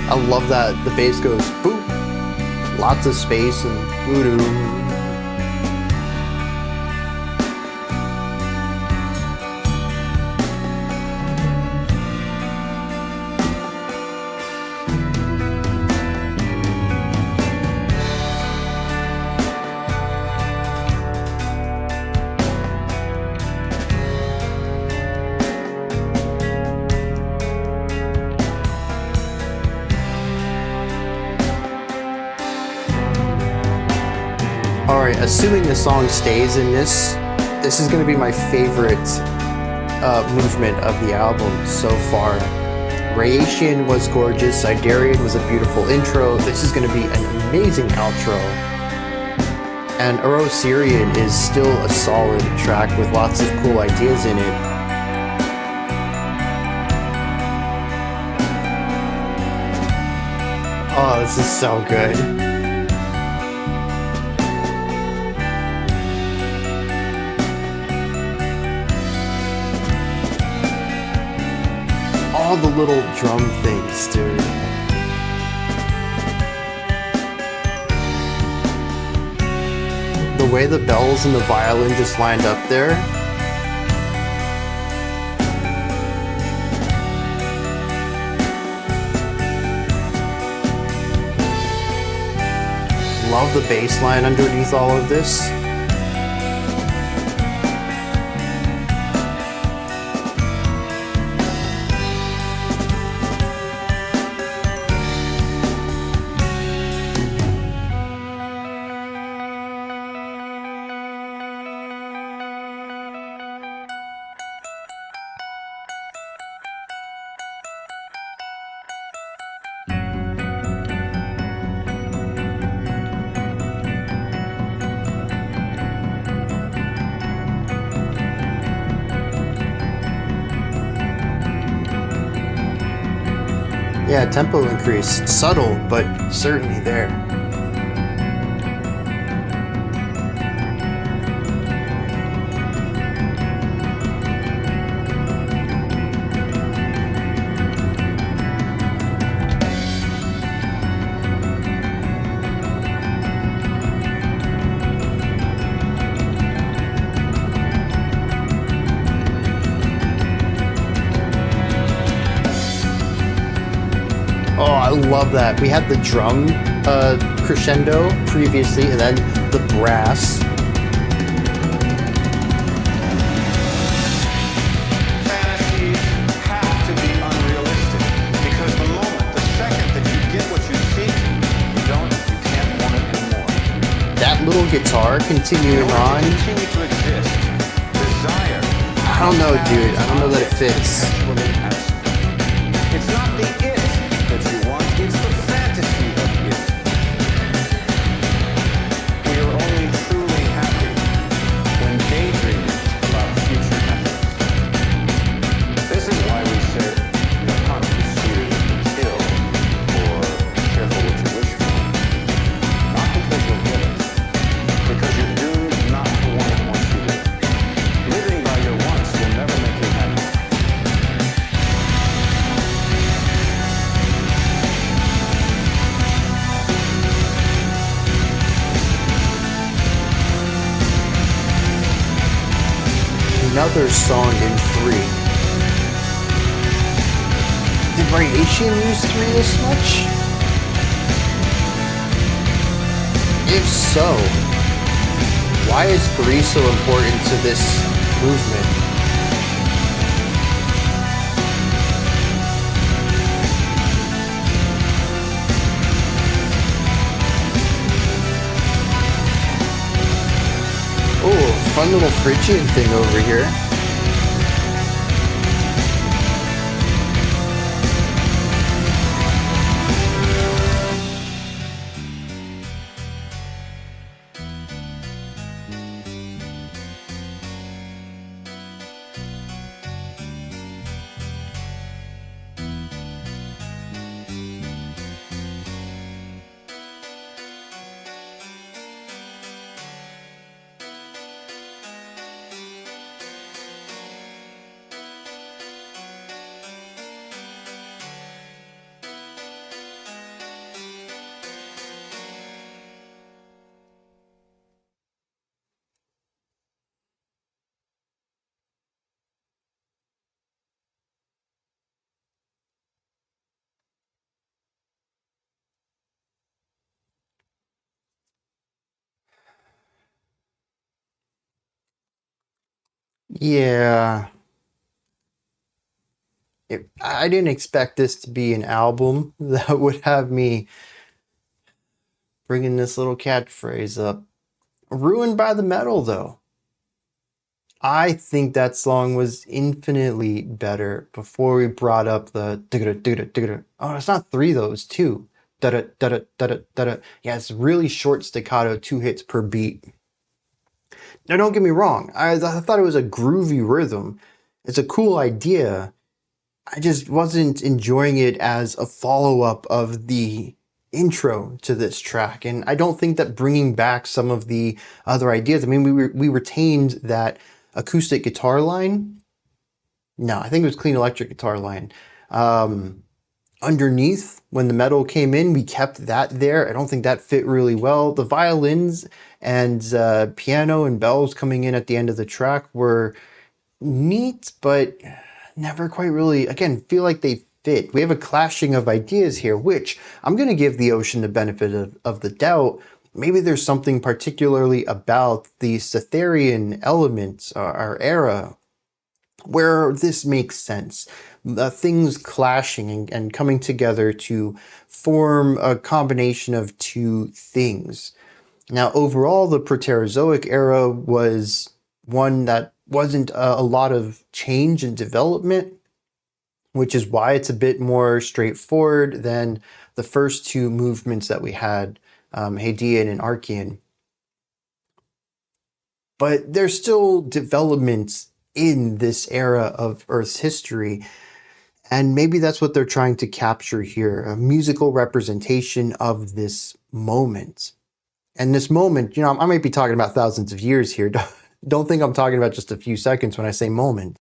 I love that the bass goes boop, lots of space and voodoo. Alright, assuming the song stays in this is going to be my favorite movement of the album so far. Rhyacian was gorgeous, Siderian was a beautiful intro, this is going to be an amazing outro. And Orosirian is still a solid track with lots of cool ideas in it. Oh, this is so good. All the little drum things, dude. The way the bells and the violin just lined up there. Love the bass line underneath all of this. Yeah, tempo increase, subtle, but certainly there. Oh, I love that. We had the drum crescendo previously, and then the brass. Fantasies have to be unrealistic, because the moment, the second that you get what you seek, you can't want it anymore. That little guitar continuing on. Continue to exist. Desire. I don't know, dude. I don't know that it fits. It's not the it that you want, it's the fantasy of it. We are only truly happy when daydreaming about future happiness. This is why we say, you can't be seated still or careful what you wish for. Not because you'll get it, because you're doomed not to want it once you do. Living by your wants will never make you happy. another song in 3. Did Rhyacian use 3 this much? If so, why is 3 so important to this movement? Oh, fun little Phrygian thing over here. Yeah. I didn't expect this to be an album that would have me bringing this little catchphrase up. Ruined by the Metal, though. I think that song was infinitely better before we brought up the oh, it's not 3 though, it's 2. Yeah, it's really short staccato, 2 hits per beat. Now don't get me wrong, I thought it was a groovy rhythm. It's a cool idea. I just wasn't enjoying it as a follow-up of the intro to this track, and I don't think that bringing back some of the other ideas, I mean, we retained that acoustic guitar line. No, I think it was clean electric guitar line. Underneath, when the metal came in, we kept that there. I don't think that fit really well. The violins and piano and bells coming in at the end of the track were neat, but never quite really, again, feel like they fit. We have a clashing of ideas here, which I'm going to give the ocean the benefit of the doubt. Maybe there's something particularly about the Statherian elements or era where this makes sense. Things clashing and coming together to form a combination of 2 things. Now, overall, the Proterozoic era was one that wasn't a lot of change and development, which is why it's a bit more straightforward than the first 2 movements that we had, Hadean and Eoarchaean. But there's still developments in this era of Earth's history, and maybe that's what they're trying to capture here, a musical representation of this moment. And this moment, you know, I might be talking about thousands of years here. Don't think I'm talking about just a few seconds when I say moment.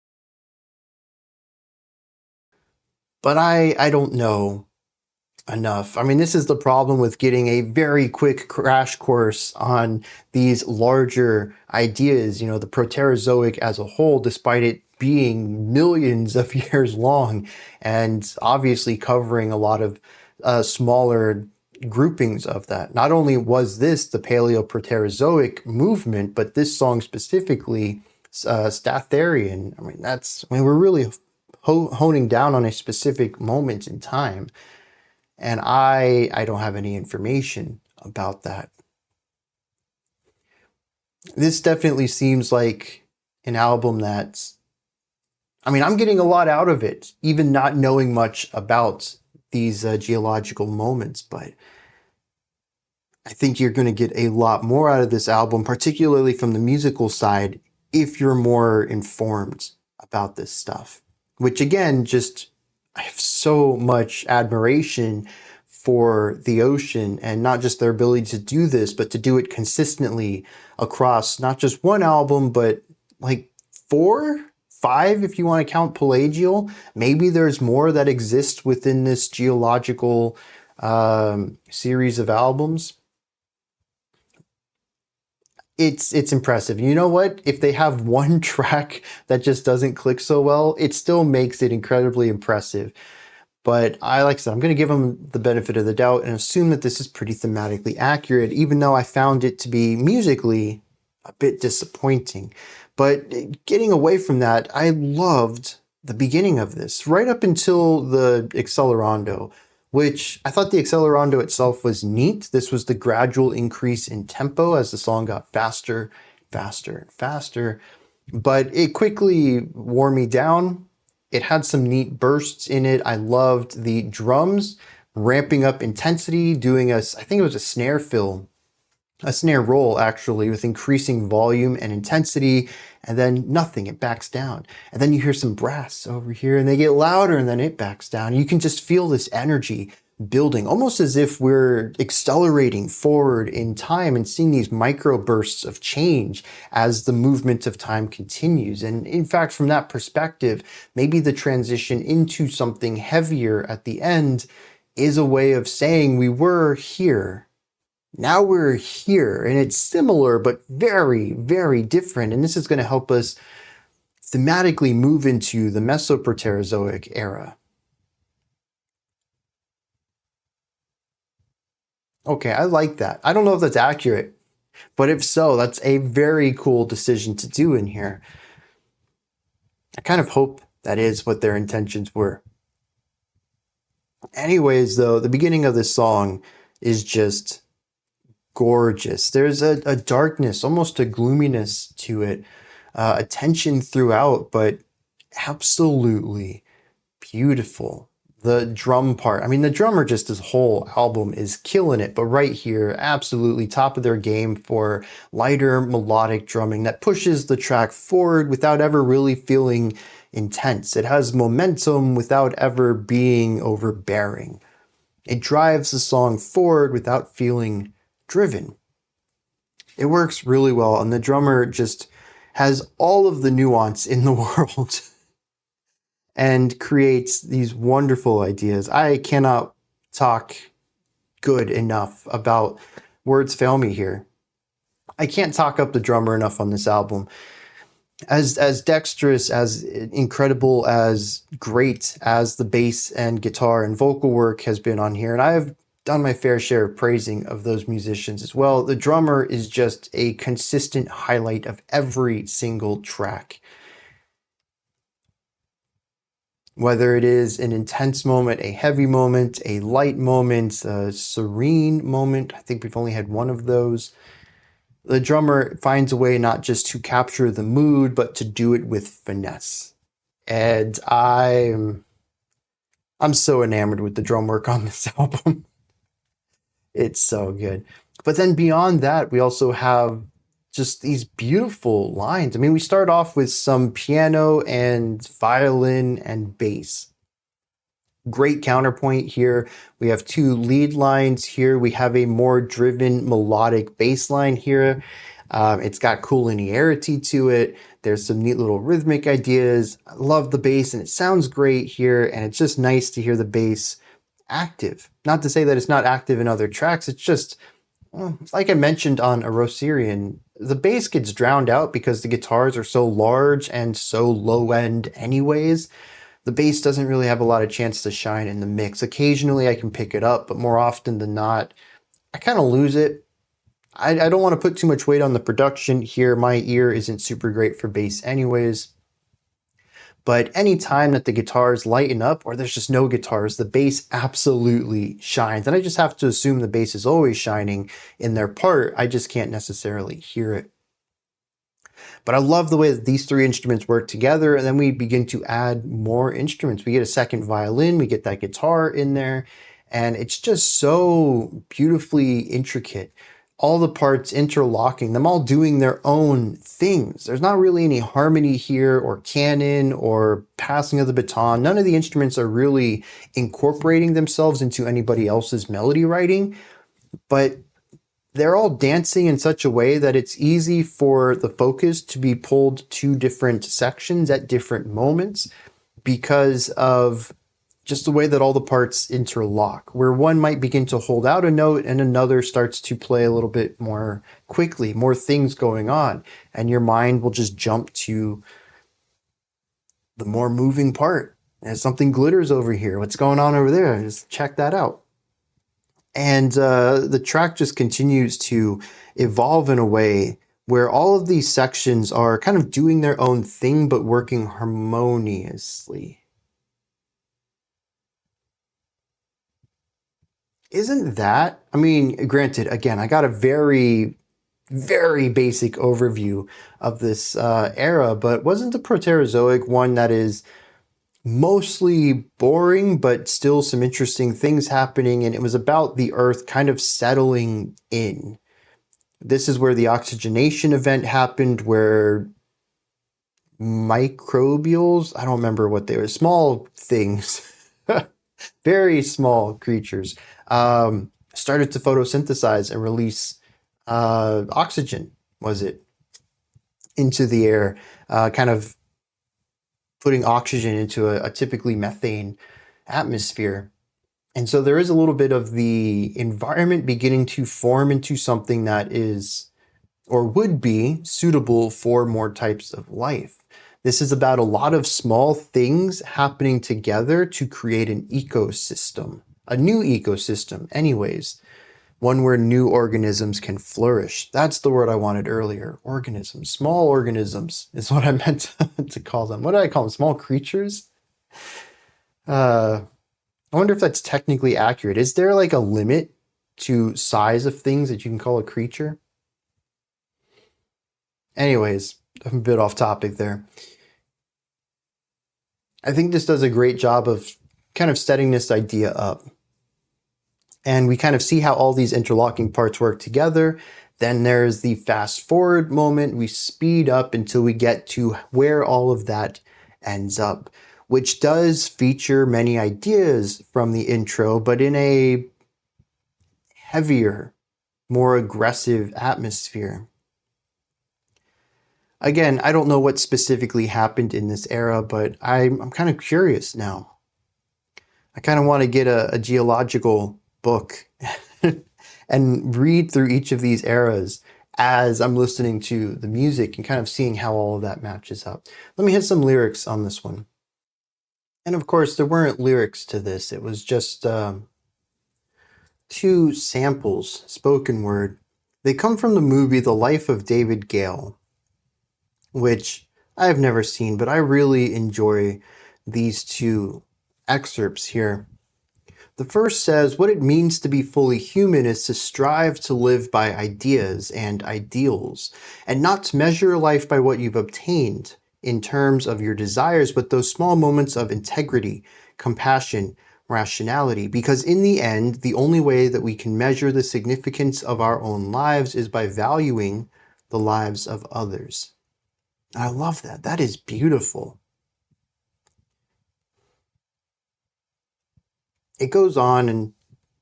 But I don't know enough. I mean, this is the problem with getting a very quick crash course on these larger ideas, you know, the Proterozoic as a whole, despite it being millions of years long and obviously covering a lot of smaller groupings of that. Not only was this the Paleoproterozoic movement, but this song specifically, Statherian. I mean, we're really honing down on a specific moment in time. And I don't have any information about that. This definitely seems like an album that's, I mean, I'm getting a lot out of it, even not knowing much about these geological moments, but I think you're going to get a lot more out of this album, particularly from the musical side, if you're more informed about this stuff. Which again, I have so much admiration for the ocean, and not just their ability to do this, but to do it consistently across not just one album, but like 4, 5, if you want to count Pelagial. Maybe there's more that exist within this geological series of albums. it's impressive. You know what? If they have one track that just doesn't click so well, it still makes it incredibly impressive. But like I said, I'm going to give them the benefit of the doubt and assume that this is pretty thematically accurate, even though I found it to be musically a bit disappointing. But getting away from that, I loved the beginning of this, right up until the accelerando, which I thought the accelerando itself was neat. This was the gradual increase in tempo as the song got faster, faster, and faster. But it quickly wore me down. It had some neat bursts in it. I loved the drums ramping up intensity, doing I think it was a snare fill, a snare roll actually, with increasing volume and intensity, and then nothing, it backs down. And then you hear some brass over here and they get louder and then it backs down. You can just feel this energy building, almost as if we're accelerating forward in time and seeing these micro bursts of change as the movement of time continues. And in fact, from that perspective, maybe the transition into something heavier at the end is a way of saying we were here. Now we're here, and it's similar, but very, very different. And this is going to help us thematically move into the Mesoproterozoic era. Okay, I like that. I don't know if that's accurate, but if so, that's a very cool decision to do in here. I kind of hope that is what their intentions were. Anyways, though, the beginning of this song is just gorgeous. There's a darkness, almost a gloominess to it, a tension throughout, but absolutely beautiful. The drum part, I mean, the drummer just this whole album is killing it, but right here, absolutely top of their game for lighter melodic drumming that pushes the track forward without ever really feeling intense. It has momentum without ever being overbearing. It drives the song forward without feeling driven. It works really well, and the drummer just has all of the nuance in the world and creates these wonderful ideas. I cannot talk good enough about, words fail me here. I can't talk up the drummer enough on this album. As dexterous, as incredible, as great as the bass and guitar and vocal work has been on here, and I have done my fair share of praising of those musicians as well, the drummer is just a consistent highlight of every single track. Whether it is an intense moment, a heavy moment, a light moment, a serene moment, I think we've only had one of those. The drummer finds a way not just to capture the mood, but to do it with finesse. And I'm so enamored with the drum work on this album. It's so good. But then beyond that, we also have just these beautiful lines. I mean, we start off with some piano and violin and bass. Great counterpoint here. We have two lead lines here. We have a more driven melodic bass line here. It's got cool linearity to it. There's some neat little rhythmic ideas. I love the bass and it sounds great here. And it's just nice to hear the bass active. Not to say that it's not active in other tracks. It's just, like I mentioned on Orosirian, the bass gets drowned out because the guitars are so large and so low end anyways. The bass doesn't really have a lot of chance to shine in the mix. Occasionally I can pick it up, but more often than not, I kind of lose it. I don't want to put too much weight on the production here. My ear isn't super great for bass anyways. But any time that the guitars lighten up or there's just no guitars, the bass absolutely shines. And I just have to assume the bass is always shining in their part. I just can't necessarily hear it. But I love the way that these three instruments work together, and then we begin to add more instruments. We get a second violin, we get that guitar in there, and it's just so beautifully intricate. All the parts interlocking, them all doing their own things. There's not really any harmony here or canon or passing of the baton. None of the instruments are really incorporating themselves into anybody else's melody writing, but they're all dancing in such a way that it's easy for the focus to be pulled to different sections at different moments because of just the way that all the parts interlock, where one might begin to hold out a note and another starts to play a little bit more quickly, more things going on, and your mind will just jump to the more moving part. And something glitters over here. What's going on over there? Just check that out. And the track just continues to evolve in a way where all of these sections are kind of doing their own thing, but working harmoniously. Isn't that, I mean, granted, again, I got a very, very basic overview of this era, but wasn't the Proterozoic one that is mostly boring, but still some interesting things happening? And it was about the Earth kind of settling in. This is where the oxygenation event happened, where microbials, I don't remember what they were, small things, very small creatures, started to photosynthesize and release oxygen, was it, into the air, kind of putting oxygen into a typically methane atmosphere. And so there is a little bit of the environment beginning to form into something that is, or would be, suitable for more types of life. This is about a lot of small things happening together to create an ecosystem, a new ecosystem anyways, one where new organisms can flourish. That's the word I wanted earlier, organisms. Small organisms is what I meant to call them. What did I call them? Small creatures? I wonder if that's technically accurate. Is there like a limit to size of things that you can call a creature? Anyways, I'm a bit off topic there. I think this does a great job of kind of setting this idea up. And we kind of see how all these interlocking parts work together. Then there's the fast forward moment. We speed up until we get to where all of that ends up, which does feature many ideas from the intro, but in a heavier, more aggressive atmosphere. Again, I don't know what specifically happened in this era, but I'm kind of curious now. I kind of want to get a geological book and read through each of these eras as I'm listening to the music and kind of seeing how all of that matches up. Let me hit some lyrics on this one. And of course, there weren't lyrics to this. It was just two samples, spoken word. They come from the movie The Life of David Gale, which I have never seen, but I really enjoy these two excerpts here. The first says, what it means to be fully human is to strive to live by ideas and ideals, and not to measure life by what you've obtained in terms of your desires, but those small moments of integrity, compassion, rationality, because in the end, the only way that we can measure the significance of our own lives is by valuing the lives of others. I love that. That is beautiful. It goes on and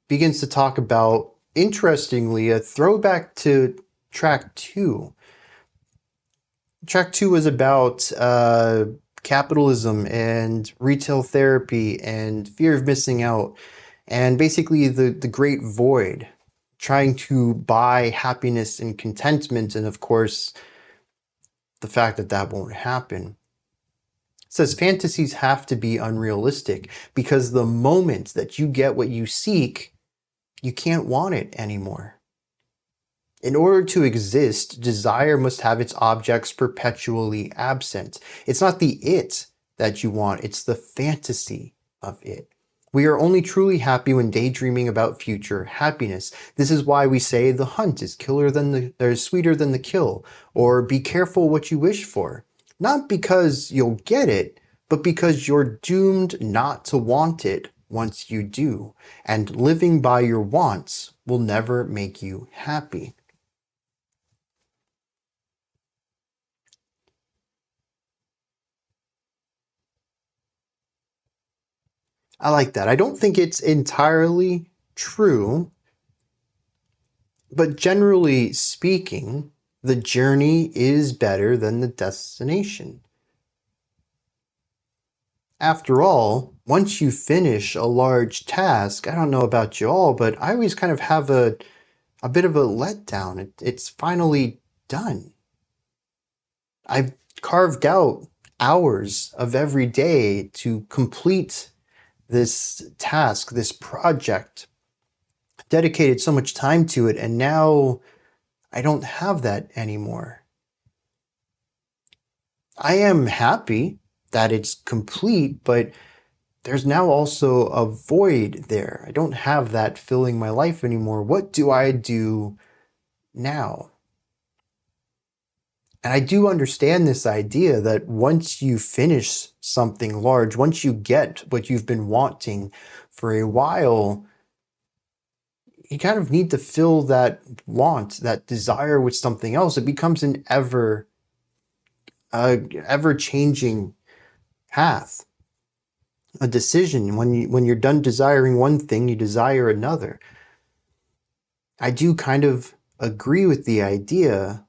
begins to talk about, interestingly, a throwback to track 2. Track 2 was about capitalism and retail therapy and fear of missing out, and basically the great void, trying to buy happiness and contentment, and of course, the fact that that won't happen. It says fantasies have to be unrealistic because the moment that you get what you seek, you can't want it anymore. In order to exist, desire must have its objects perpetually absent. It's not the it that you want, it's the fantasy of it. We are only truly happy when daydreaming about future happiness. This is why we say the hunt is sweeter than the kill, or be careful what you wish for. Not because you'll get it, but because you're doomed not to want it once you do, and living by your wants will never make you happy. I like that. I don't think it's entirely true, but generally speaking, the journey is better than the destination. After all, once you finish a large task, I don't know about you all, but I always kind of have a bit of a letdown. It's finally done. I've carved out hours of every day to complete this task, this project, dedicated so much time to it, and now I don't have that anymore. I am happy that it's complete, but there's now also a void there. I don't have that filling my life anymore. What do I do now? And I do understand this idea that once you finish something large, once you get what you've been wanting for a while, you kind of need to fill that want, that desire with something else. It becomes an ever-changing path, a decision. When you're done desiring one thing, you desire another. I do kind of agree with the idea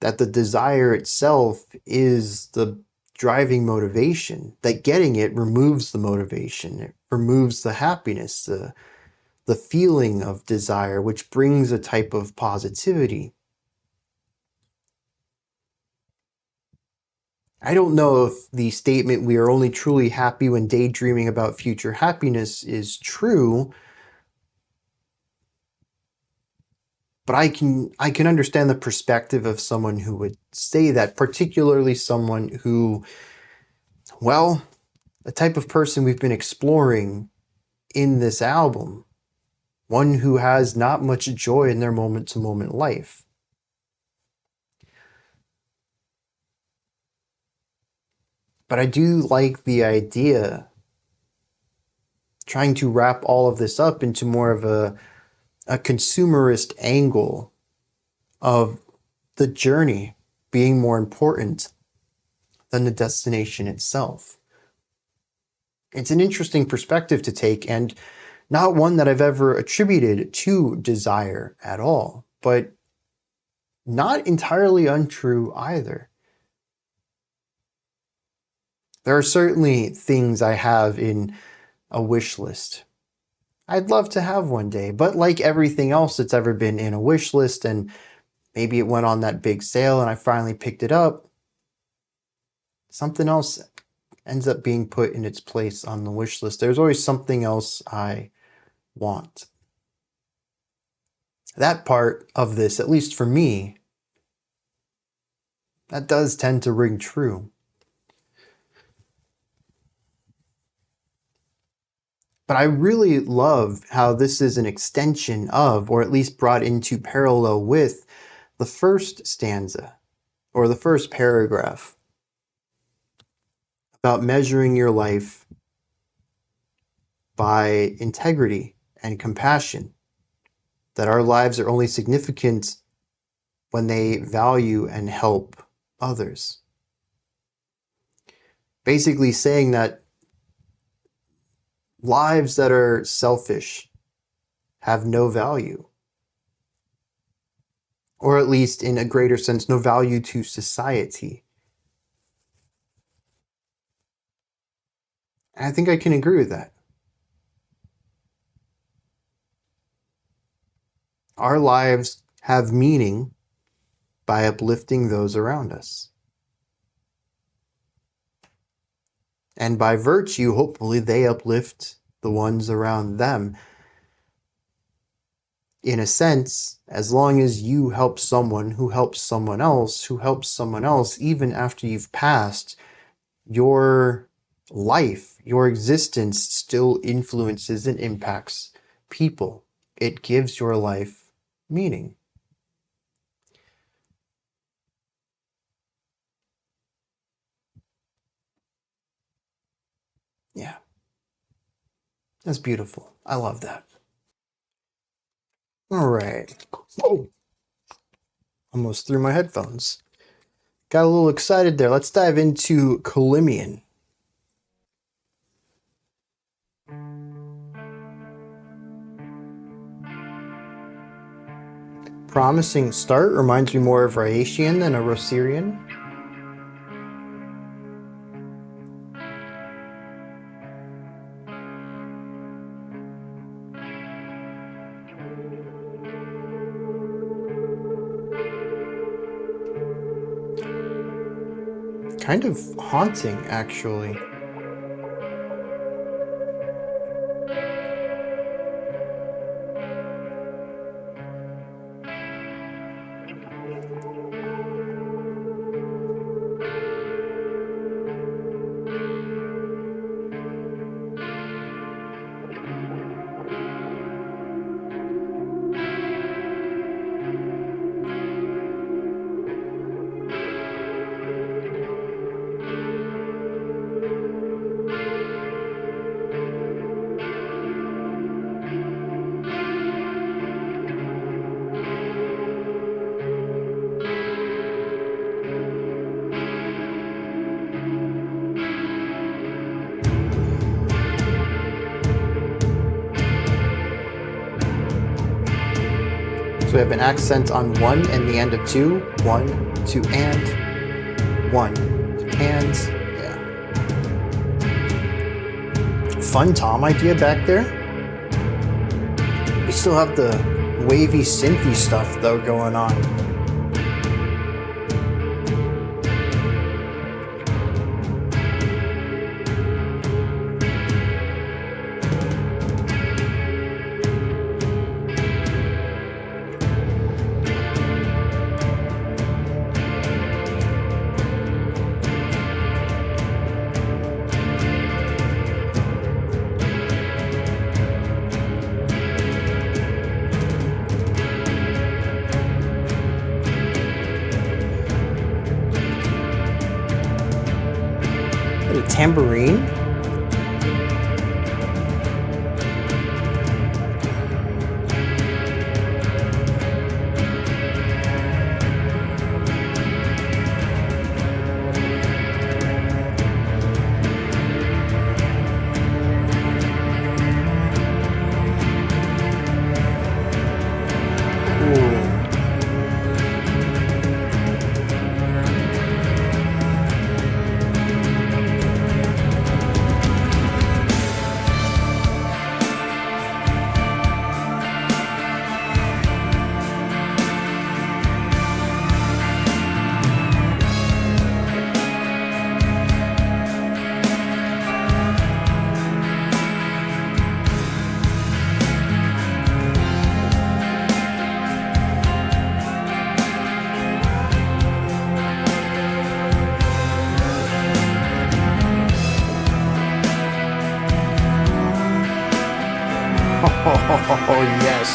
that the desire itself is the driving motivation, that getting it removes the motivation, it removes the happiness, the feeling of desire, which brings a type of positivity. I don't know if the statement "we are only truly happy when daydreaming about future happiness" is true, but I can understand the perspective of someone who would say that, particularly someone who, well, the type of person we've been exploring in this album, one who has not much joy in their moment-to-moment life. But I do like the idea, trying to wrap all of this up into more of a consumerist angle of the journey being more important than the destination itself. It's an interesting perspective to take, and not one that I've ever attributed to desire at all, but not entirely untrue either. There are certainly things I have in a wish list I'd love to have one day, but like everything else that's ever been in a wish list, and maybe it went on that big sale and I finally picked it up, something else ends up being put in its place on the wish list. There's always something else I want. That part of this, at least for me, that does tend to ring true. But I really love how this is an extension of, or at least brought into parallel with, the first stanza, or the first paragraph, about measuring your life by integrity and compassion, that our lives are only significant when they value and help others. Basically saying that lives that are selfish have no value, or at least in a greater sense, no value to society. And I think I can agree with that. Our lives have meaning by uplifting those around us. And by virtue, hopefully, they uplift the ones around them. In a sense, as long as you help someone who helps someone else, who helps someone else, even after you've passed, your life, your existence still influences and impacts people. It gives your life meaning. Yeah. That's beautiful. I love that. All right. Oh, almost threw my headphones. Got a little excited there. Let's dive into Calymmian. Promising start, reminds me more of Rhyacian than Orosirian. kind of haunting, actually. We have an accent on 1 and the end of 2. 1, 2, and 1, 2, and. Yeah. Fun tom idea back there. We still have the wavy synthy stuff though going on. Tambourine. Oh, yes.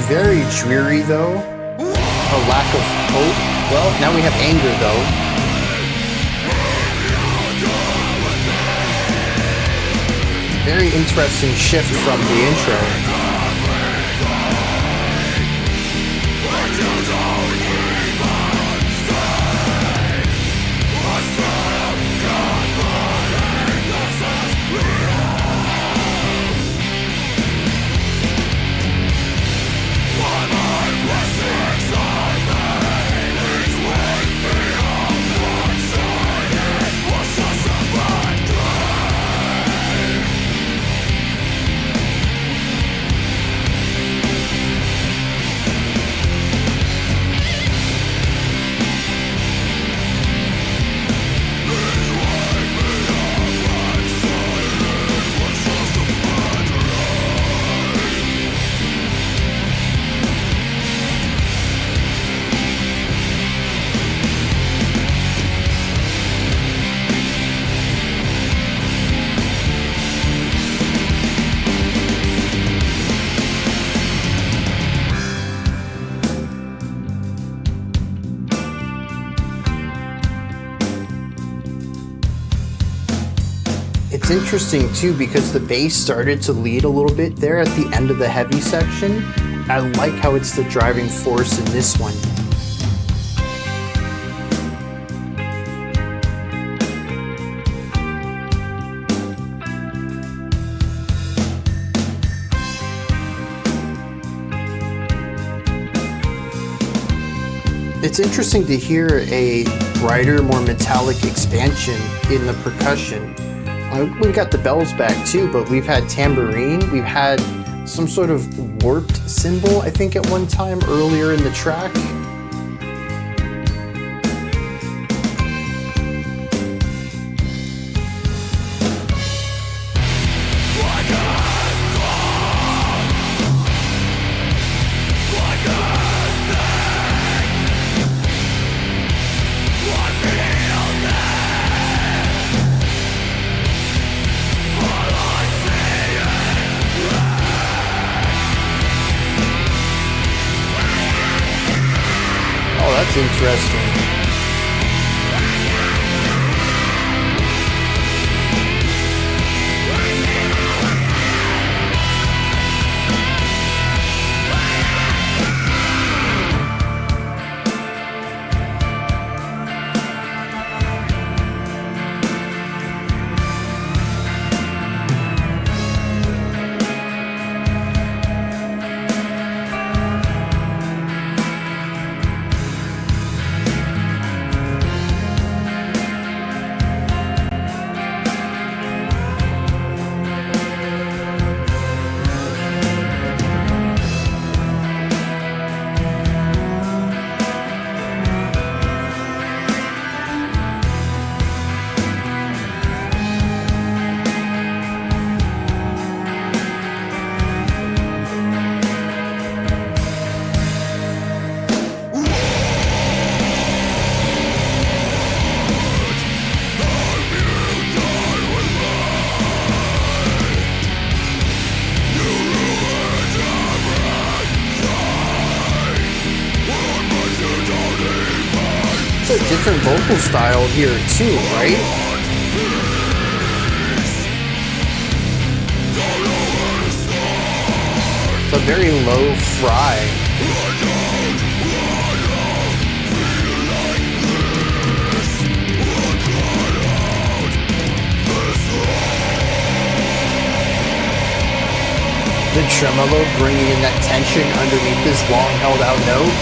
Very dreary, though. A lack of hope. Well, now we have anger, though. Very interesting shift from the intro. It's interesting too because the bass started to lead a little bit there at the end of the heavy section. I like how it's the driving force in this one. It's interesting to hear a brighter, more metallic expansion in the percussion. We got the bells back too, but we've had tambourine. We've had some sort of warped cymbal, I think, at one time earlier in the track. That's interesting. Different vocal style here too, right? It's a very low fry. The tremolo bringing in that tension underneath this long held out note.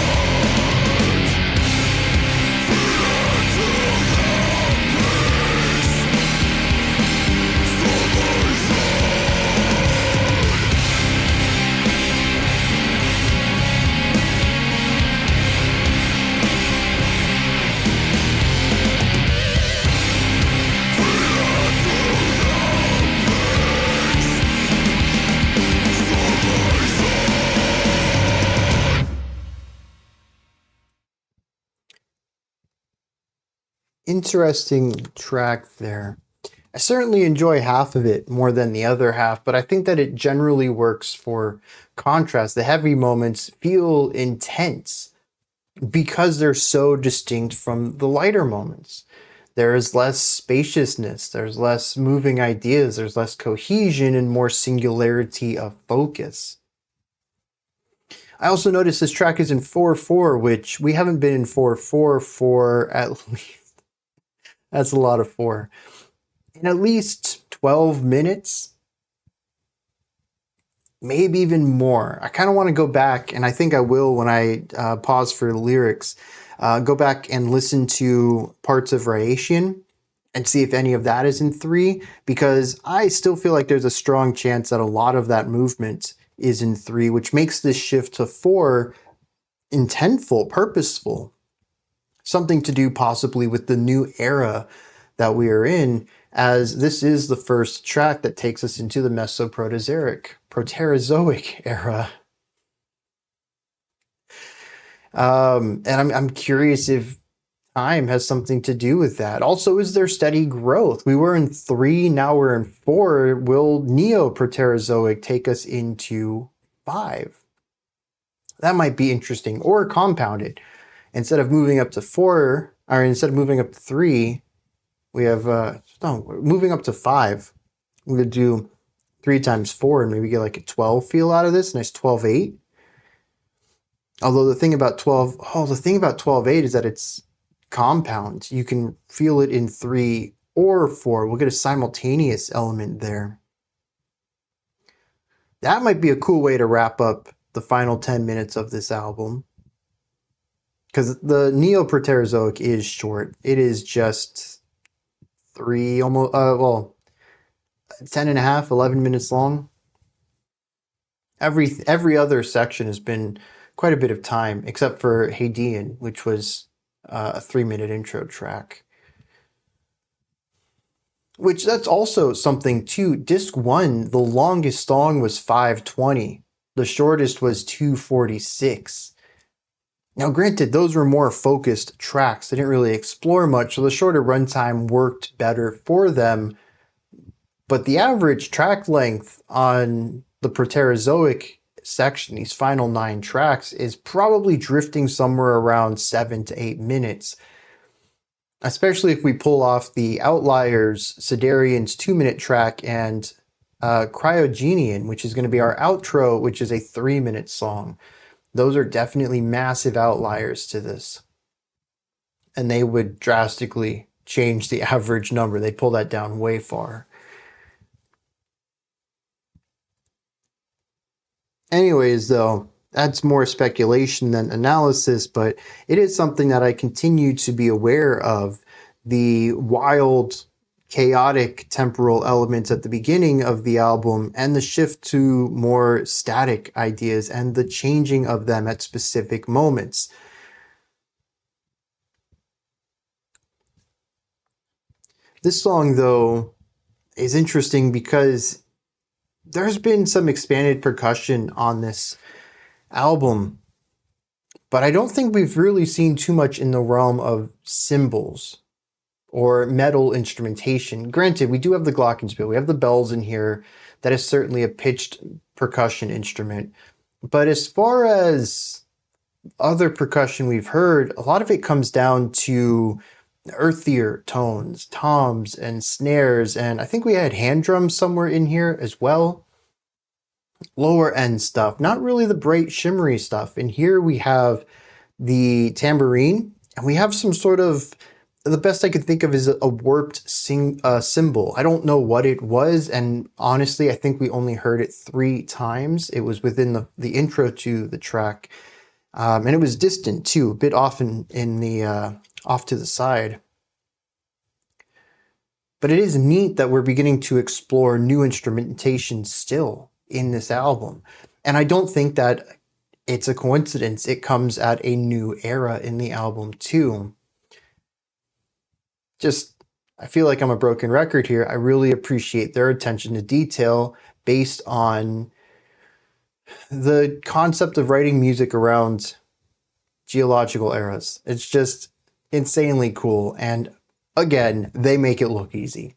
Interesting track there. I certainly enjoy half of it more than the other half, but I think that it generally works for contrast. The heavy moments feel intense because they're so distinct from the lighter moments. There is less spaciousness, there's less moving ideas, there's less cohesion and more singularity of focus. I also noticed this track is in 4/4, which we haven't been in 4/4 for at least, that's a lot of 4, in at least 12 minutes, maybe even more. I kind of want to go back, and I think I will when I pause for the lyrics, go back and listen to parts of Rhyacian and see if any of that is in 3, because I still feel like there's a strong chance that a lot of that movement is in 3, which makes this shift to 4 intentful, purposeful. Something to do possibly with the new era that we are in, as this is the first track that takes us into the Proterozoic era. And I'm curious if time has something to do with that. Also, is there steady growth? We were in 3, now we're in 4. Will Neo-Proterozoic take us into 5? That might be interesting. Or compounded. Instead of moving up to 4, or instead of moving up to 3, we have, we're moving up to 5. We're going to do 3 times 4 and maybe get like a 12 feel out of this. Nice 12/8. Although the thing about 12/8 is that it's compound. You can feel it in 3 or 4. We'll get a simultaneous element there. That might be a cool way to wrap up the final 10 minutes of this album. Because the Neo-Proterozoic is short. It is just 3, almost, 10 and a half, 11 minutes long. Every other section has been quite a bit of time, except for Hadean, which was a 3-minute intro track. Which that's also something too. Disc 1, the longest song was 5:20. The shortest was 2:46. Now granted, those were more focused tracks. They didn't really explore much, so the shorter runtime worked better for them. But the average track length on the Proterozoic section, these final 9 tracks, is probably drifting somewhere around 7 to 8 minutes. Especially if we pull off the Outliers, Siderian's 2-minute track, and Cryogenian, which is going to be our outro, which is a 3-minute song. Those are definitely massive outliers to this. And they would drastically change the average number. They'd pull that down way far. Anyways, though, that's more speculation than analysis, but it is something that I continue to be aware of. The wild, chaotic temporal elements at the beginning of the album and the shift to more static ideas and the changing of them at specific moments. This song, though, is interesting because there's been some expanded percussion on this album, but I don't think we've really seen too much in the realm of cymbals or metal instrumentation. Granted, we do have the glockenspiel, we have the bells in here. That is certainly a pitched percussion instrument. But as far as other percussion we've heard, a lot of it comes down to earthier tones, toms and snares, and I think we had hand drums somewhere in here as well. Lower end stuff, not really the bright shimmery stuff. And here we have the tambourine, and we have some sort of, the best I could think of is a warped cymbal. I don't know what it was, and honestly I think we only heard it 3 times. It was within the intro to the track, and it was distant too, a bit often in the off to the side. But it is neat that we're beginning to explore new instrumentation still in this album. And I don't think that it's a coincidence. It comes at a new era in the album too. I feel like I'm a broken record here. I really appreciate their attention to detail based on the concept of writing music around geological eras. It's just insanely cool. And again, they make it look easy.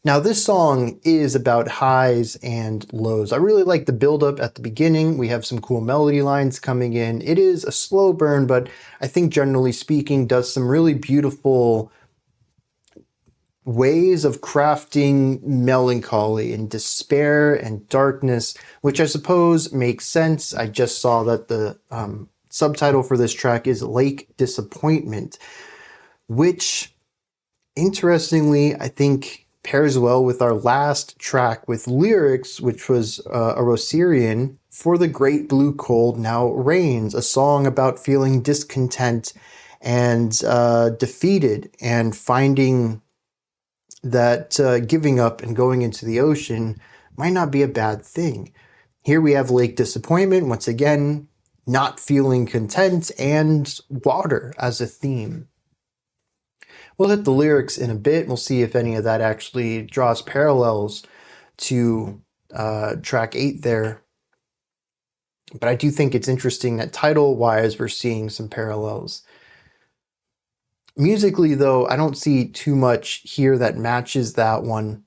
Now, this song is about highs and lows. I really like the build-up at the beginning. We have some cool melody lines coming in. It is a slow burn, but I think generally speaking does some really beautiful ways of crafting melancholy and despair and darkness, which I suppose makes sense. I just saw that the subtitle for this track is Lake Disappointment, which, interestingly, I think pairs well with our last track with lyrics, which was Orosirian, For the Great Blue Cold Now Rains, a song about feeling discontent and defeated and finding that giving up and going into the ocean might not be a bad thing. Here we have Lake Disappointment, once again, not feeling content, and water as a theme. We'll hit the lyrics in a bit. We'll see if any of that actually draws parallels to track 8 there. But I do think it's interesting that title-wise we're seeing some parallels. Musically, though, I don't see too much here that matches that one.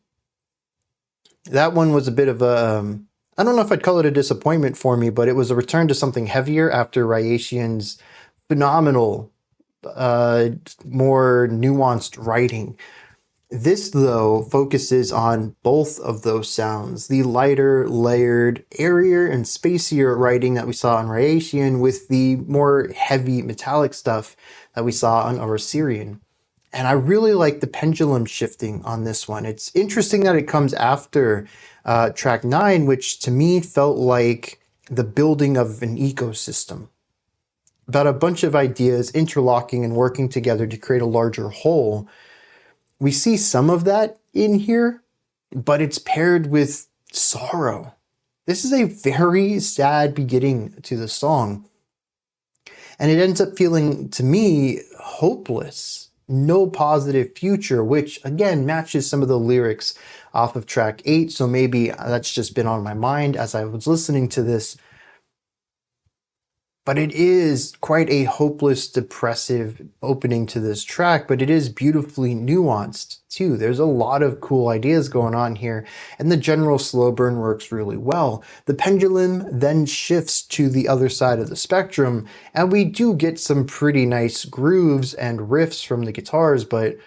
That one was a bit of a, I don't know if I'd call it a disappointment for me, but it was a return to something heavier after Rhyacian's phenomenal more nuanced writing. This, though, focuses on both of those sounds, the lighter, layered, airier, and spacier writing that we saw on Rhyacian with the more heavy metallic stuff that we saw on Orosirian. And I really like the pendulum shifting on this one. It's interesting that it comes after track 9, which to me felt like the building of an ecosystem, about a bunch of ideas interlocking and working together to create a larger whole. We see some of that in here, but it's paired with sorrow. This is a very sad beginning to the song. And it ends up feeling, to me, hopeless. No positive future, which again matches some of the lyrics off of track 8. So maybe that's just been on my mind as I was listening to this. But it is quite a hopeless, depressive opening to this track, but it is beautifully nuanced too. There's a lot of cool ideas going on here, and the general slow burn works really well. The pendulum then shifts to the other side of the spectrum, and we do get some pretty nice grooves and riffs from the guitars, but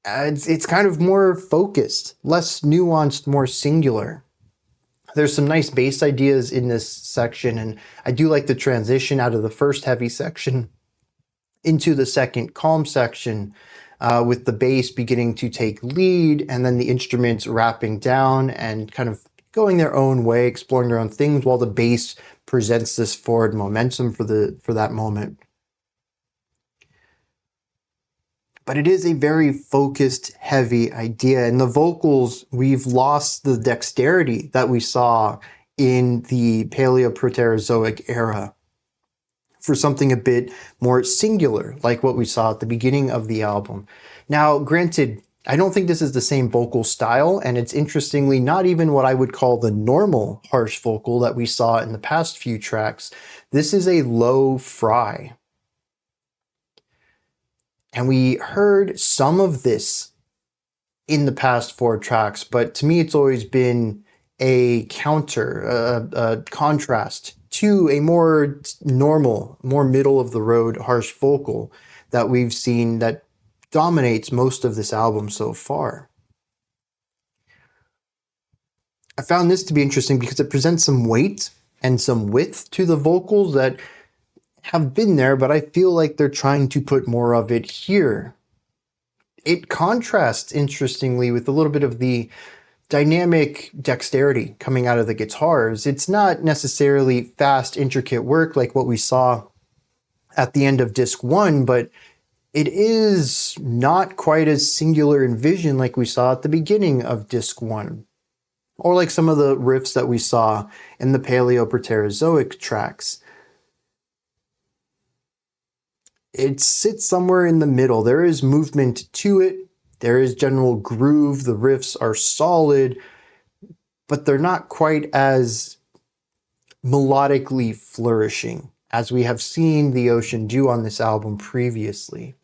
it's kind of more focused, less nuanced, more singular. There's some nice bass ideas in this section, and I do like the transition out of the first heavy section into the second calm section, with the bass beginning to take lead and then the instruments rapping down and kind of going their own way, exploring their own things, while the bass presents this forward momentum for that moment. But it is a very focused, heavy idea. And the vocals, we've lost the dexterity that we saw in the Paleoproterozoic era for something a bit more singular, like what we saw at the beginning of the album. Now, granted, I don't think this is the same vocal style, and it's interestingly not even what I would call the normal harsh vocal that we saw in the past few tracks. This is a low fry. And we heard some of this in the past 4 tracks, but to me it's always been a counter, a contrast to a more normal, more middle-of-the-road harsh vocal that we've seen that dominates most of this album so far. I found this to be interesting because it presents some weight and some width to the vocals that have been there, but I feel like they're trying to put more of it here. It contrasts interestingly with a little bit of the dynamic dexterity coming out of the guitars. It's not necessarily fast, intricate work like what we saw at the end of disc 1, but it is not quite as singular in vision like we saw at the beginning of disc 1, or like some of the riffs that we saw in the Paleoproterozoic tracks. It sits somewhere in the middle. There is movement to it. There is general groove. The riffs are solid, but they're not quite as melodically flourishing as we have seen the Ocean do on this album previously.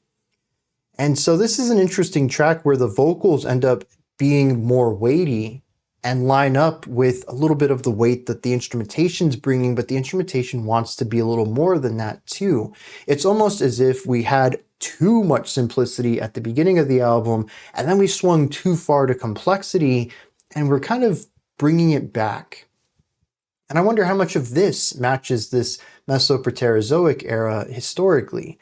And so this is an interesting track where the vocals end up being more weighty and line up with a little bit of the weight that the instrumentation's bringing, but the instrumentation wants to be a little more than that too. It's almost as if we had too much simplicity at the beginning of the album, and then we swung too far to complexity, and we're kind of bringing it back. And I wonder how much of this matches this Mesoproterozoic era historically,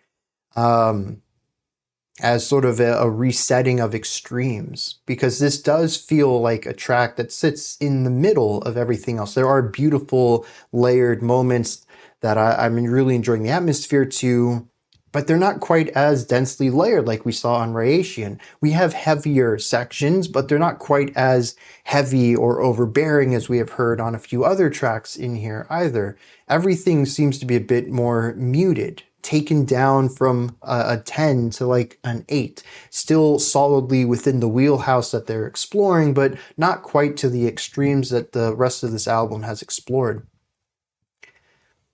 as sort of a resetting of extremes, because this does feel like a track that sits in the middle of everything else. There are beautiful layered moments that I'm really enjoying the atmosphere to, but they're not quite as densely layered like we saw on Rhyacian. We have heavier sections, but they're not quite as heavy or overbearing as we have heard on a few other tracks in here either. Everything seems to be a bit more muted, taken down from a 10 to like an 8, still solidly within the wheelhouse that they're exploring, but not quite to the extremes that the rest of this album has explored.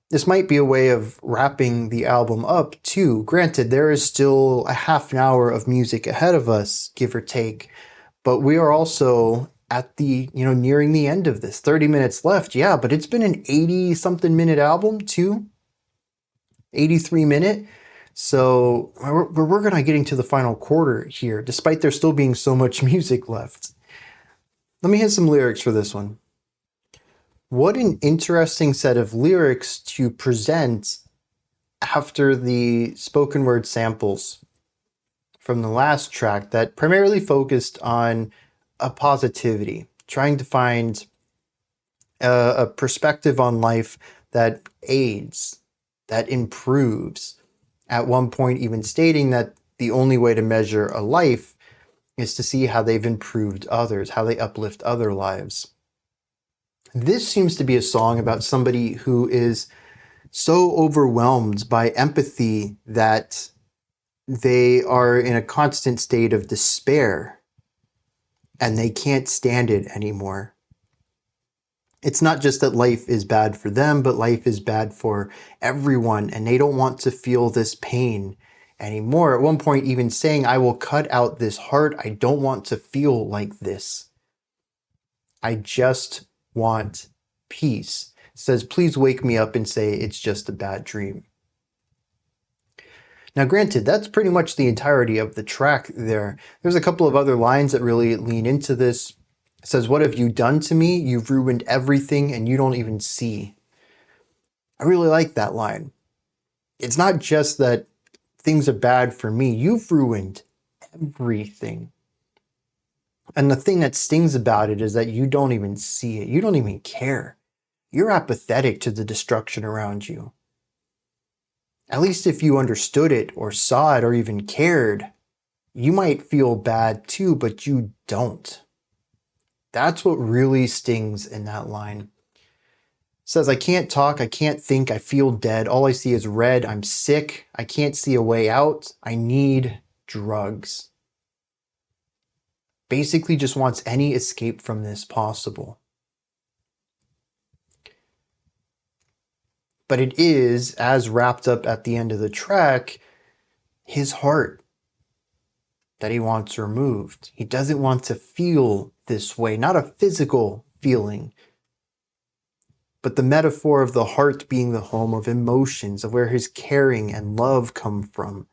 This might be a way of wrapping the album up too. Granted, there is still a half an hour of music ahead of us, give or take, but we are also at the, nearing the end of this. 30 minutes left, yeah, but it's been an 80-something minute album too. 83 minute. So we're working on getting to the final quarter here, despite there still being so much music left. Let me hit some lyrics for this one. What an interesting set of lyrics to present after the spoken word samples from the last track that primarily focused on a positivity, trying to find a perspective on life that aids, that improves, at one point even stating that the only way to measure a life is to see how they've improved others, how they uplift other lives. This seems to be a song about somebody who is so overwhelmed by empathy that they are in a constant state of despair and they can't stand it anymore. It's not just that life is bad for them, but life is bad for everyone, and they don't want to feel this pain anymore. At one point even saying, I will cut out this heart. I don't want to feel like this. I just want peace. It says, please wake me up and say it's just a bad dream. Now granted, that's pretty much the entirety of the track there. There's a couple of other lines that really lean into this. It says, what have you done to me? You've ruined everything and you don't even see. I really like that line. It's not just that things are bad for me. You've ruined everything. And the thing that stings about it is that you don't even see it. You don't even care. You're apathetic to the destruction around you. At least if you understood it or saw it or even cared, you might feel bad too, but you don't. That's what really stings in that line. It says, I can't talk, I can't think, I feel dead. All I see is red, I'm sick, I can't see a way out, I need drugs. Basically just wants any escape from this possible. But it is, as wrapped up at the end of the track, his heart that he wants removed. He doesn't want to feel this way, not a physical feeling, but the metaphor of the heart being the home of emotions, of where his caring and love come from.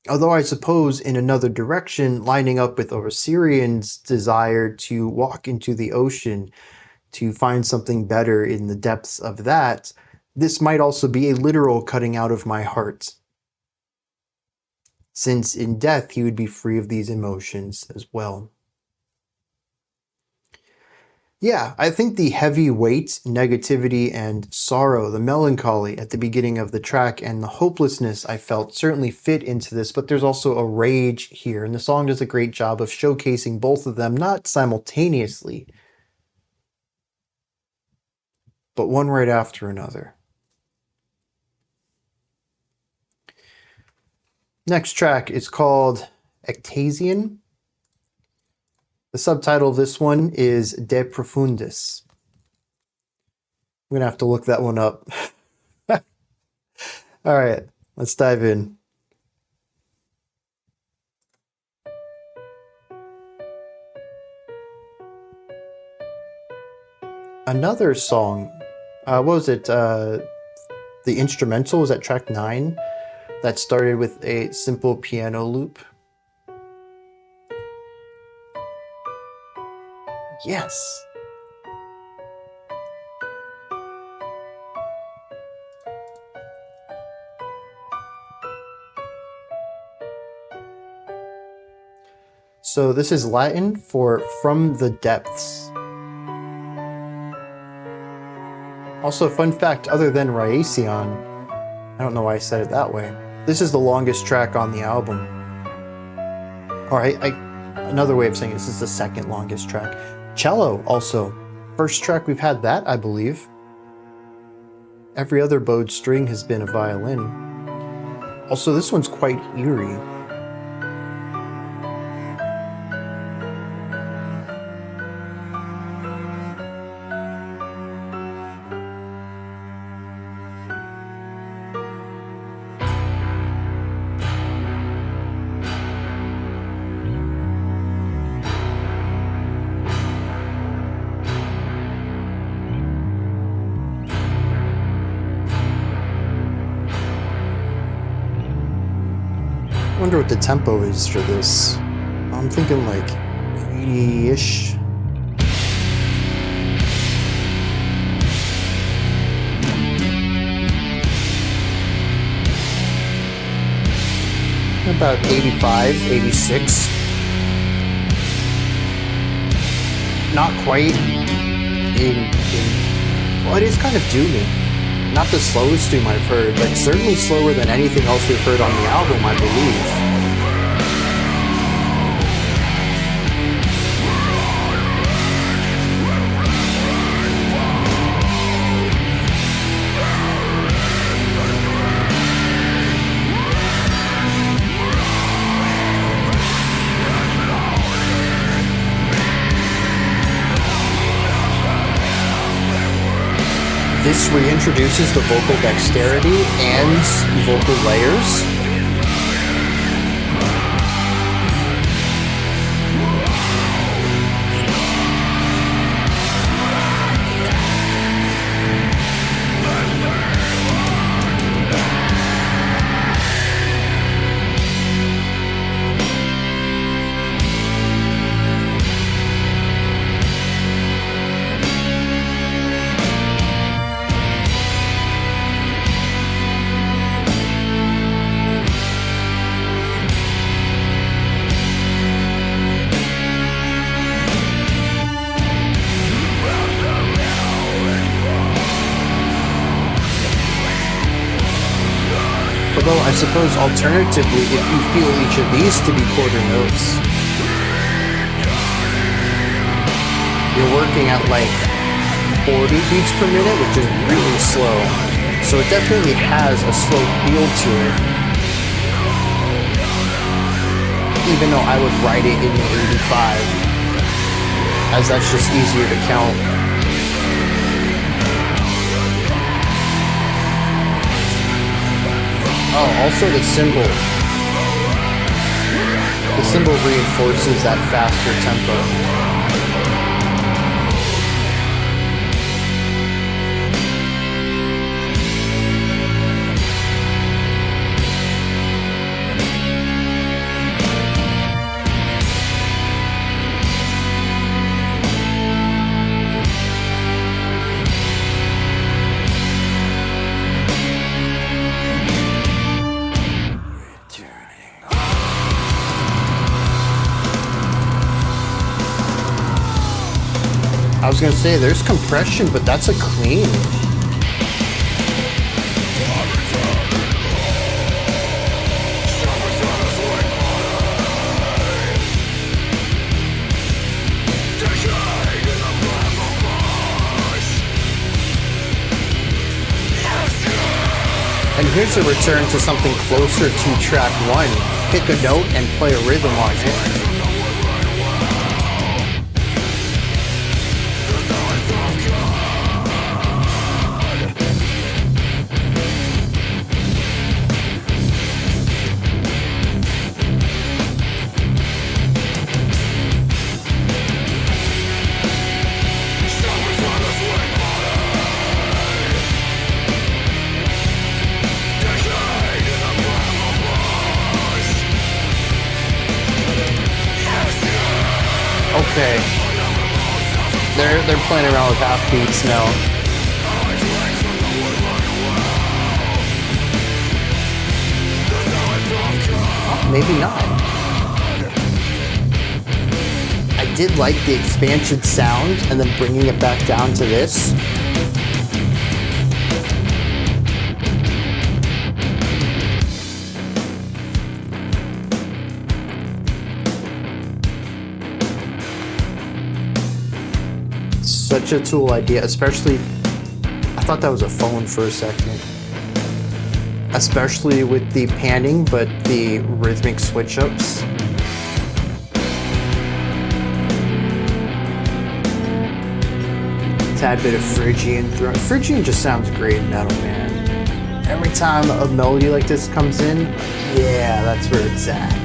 Although I suppose in another direction, lining up with Orosirian's desire to walk into the ocean, to find something better in the depths of that, this might also be a literal cutting out of my heart. Since in death he would be free of these emotions as well. Yeah, I think the heavy weight, negativity, and sorrow, the melancholy at the beginning of the track and the hopelessness I felt certainly fit into this, but there's also a rage here, and the song does a great job of showcasing both of them, not simultaneously, but one right after another. Next track is called Ectasian. The subtitle of this one is De Profundis. I'm going to have to look that one up. All right, let's dive in. Another song, what was it? The instrumental was at track 9 that started with a simple piano loop. Yes. So this is Latin for from the depths. Also, fun fact, other than Rhyacian, I don't know why I said it that way, this is the longest track on the album. Or another way of saying this is the second longest track. Cello also. First track we've had that, I believe. Every other bowed string has been a violin. Also, this one's quite eerie. I wonder what the tempo is for this. I'm thinking like 80-ish. About 85, 86. Not quite well, it is kind of doomy. Not the slowest doom I've heard, but certainly slower than anything else we've heard on the album, I believe. this reintroduces the vocal dexterity and vocal layers. Although I suppose alternatively, if you feel each of these to be quarter notes, you're working at like 40 beats per minute, which is really slow. So it definitely has a slow feel to it. Even though I would write it in the 85, as that's just easier to count. Oh, also the cymbal. The cymbal reinforces that faster tempo. I was gonna say there's compression, but that's a clean. And here's a return to something closer to track 1. Pick a note and play a rhythm on it. Okay. They're playing around with half beats now. Oh, maybe not. I did like the expansion sound and then bringing it back down to this. Such a tool idea, especially, I thought that was a phone for a second. Especially with the panning, but the rhythmic switch-ups. Tad bit of Phrygian thrown. Phrygian just sounds great in metal, man. Every time a melody like this comes in, yeah, that's where it's at.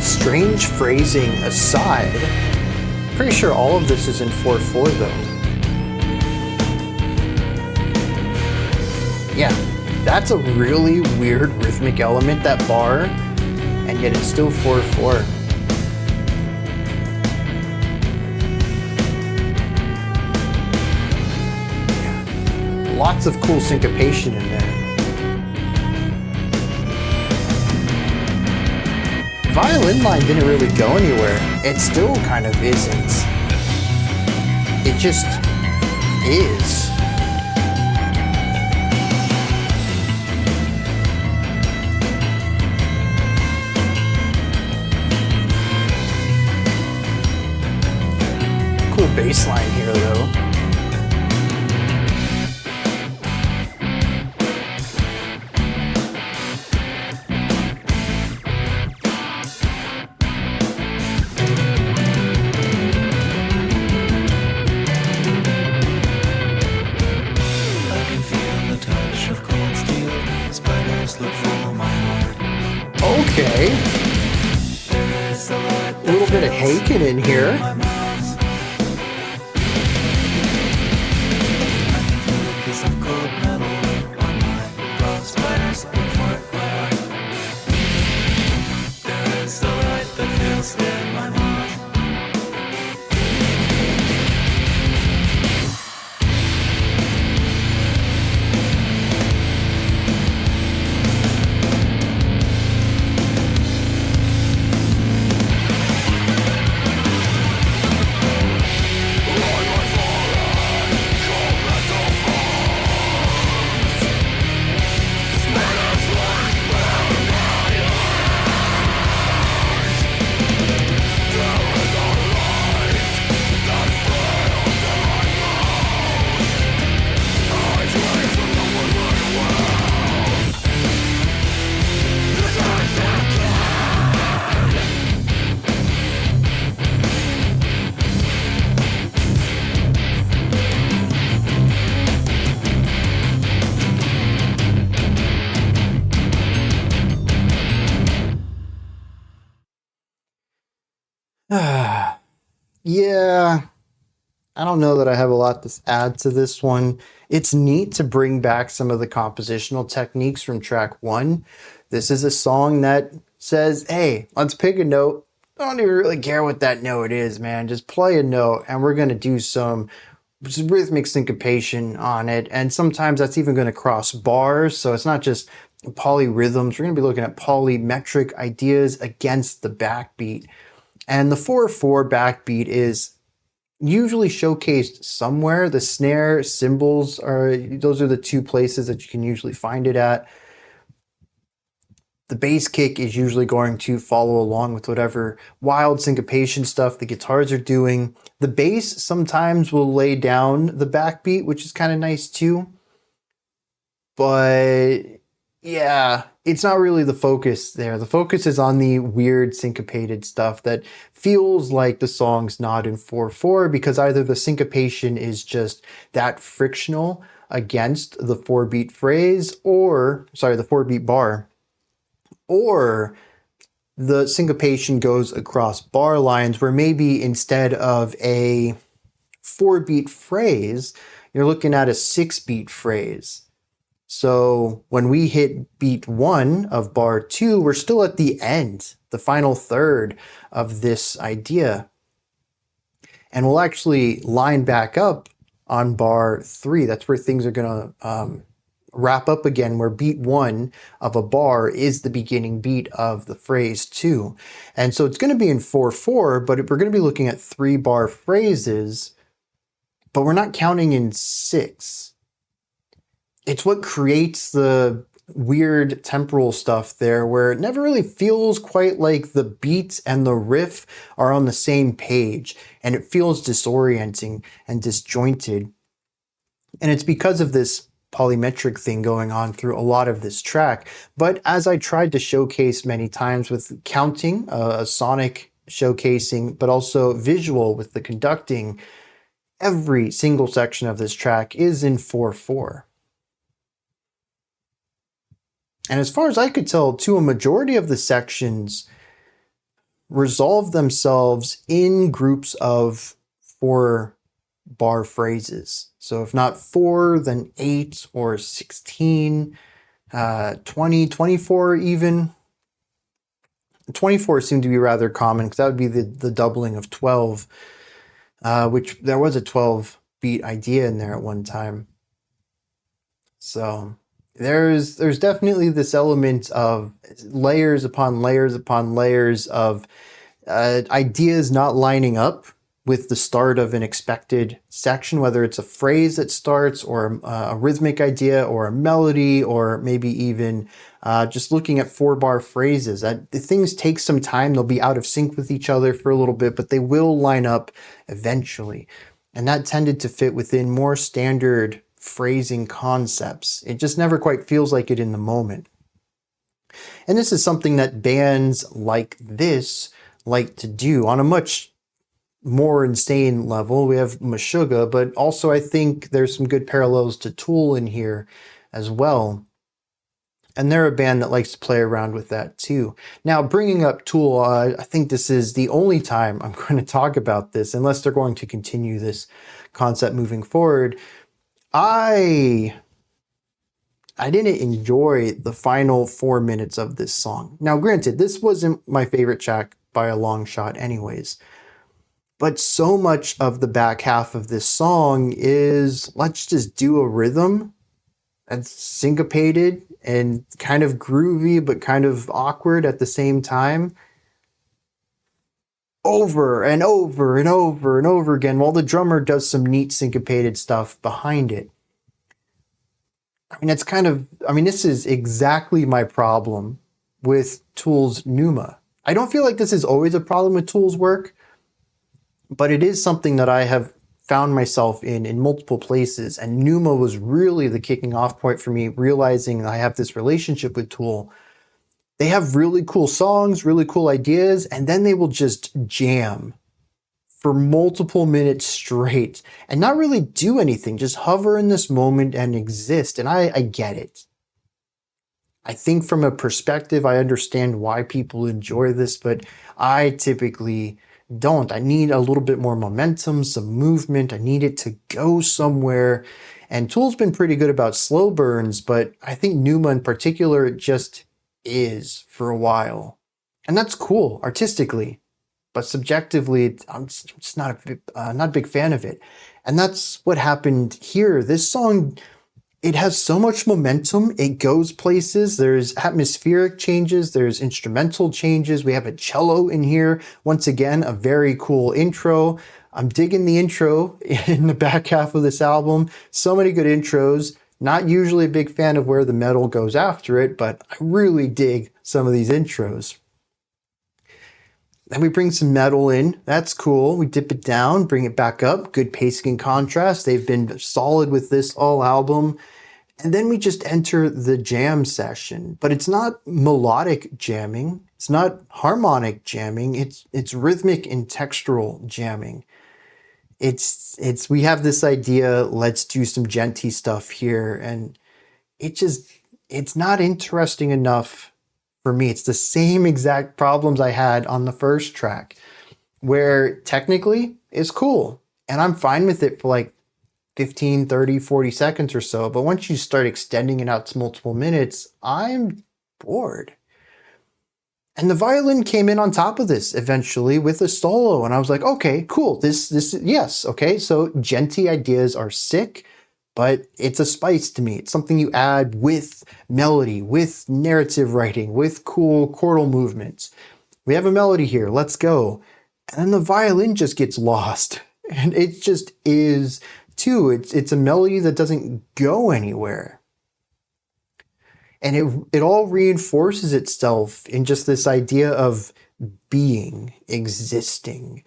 Strange phrasing aside, pretty sure all of this is in 4/4 though. Yeah, that's a really weird rhythmic element, that bar, and yet it's still 4/4. Yeah. Lots of cool syncopation in there. Violin line didn't really go anywhere. It still kind of isn't. It just is. Cool bass line here though. A little bit of Haken in here. Yeah, I don't know that I have a lot to add to this one. It's neat to bring back some of the compositional techniques from track one. This is a song that says, hey, let's pick a note. I don't even really care what that note is, man. Just play a note and we're going to do some rhythmic syncopation on it. And sometimes that's even going to cross bars. So it's not just polyrhythms. We're going to be looking at polymetric ideas against the backbeat. And the 4/4 backbeat is usually showcased somewhere. The snare, cymbals those are the two places that you can usually find it at. The bass kick is usually going to follow along with whatever wild syncopation stuff the guitars are doing. The bass sometimes will lay down the backbeat, which is kind of nice too. But yeah, it's not really the focus there. The focus is on the weird syncopated stuff that feels like the song's not in 4/4 because either the syncopation is just that frictional against the 4-beat phrase the 4-beat bar, or the syncopation goes across bar lines where maybe instead of a 4-beat phrase, you're looking at a 6-beat phrase. So when we hit beat 1 of bar 2, we're still at the end, the final third of this idea. And we'll actually line back up on bar 3. That's where things are going to wrap up again, where beat 1 of a bar is the beginning beat of the phrase 2. And so it's going to be in 4/4, but we're going to be looking at 3-bar phrases, but we're not counting in 6. It's what creates the weird temporal stuff there where it never really feels quite like the beats and the riff are on the same page, and it feels disorienting and disjointed. And it's because of this polymetric thing going on through a lot of this track. But as I tried to showcase many times with counting, a sonic showcasing, but also visual with the conducting, every single section of this track is in 4/4. And as far as I could tell, too, a majority of the sections resolve themselves in groups of 4-bar phrases. So if not 4, then 8 or 16, 20, 24 even. 24 seemed to be rather common because that would be the doubling of 12, which there was a 12-beat idea in there at one time. So there's definitely this element of layers upon layers upon layers of ideas not lining up with the start of an expected section, whether it's a phrase that starts or a rhythmic idea or a melody, or maybe even just looking at 4-bar phrases. Things take some time. They'll be out of sync with each other for a little bit, but they will line up eventually. And that tended to fit within more standard phrasing concepts. It just never quite feels like it in the moment. And this is something that bands like this like to do on a much more insane level. We have Meshuggah, but also I think there's some good parallels to Tool in here as well. And they're a band that likes to play around with that too. Now, bringing up Tool, I think this is the only time I'm going to talk about this, unless they're going to continue this concept moving forward. I didn't enjoy the final 4 minutes of this song. Now, granted, this wasn't my favorite track by a long shot anyways. But so much of the back half of this song is, let's just do a rhythm that's syncopated and kind of groovy, but kind of awkward at the same time. Over and over and over and over again, while the drummer does some neat syncopated stuff behind it. This is exactly my problem with Tool's Pneuma. I don't feel like this is always a problem with Tool's work, but it is something that I have found myself in multiple places, and Pneuma was really the kicking off point for me, realizing I have this relationship with Tool. They have really cool songs, really cool ideas, and then they will just jam for multiple minutes straight and not really do anything, just hover in this moment and exist, and I get it. I think from a perspective, I understand why people enjoy this, but I typically don't. I need a little bit more momentum, some movement. I need it to go somewhere. And Tool's been pretty good about slow burns, but I think Pneuma in particular, it just is for a while. And that's cool artistically, but subjectively, I'm just not a big fan of it. And that's what happened here. This song, it has so much momentum. It goes places. There's atmospheric changes. There's instrumental changes. We have a cello in here. Once again, a very cool intro. I'm digging the intro in the back half of this album. So many good intros. Not usually a big fan of where the metal goes after it, but I really dig some of these intros. Then we bring some metal in. That's cool. We dip it down, bring it back up. Good pacing and contrast. They've been solid with this all album. And then we just enter the jam session. But it's not melodic jamming. It's not harmonic jamming. It's rhythmic and textural jamming. We have this idea, let's do some Djenty stuff here. And it's not interesting enough for me. It's the same exact problems I had on the first track, where technically it's cool and I'm fine with it for like 15, 30, 40 seconds or so. But once you start extending it out to multiple minutes, I'm bored. And the violin came in on top of this eventually with a solo. And I was like, okay, cool. Yes. Okay. So Djenty ideas are sick, but it's a spice to me. It's something you add with melody, with narrative writing, with cool chordal movements. We have a melody here. Let's go. And then the violin just gets lost. And it just is too. It's a melody that doesn't go anywhere. And it all reinforces itself in just this idea of being, existing.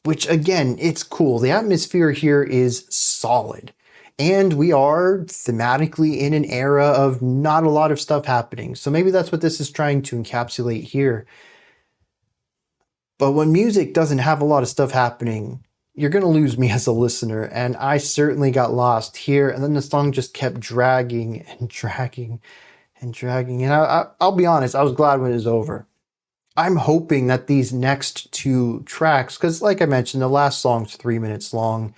Which again, it's cool. The atmosphere here is solid. And we are thematically in an era of not a lot of stuff happening. So maybe that's what this is trying to encapsulate here. But when music doesn't have a lot of stuff happening, you're going to lose me as a listener. And I certainly got lost here. And then the song just kept dragging and dragging and dragging. And I'll be honest, I was glad when it was over. I'm hoping that these next two tracks, because like I mentioned, the last song's 3 minutes long,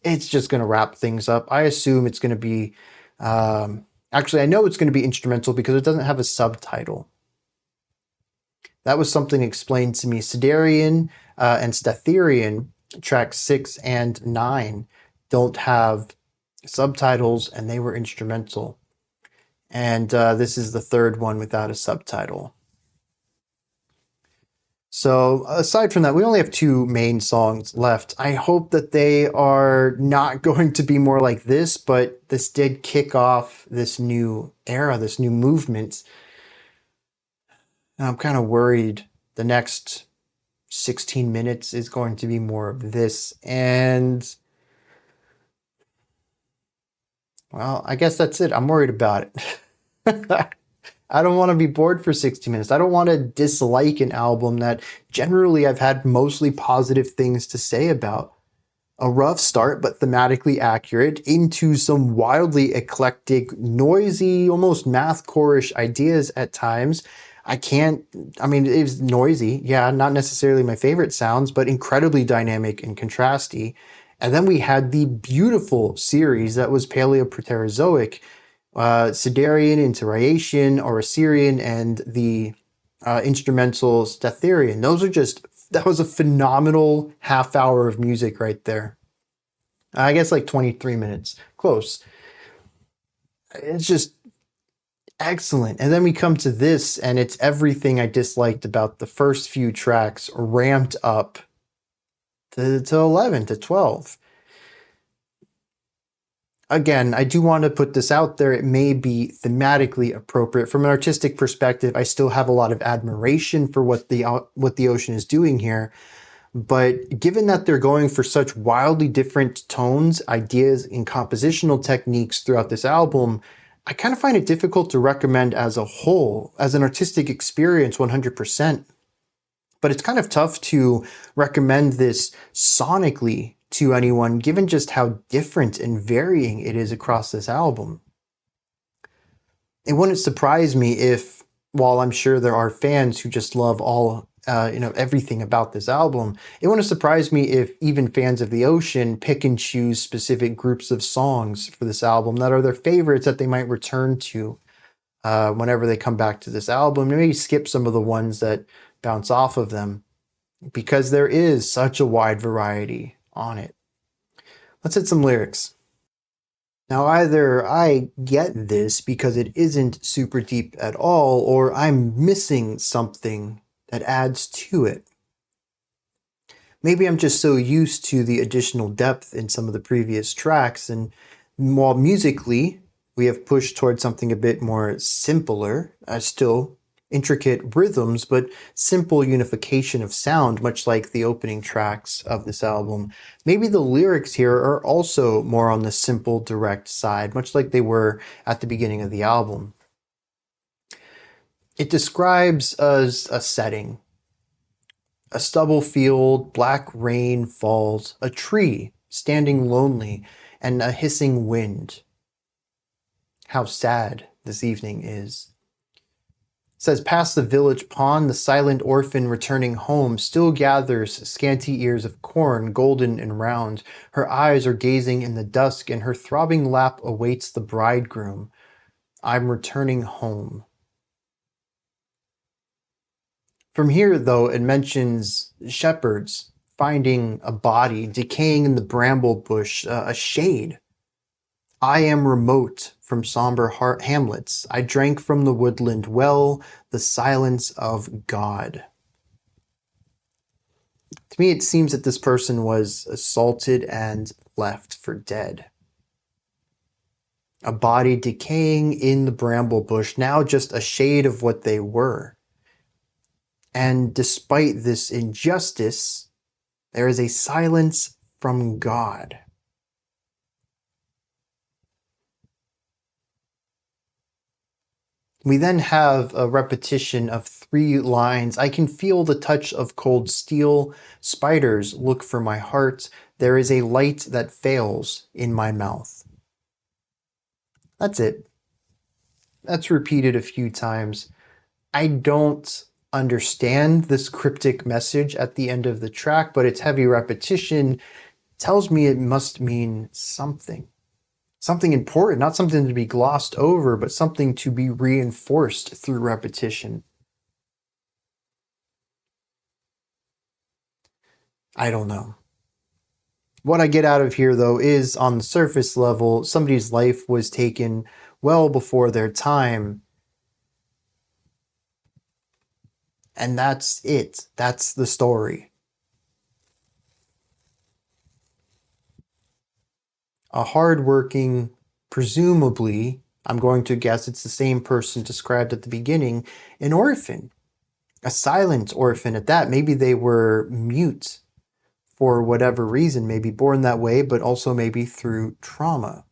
it's just going to wrap things up. I assume it's going to be, actually, I know it's going to be instrumental because it doesn't have a subtitle. That was something explained to me. Siderian and Statherian, tracks 6 and 9, don't have subtitles, and they were instrumental. And this is the third one without a subtitle. So aside from that, we only have 2 main songs left. I hope that they are not going to be more like this, but this did kick off this new era, this new movement. And I'm kind of worried the next 16 minutes is going to be more of this. And well, I guess that's it. I'm worried about it. I don't want to be bored for 60 minutes. I don't want to dislike an album that generally I've had mostly positive things to say about. A rough start, but thematically accurate, into some wildly eclectic, noisy, almost mathcore-ish ideas at times. It was noisy, yeah, not necessarily my favorite sounds, but incredibly dynamic and contrasty. And then we had the beautiful series that was Paleoproterozoic, Siderian into Rhyacian, Orosirian, and the instrumental Statherian. That was a phenomenal half hour of music right there. I guess like 23 minutes. Close. It's just excellent. And then we come to this, and it's everything I disliked about the first few tracks ramped up to 11, to 12. Again, I do want to put this out there. It may be thematically appropriate. From an artistic perspective, I still have a lot of admiration for what the ocean is doing here. But given that they're going for such wildly different tones, ideas, and compositional techniques throughout this album, I kind of find it difficult to recommend as a whole, as an artistic experience 100%. But it's kind of tough to recommend this sonically to anyone, given just how different and varying it is across this album. It wouldn't surprise me if, while I'm sure there are fans who just love all everything about this album, it wouldn't surprise me if even fans of the ocean pick and choose specific groups of songs for this album that are their favorites that they might return to whenever they come back to this album, and maybe skip some of the ones that bounce off of them, because there is such a wide variety on it. Let's hit some lyrics. Now, either I get this because it isn't super deep at all, or I'm missing something that adds to it. Maybe I'm just so used to the additional depth in some of the previous tracks, and while musically we have pushed towards something a bit more simpler, still intricate rhythms, but simple unification of sound, much like the opening tracks of this album. Maybe the lyrics here are also more on the simple, direct side, much like they were at the beginning of the album. It describes as a setting. A stubble field, black rain falls, a tree standing lonely, and a hissing wind. How sad this evening is. It says, past the village pond, the silent orphan returning home still gathers scanty ears of corn, golden and round. Her eyes are gazing in the dusk, and her throbbing lap awaits the bridegroom. I'm returning home. From here, though, it mentions shepherds finding a body decaying in the bramble bush, a shade. I am remote from somber hamlets. I drank from the woodland well, the silence of God. To me, it seems that this person was assaulted and left for dead. A body decaying in the bramble bush, now just a shade of what they were. And despite this injustice, there is a silence from God. We then have a repetition of 3 lines. I can feel the touch of cold steel. Spiders look for my heart. There is a light that fails in my mouth. That's it. That's repeated a few times. I don't understand this cryptic message at the end of the track, but its heavy repetition tells me it must mean something. Something important, not something to be glossed over, but something to be reinforced through repetition. I don't know. What I get out of here, though, is on the surface level, somebody's life was taken well before their time. And that's it. That's the story. A hardworking, presumably, I'm going to guess it's the same person described at the beginning, an orphan. A silent orphan at that. Maybe they were mute for whatever reason, maybe born that way, but also maybe through trauma.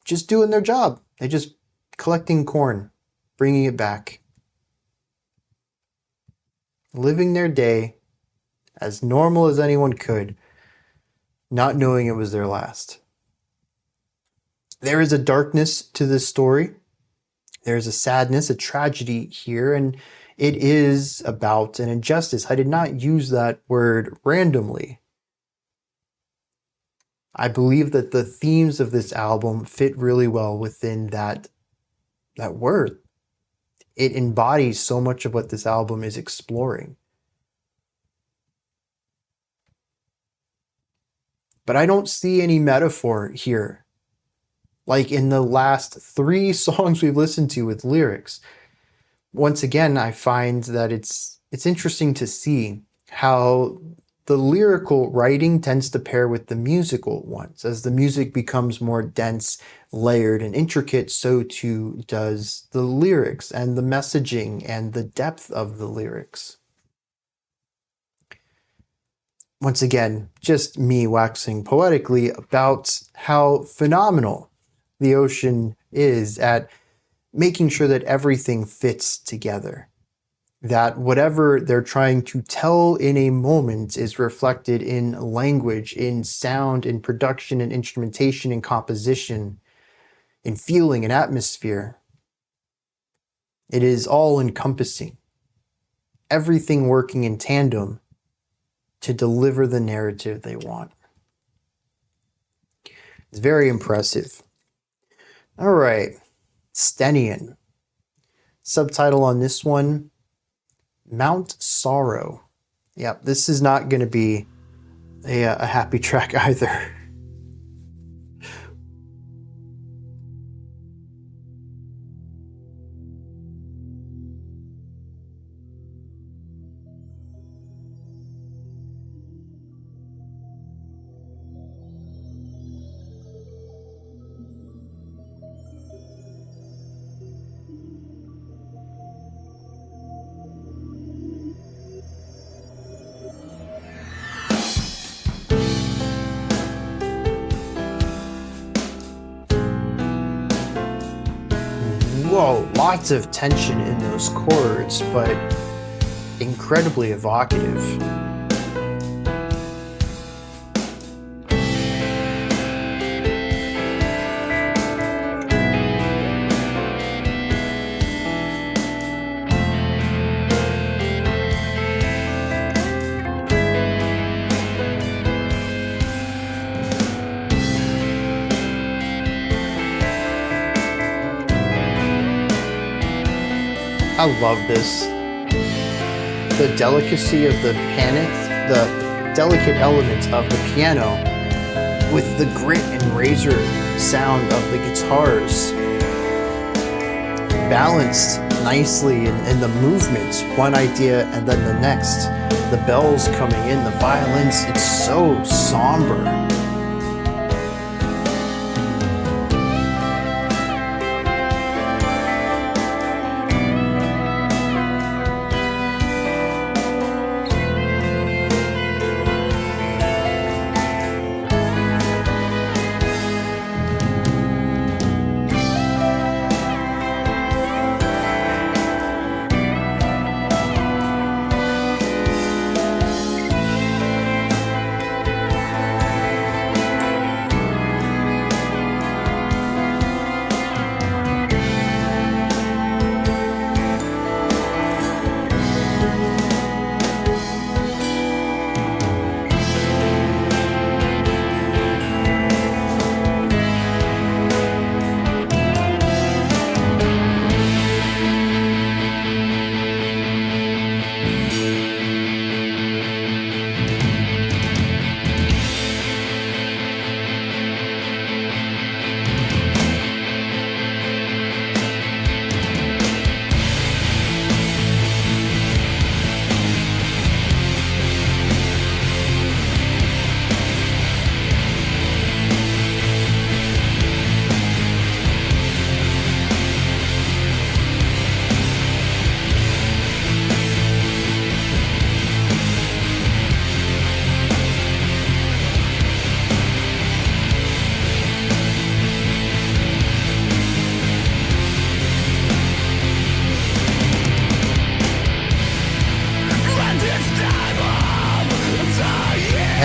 Just doing their job. They just collecting corn, bringing it back. Living their day as normal as anyone could. not knowing it was their last. There is a darkness to this story. There's a sadness, a tragedy here, and it is about an injustice. I did not use that word randomly. I believe that the themes of this album fit really well within that word. It embodies so much of what this album is exploring. But I don't see any metaphor here, like in the last 3 songs we've listened to with lyrics. Once again, I find that it's interesting to see how the lyrical writing tends to pair with the musical ones. As the music becomes more dense, layered, and intricate, so too does the lyrics and the messaging and the depth of the lyrics. Once again, just me waxing poetically about how phenomenal the ocean is at making sure that everything fits together. That whatever they're trying to tell in a moment is reflected in language, in sound, in production, in instrumentation, in composition, in feeling, in atmosphere. It is all encompassing. Everything working in tandem to deliver the narrative they want. It's very impressive. All right, Stenian. Subtitle on this one, Mount Sorrow. Yep, this is not going to be a happy track either. Whoa, lots of tension in those chords, but incredibly evocative. I love this. The delicacy of the panic, the delicate elements of the piano with the grit and razor sound of the guitars. Balanced nicely in the movements, one idea and then the next. The bells coming in, the violins, it's so somber.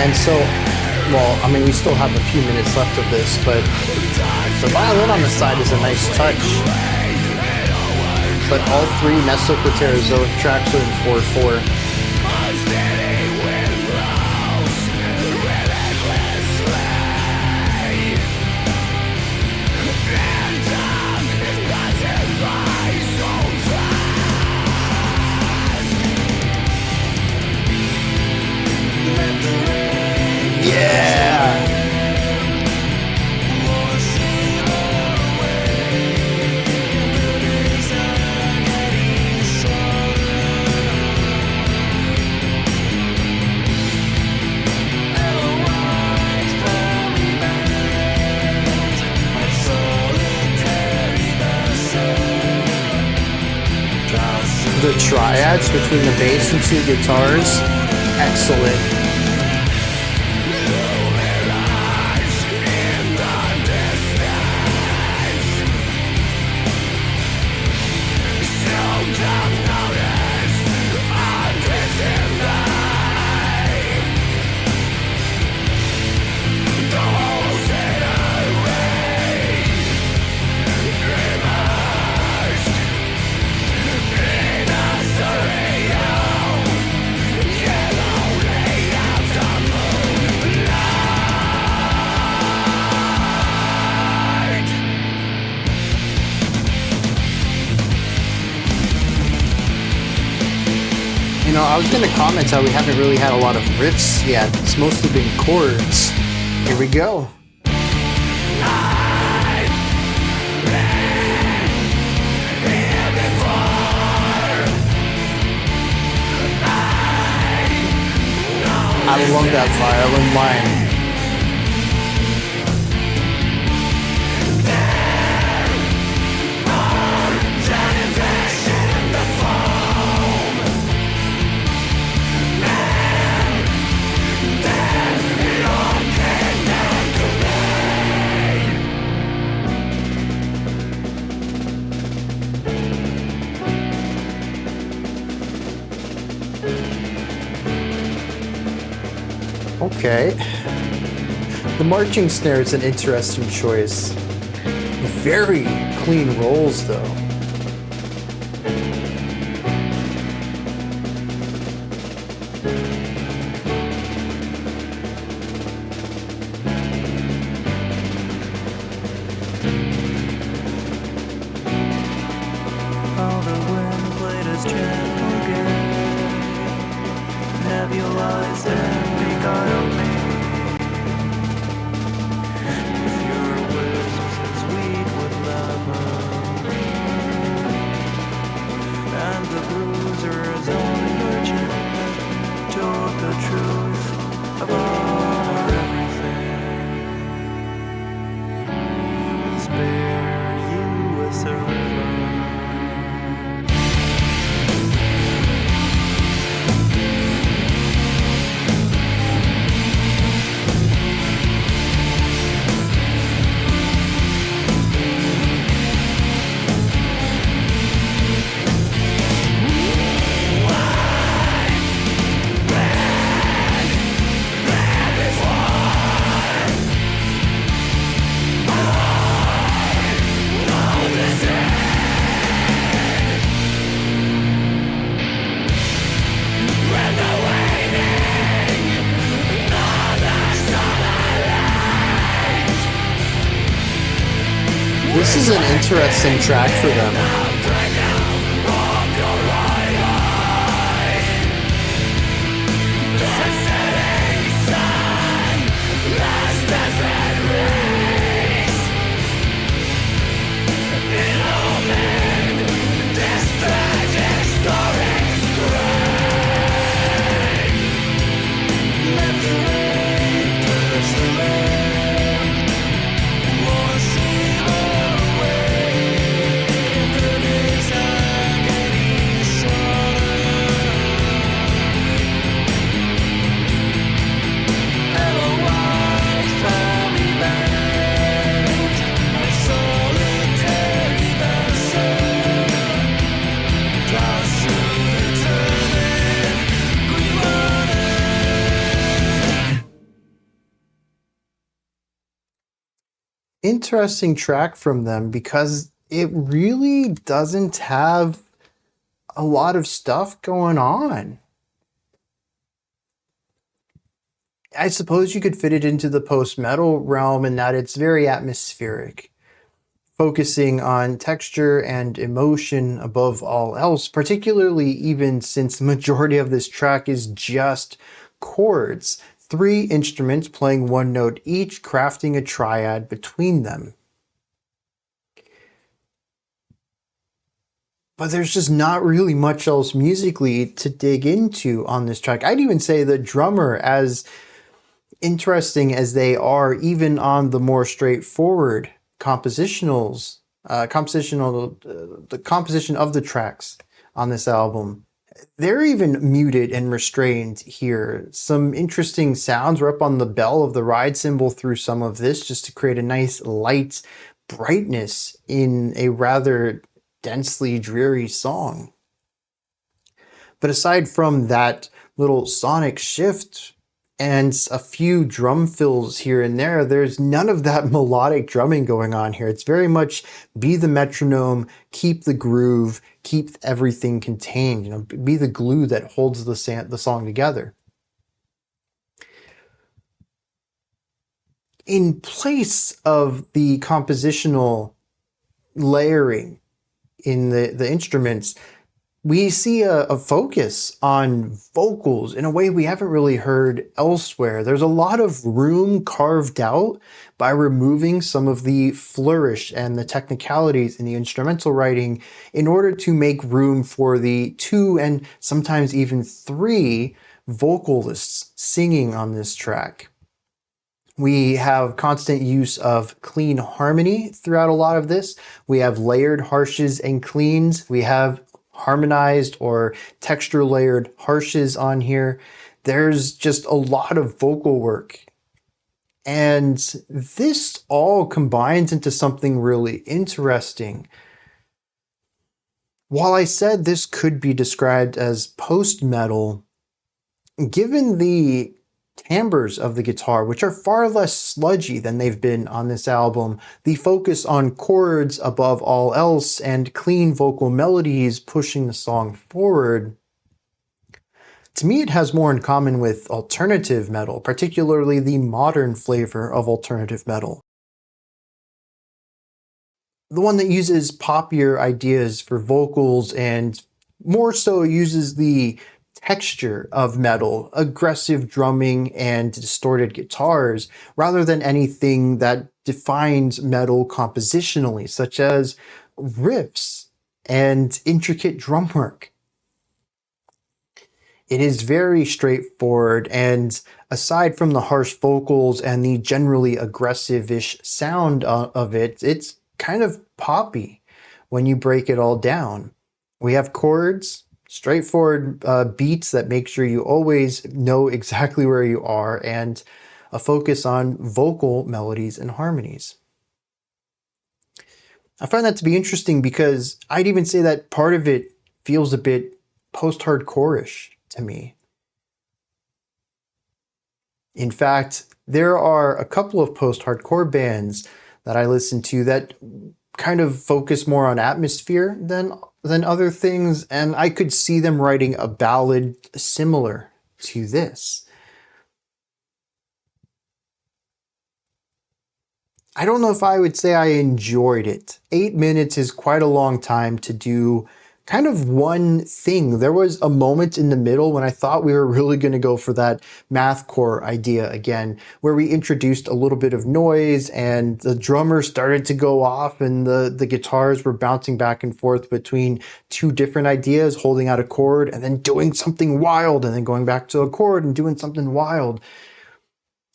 And so well, I mean, we still have a few minutes left of this, but the violin on the side is a nice touch. But all three Mesoarchaean tracks are in 4/4. Yeah! The triads between the bass and two guitars, excellent. You know, I was going to comment how we haven't really had a lot of riffs yet. It's mostly been chords. Here we go. I love that violin line. Okay. The marching snare is an interesting choice. Very clean rolls, though. All the wind played his gentle game, nebulized and beguiled me with your wisps sweet with lemon, and the bruiser's only virgin told the truth about everything. It spared you a surrender. This is an interesting track for them. More see the way. interesting track from them because it really doesn't have a lot of stuff going on. I suppose you could fit it into the post-metal realm in that it's very atmospheric, focusing on texture and emotion above all else, particularly even since the majority of this track is just chords, 3 instruments playing one note each, crafting a triad between them. But there's just not really much else musically to dig into on this track. I'd even say the drummer, as interesting as they are, even on the more straightforward compositionals, the composition of the tracks on this album, they're even muted and restrained here. Some interesting sounds. We're up on the bell of the ride cymbal through some of this just to create a nice light brightness in a rather densely dreary song. But aside from that little sonic shift and a few drum fills here and there, there's none of that melodic drumming going on here. It's very much be the metronome, keep the groove, keep everything contained, you know, be the glue that holds the song together. In place of the compositional layering in the instruments, we see a focus on vocals in a way we haven't really heard elsewhere. There's a lot of room carved out by removing some of the flourish and the technicalities in the instrumental writing in order to make room for the 2 and sometimes even 3 vocalists singing on this track. We have constant use of clean harmony throughout a lot of this. We have layered harshes and cleans. We have harmonized or texture layered harshes on here. There's just a lot of vocal work. And this all combines into something really interesting. While I said this could be described as post-metal, given the timbres of the guitar, which are far less sludgy than they've been on this album, the focus on chords above all else, and clean vocal melodies pushing the song forward, to me it has more in common with alternative metal, particularly the modern flavor of alternative metal. The one that uses poppier ideas for vocals and more so uses the texture of metal, aggressive drumming and distorted guitars, rather than anything that defines metal compositionally, such as riffs and intricate drum work. It is very straightforward, and aside from the harsh vocals and the generally aggressive-ish sound of it, it's kind of poppy when you break it all down. We have chords, straightforward beats that make sure you always know exactly where you are, and a focus on vocal melodies and harmonies. I find that to be interesting because I'd even say that part of it feels a bit post-hardcore-ish to me. In fact, there are a couple of post-hardcore bands that I listen to that kind of focus more on atmosphere than other things, and I could see them writing a ballad similar to this. I don't know if I would say I enjoyed it. 8 minutes is quite a long time to do kind of one thing. There was a moment in the middle when I thought we were really going to go for that mathcore idea again, where we introduced a little bit of noise and the drummer started to go off and the guitars were bouncing back and forth between 2 different ideas, holding out a chord and then doing something wild and then going back to a chord and doing something wild.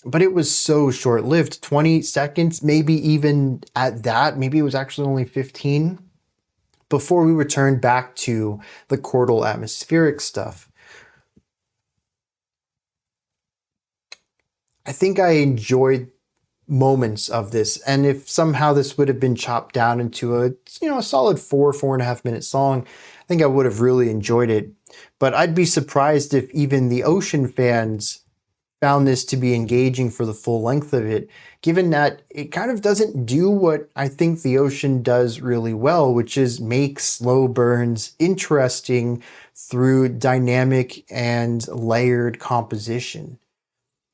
But it was so short-lived, 20 seconds, maybe even at that, maybe it was actually only 15. Before we returned back to the chordal atmospheric stuff. I think I enjoyed moments of this, and if somehow this would have been chopped down into a solid 4.5 minute song, I think I would have really enjoyed it. But I'd be surprised if even the Ocean fans found this to be engaging for the full length of it, given that it kind of doesn't do what I think the ocean does really well, which is make slow burns interesting through dynamic and layered composition.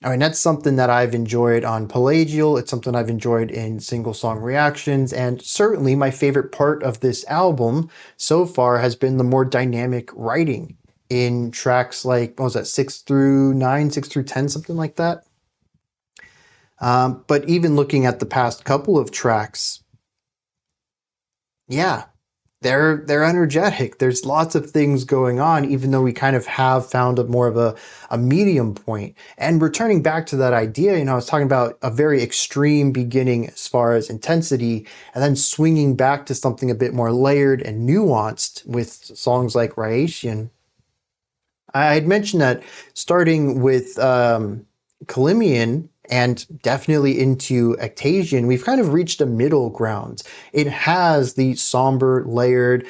I mean, that's something that I've enjoyed on Pelagial. It's something I've enjoyed in single song reactions. And certainly my favorite part of this album so far has been the more dynamic writing in tracks like, what was that, 6 through 9, 6 through 10, something like that. But even looking at the past couple of tracks, yeah, they're energetic. There's lots of things going on, even though we kind of have found a more of a medium point. And returning back to that idea, I was talking about a very extreme beginning as far as intensity, and then swinging back to something a bit more layered and nuanced with songs like Rhyacian. I had mentioned that starting with Calymmian and definitely into Ectasian, we've kind of reached a middle ground. It has the somber, layered,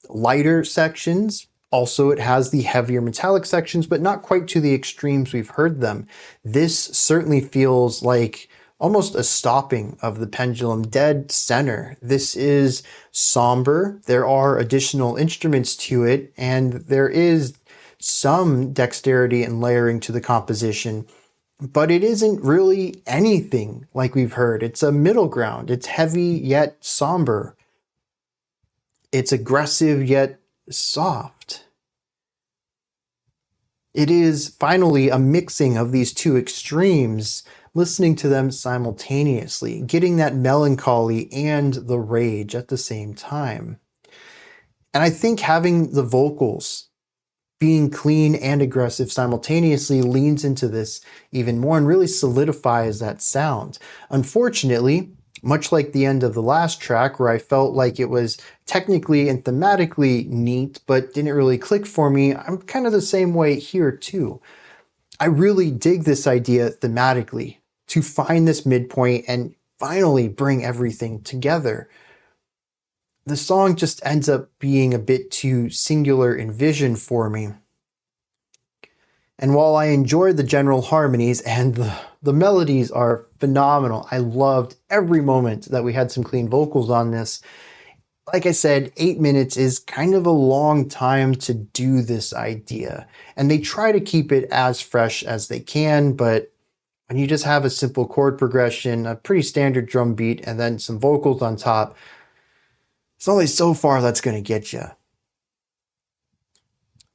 lighter sections. Also, it has the heavier metallic sections, but not quite to the extremes we've heard them. This certainly feels like almost a stopping of the pendulum, dead center. This is somber. There are additional instruments to it, and there is some dexterity and layering to the composition, but it isn't really anything like we've heard. It's a middle ground. It's heavy yet somber. It's aggressive yet soft. It is finally a mixing of these two extremes, listening to them simultaneously, getting that melancholy and the rage at the same time. And I think having the vocals being clean and aggressive simultaneously leans into this even more and really solidifies that sound. Unfortunately, much like the end of the last track where I felt like it was technically and thematically neat but didn't really click for me, I'm kind of the same way here too. I really dig this idea thematically to find this midpoint and finally bring everything together. The song just ends up being a bit too singular in vision for me. And while I enjoyed the general harmonies and the melodies are phenomenal, I loved every moment that we had some clean vocals on this. Like I said, 8 minutes is kind of a long time to do this idea. And they try to keep it as fresh as they can, but when you just have a simple chord progression, a pretty standard drum beat, and then some vocals on top, it's only so far that's going to get you.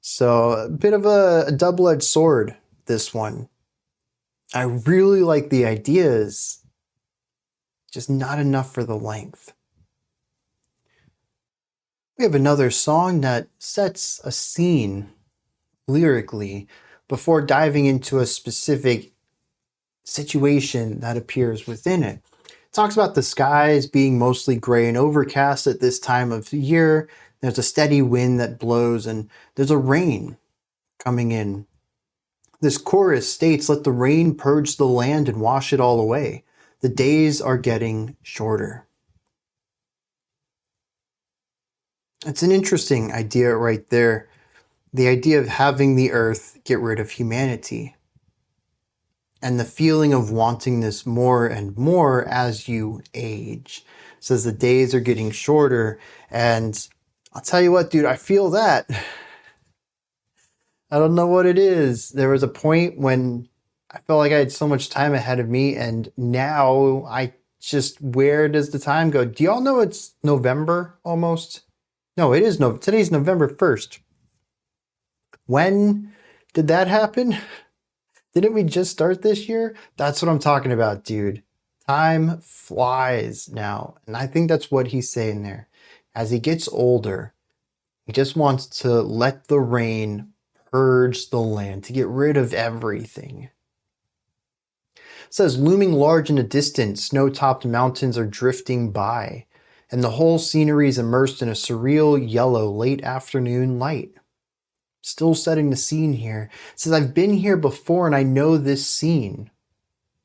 So a bit of a double-edged sword, this one. I really like the ideas, just not enough for the length. We have another song that sets a scene lyrically before diving into a specific situation that appears within it. It talks about the skies being mostly gray and overcast at this time of the year. There's a steady wind that blows and there's a rain coming in. This chorus states, "Let the rain purge the land and wash it all away. The days are getting shorter." It's an interesting idea right there. The idea of having the earth get rid of humanity. And the feeling of wanting this more and more as you age. It says the days are getting shorter. And I'll tell you what, dude, I feel that. I don't know what it is. There was a point when I felt like I had so much time ahead of me, and now I just, where does the time go? Do y'all know it's November almost? No, it is today's November 1st. When did that happen? Didn't we just start this year? That's what I'm talking about, dude. Time flies now. And I think that's what he's saying there. As he gets older, he just wants to let the rain purge the land, to get rid of everything. It says, looming large in the distance, snow-topped mountains are drifting by, and the whole scenery is immersed in a surreal yellow late afternoon light. Still setting the scene here. It says, I've been here before and I know this scene.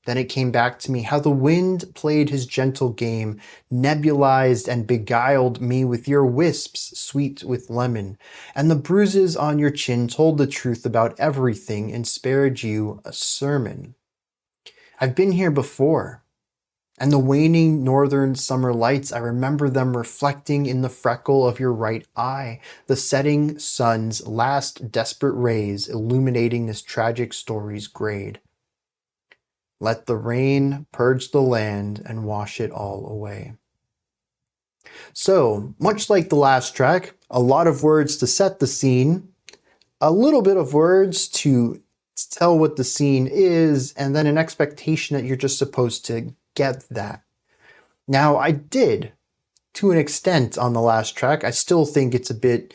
Then it came back to me how the wind played his gentle game, nebulized and beguiled me with your wisps sweet with lemon, and the bruises on your chin told the truth about everything and spared you a sermon. I've been here before, and the waning northern summer lights, I remember them reflecting in the freckle of your right eye, the setting sun's last desperate rays illuminating this tragic story's grade. Let the rain purge the land and wash it all away. So, much like the last track, a lot of words to set the scene, a little bit of words to tell what the scene is, and then an expectation that you're just supposed to get that. Now, I did, to an extent, on the last track. I still think it's a bit,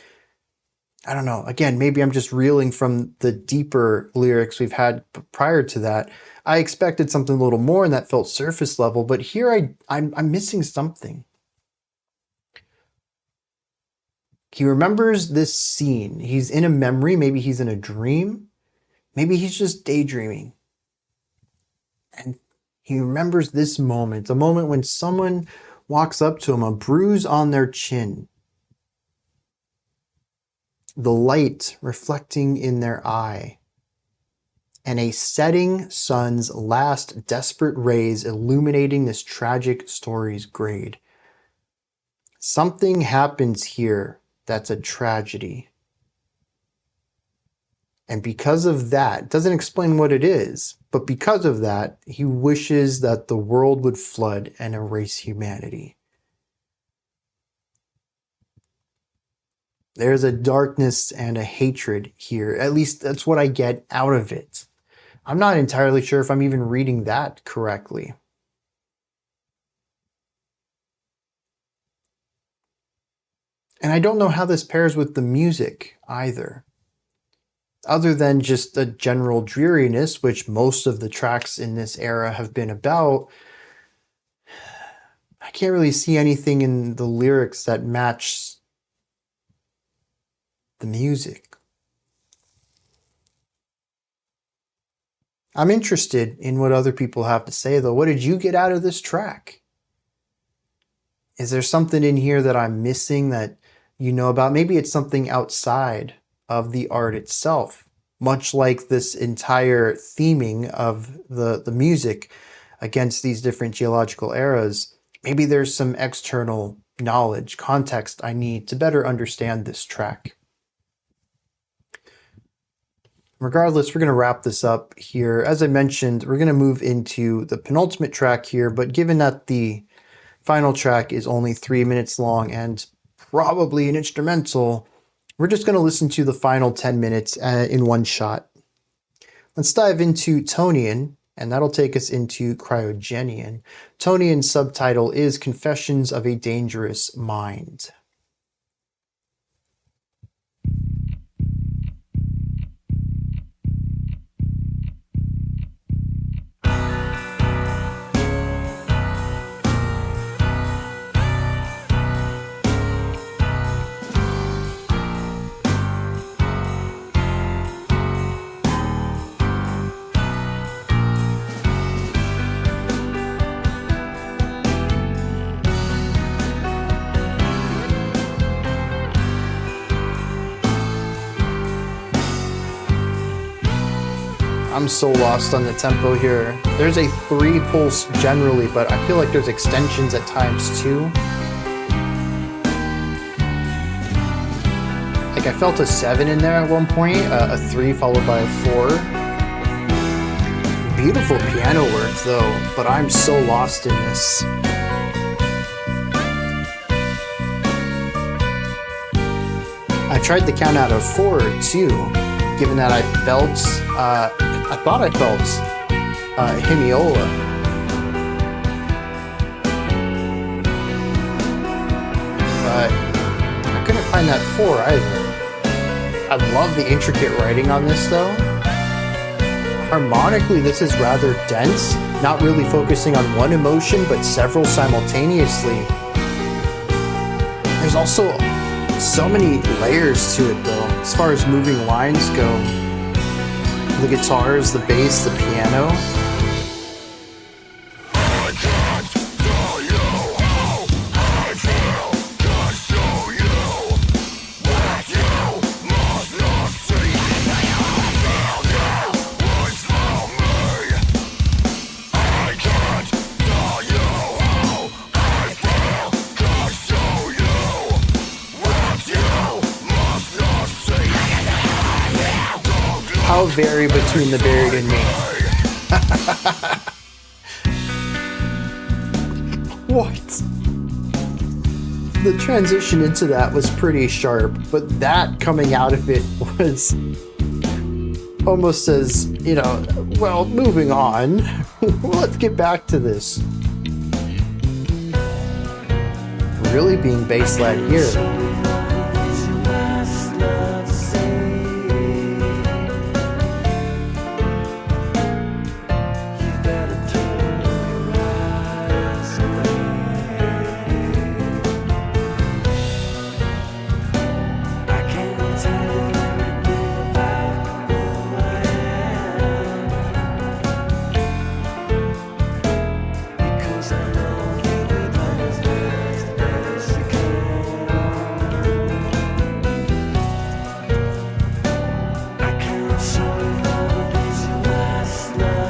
I don't know, again, maybe I'm just reeling from the deeper lyrics we've had prior to that. I expected something a little more and that felt surface level, but here I'm missing something. He remembers this scene. He's in a memory, maybe he's in a dream, maybe he's just daydreaming. And he remembers this moment, a moment when someone walks up to him, a bruise on their chin, the light reflecting in their eye, and a setting sun's last desperate rays illuminating this tragic story's grade. Something happens here that's a tragedy. And because of that, doesn't explain what it is, but because of that, he wishes that the world would flood and erase humanity. There's a darkness and a hatred here. At least that's what I get out of it. I'm not entirely sure if I'm even reading that correctly. And I don't know how this pairs with the music either. Other than just the general dreariness, which most of the tracks in this era have been about, I can't really see anything in the lyrics that match the music. I'm interested in what other people have to say, though. What did you get out of this track? Is there something in here that I'm missing that you know about? Maybe it's something outside of the art itself, much like this entire theming of the music against these different geological eras. Maybe there's some external knowledge, context I need to better understand this track. Regardless, we're going to wrap this up here. As I mentioned, we're going to move into the penultimate track here, but given that the final track is only 3 minutes long and probably an instrumental, we're just going to listen to the final 10 minutes in one shot. Let's dive into Tonian, and that'll take us into Cryogenian. Tonian's subtitle is Confessions of a Dangerous Mind. I'm so lost on the tempo here. There's a 3 pulse generally, but I feel like there's extensions at times too. Like I felt a 7 in there at one point, a 3 followed by a 4. Beautiful piano work though, but I'm so lost in this. I tried to count out of 4 too, given that I thought I felt hemiola. But I couldn't find that 4 either. I love the intricate writing on this though. Harmonically, this is rather dense, not really focusing on one emotion, but several simultaneously. There's also so many layers to it though, as far as moving lines go. The guitars, the bass, the piano. how very between the buried and me. What? The transition into that was pretty sharp, but that coming out of it was almost as, you know, well, moving on. Let's get back to this. Really being bass-led here.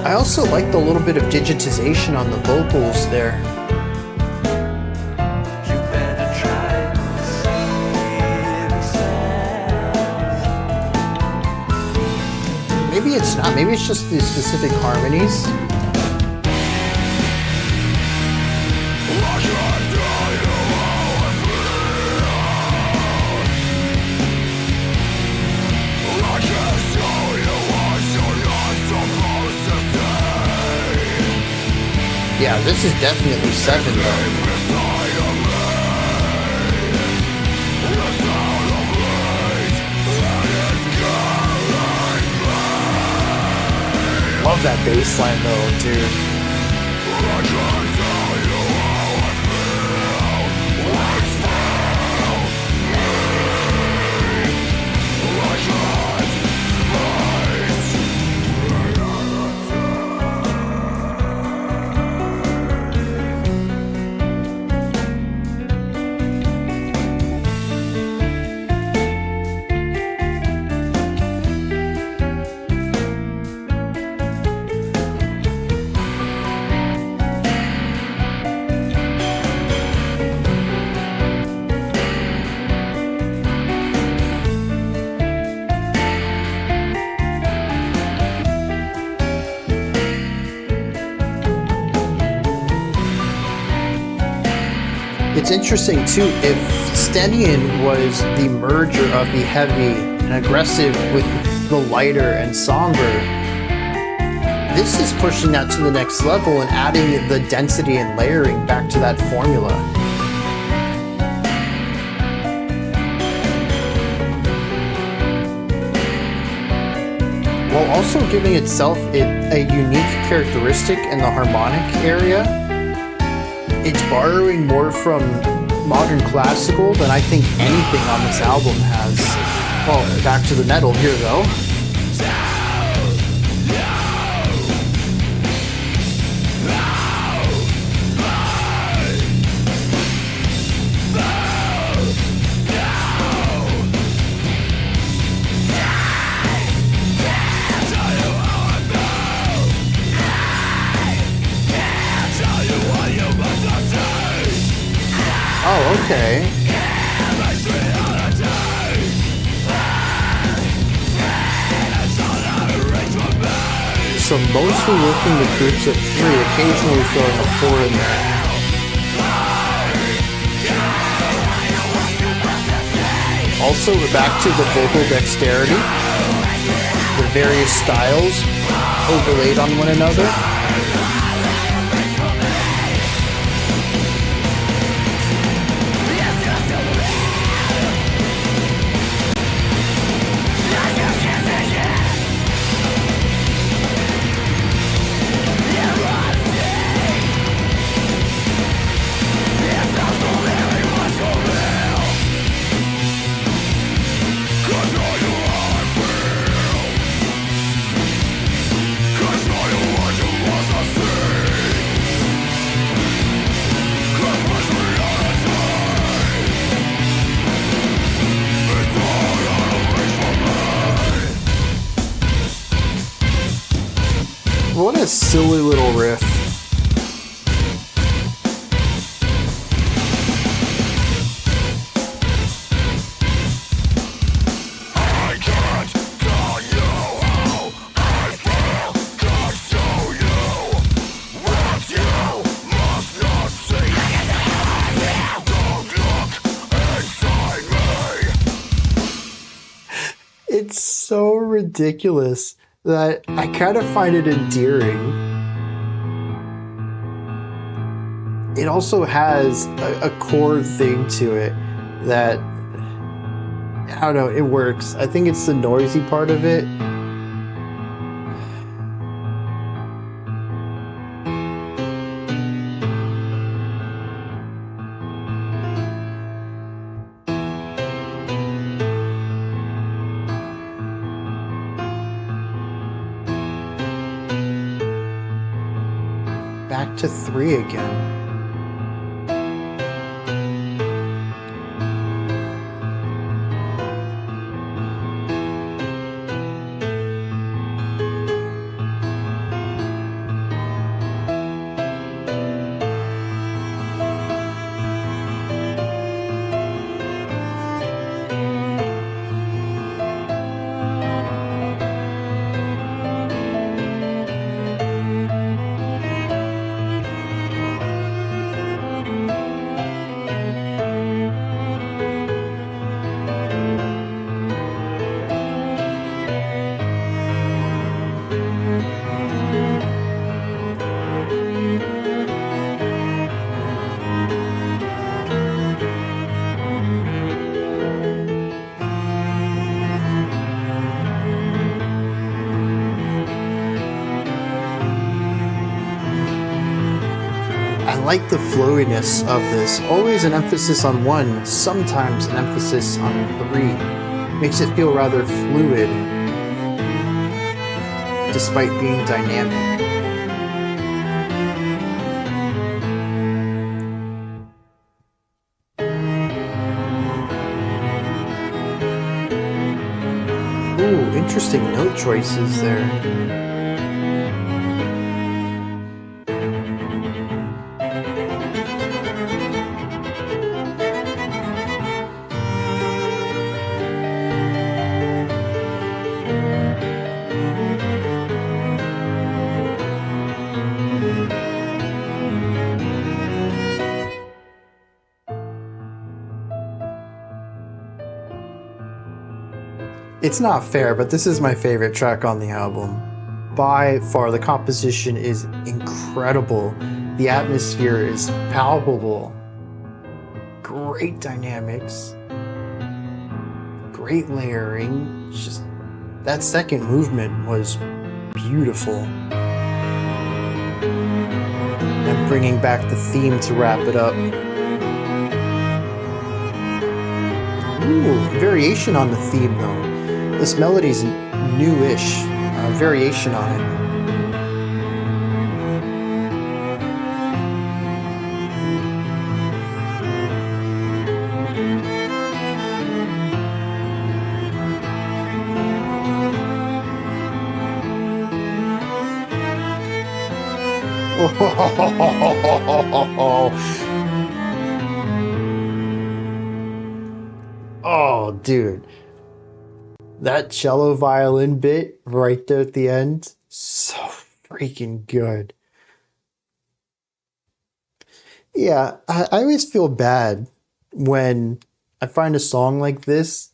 I also like the little bit of digitization on the vocals there. Maybe it's not, maybe it's just the specific harmonies. Yeah, this is definitely 7 though. Love that bass line though, dude. It's interesting too, if Stenian was the merger of the heavy and aggressive with the lighter and somber, this is pushing that to the next level and adding the density and layering back to that formula. While also giving itself a unique characteristic in the harmonic area. It's borrowing more from modern classical than I think anything on this album has. Well, back to the metal here though. Oh, okay. So mostly working the groups of 3, occasionally throwing a 4 in there. Also, we're back to the vocal dexterity. The various styles overlaid on one another. What a silly little riff. It's so ridiculous that I kind of find it endearing. It also has a chord thing to it that, I don't know, it works. I think it's the noisy part of it. Back to 3 again. I like the flowiness of this. Always an emphasis on 1, sometimes an emphasis on 3. Makes it feel rather fluid, despite being dynamic. Ooh, interesting note choices there. It's not fair, but this is my favorite track on the album. By far, the composition is incredible. The atmosphere is palpable. Great dynamics. Great layering. It's just that second movement was beautiful. And bringing back the theme to wrap it up. Ooh, variation on the theme though. This melody's newish, variation on it. Oh, dude. That cello violin bit right there at the end, so freaking good. Yeah, I always feel bad when I find a song like this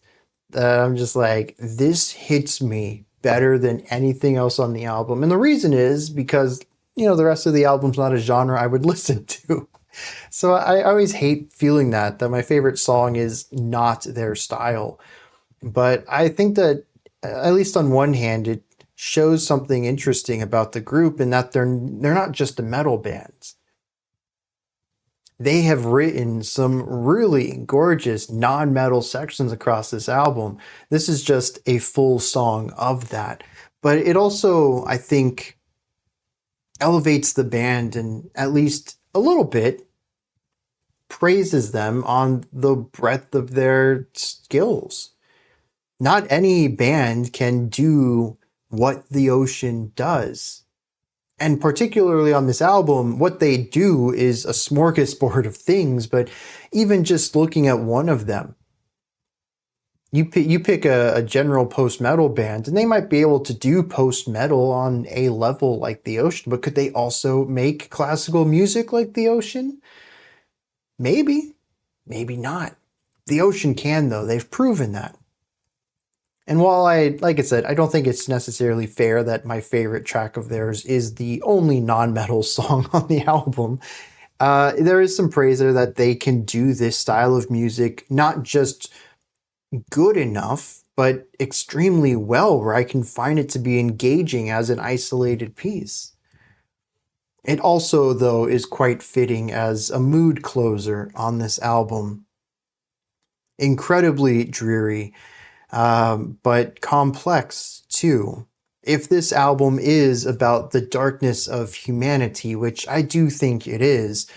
that I'm just like, this hits me better than anything else on the album. And the reason is because, the rest of the album's not a genre I would listen to. So I always hate feeling that my favorite song is not their style. But I think that, at least on one hand, it shows something interesting about the group in that they're not just a metal band. They have written some really gorgeous non-metal sections across this album. This is just a full song of that. But it also, I think, elevates the band and at least a little bit praises them on the breadth of their skills. Not any band can do what the Ocean does. And particularly on this album, what they do is a smorgasbord of things, but even just looking at one of them, you pick a general post-metal band, and they might be able to do post-metal on a level like the Ocean, but could they also make classical music like the Ocean? Maybe. Maybe not. The Ocean can, though. They've proven that. And while like I said, I don't think it's necessarily fair that my favorite track of theirs is the only non-metal song on the album, there is some praise there that they can do this style of music not just good enough, but extremely well, where I can find it to be engaging as an isolated piece. It also, though, is quite fitting as a mood closer on this album. Incredibly dreary, but complex too. If this album is about the darkness of humanity, which I do think it is,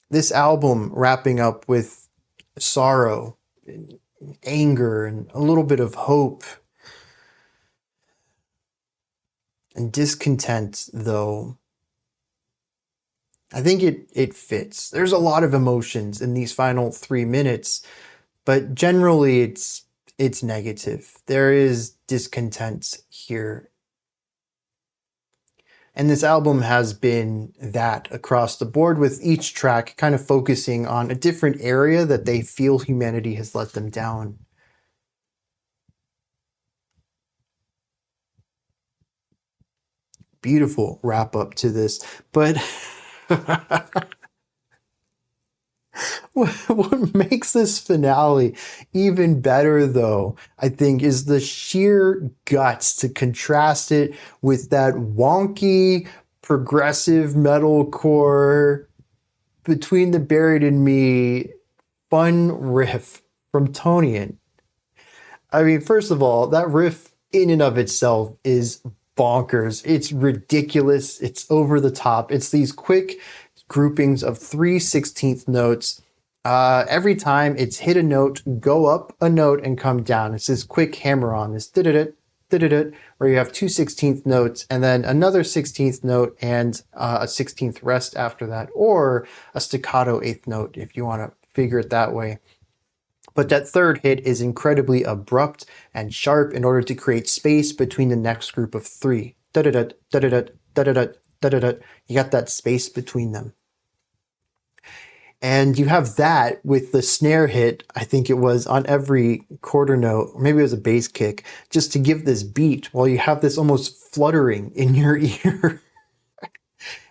this album wrapping up with sorrow, anger, and a little bit of hope and discontent, though, I think it fits. There's a lot of emotions in these final 3 minutes, but generally it's negative. There is discontent here. And this album has been that across the board, with each track kind of focusing on a different area that they feel humanity has let them down. Beautiful wrap up to this, but what makes this finale even better, though, I think, is the sheer guts to contrast it with that wonky, progressive metalcore Between the Buried and Me fun riff from Tonian. I mean, first of all, that riff in and of itself is bonkers. It's ridiculous. It's over the top. It's these quick groupings of 3/16 notes. Every time it's hit a note, go up a note and come down. It's this quick hammer on, this did-it, where you have 2/16 notes and then another 16th note and a 16th rest after that, or a staccato 8th note if you want to figure it that way. But that third hit is incredibly abrupt and sharp in order to create space between the next group of 3. Da-da-da, da-da-da, da-da-da, da-da-da. You got that space between them. And you have that with the snare hit, I think it was, on every quarter note, or maybe it was a bass kick, just to give this beat while you have this almost fluttering in your ear.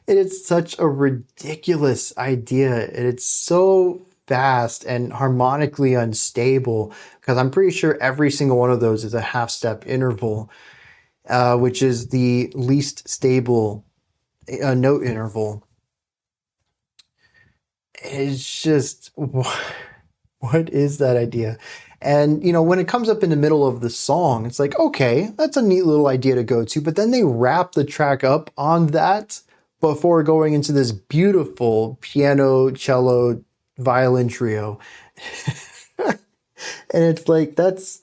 And it's such a ridiculous idea. And it's so fast and harmonically unstable, because I'm pretty sure every single one of those is a half-step interval, which is the least stable note interval. It's just, what is that idea? And, you know, when it comes up in the middle of the song, it's like, okay, that's a neat little idea to go to. But then they wrap the track up on that before going into this beautiful piano, cello, violin trio. And it's like, that's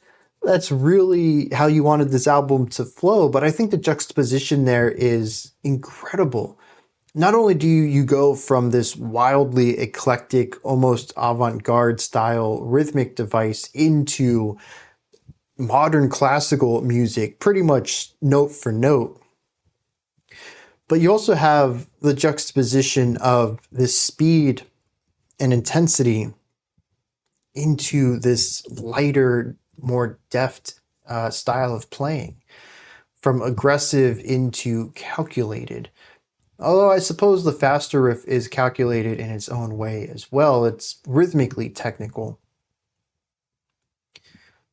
really how you wanted this album to flow. But I think the juxtaposition there is incredible. Not only do you go from this wildly eclectic, almost avant-garde style rhythmic device into modern classical music, pretty much note for note, but you also have the juxtaposition of this speed and intensity into this lighter, more deft style of playing, from aggressive into calculated. Although I suppose the faster riff is calculated in its own way as well. It's rhythmically technical.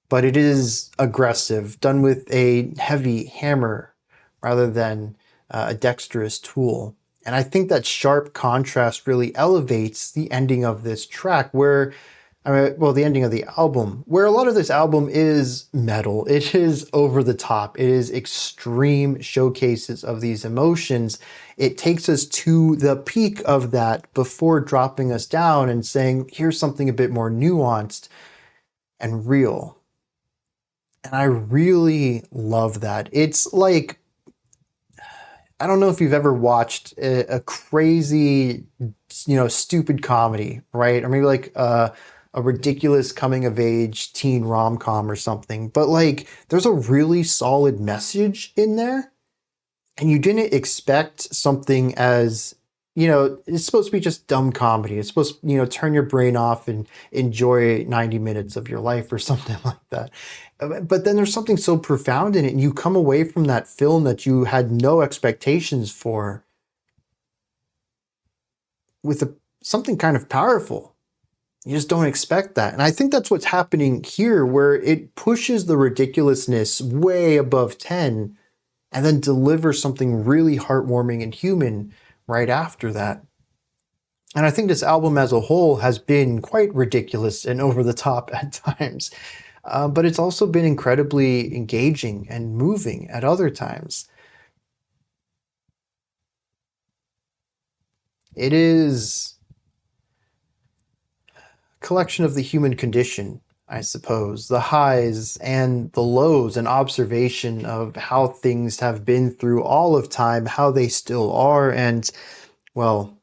But it is aggressive, done with a heavy hammer rather than a dexterous tool. And I think that sharp contrast really elevates the ending of this track, where, the ending of the album, where a lot of this album is metal. It is over the top. It is extreme showcases of these emotions. It takes us to the peak of that before dropping us down and saying, here's something a bit more nuanced and real. And I really love that. It's like, I don't know if you've ever watched a crazy, stupid comedy, right? Or maybe like a ridiculous coming of age teen rom-com or something, but like there's a really solid message in there, and you didn't expect something as it's supposed to be just dumb comedy. It's supposed to, turn your brain off and enjoy 90 minutes of your life or something like that. But then there's something so profound in it, and you come away from that film that you had no expectations for with something kind of powerful. You just don't expect that. And I think that's what's happening here, where it pushes the ridiculousness way above 10 and then delivers something really heartwarming and human right after that. And I think this album as a whole has been quite ridiculous and over the top at times, but it's also been incredibly engaging and moving at other times. It is a collection of the human condition, I suppose, the highs and the lows, an observation of how things have been through all of time, how they still are, and, well,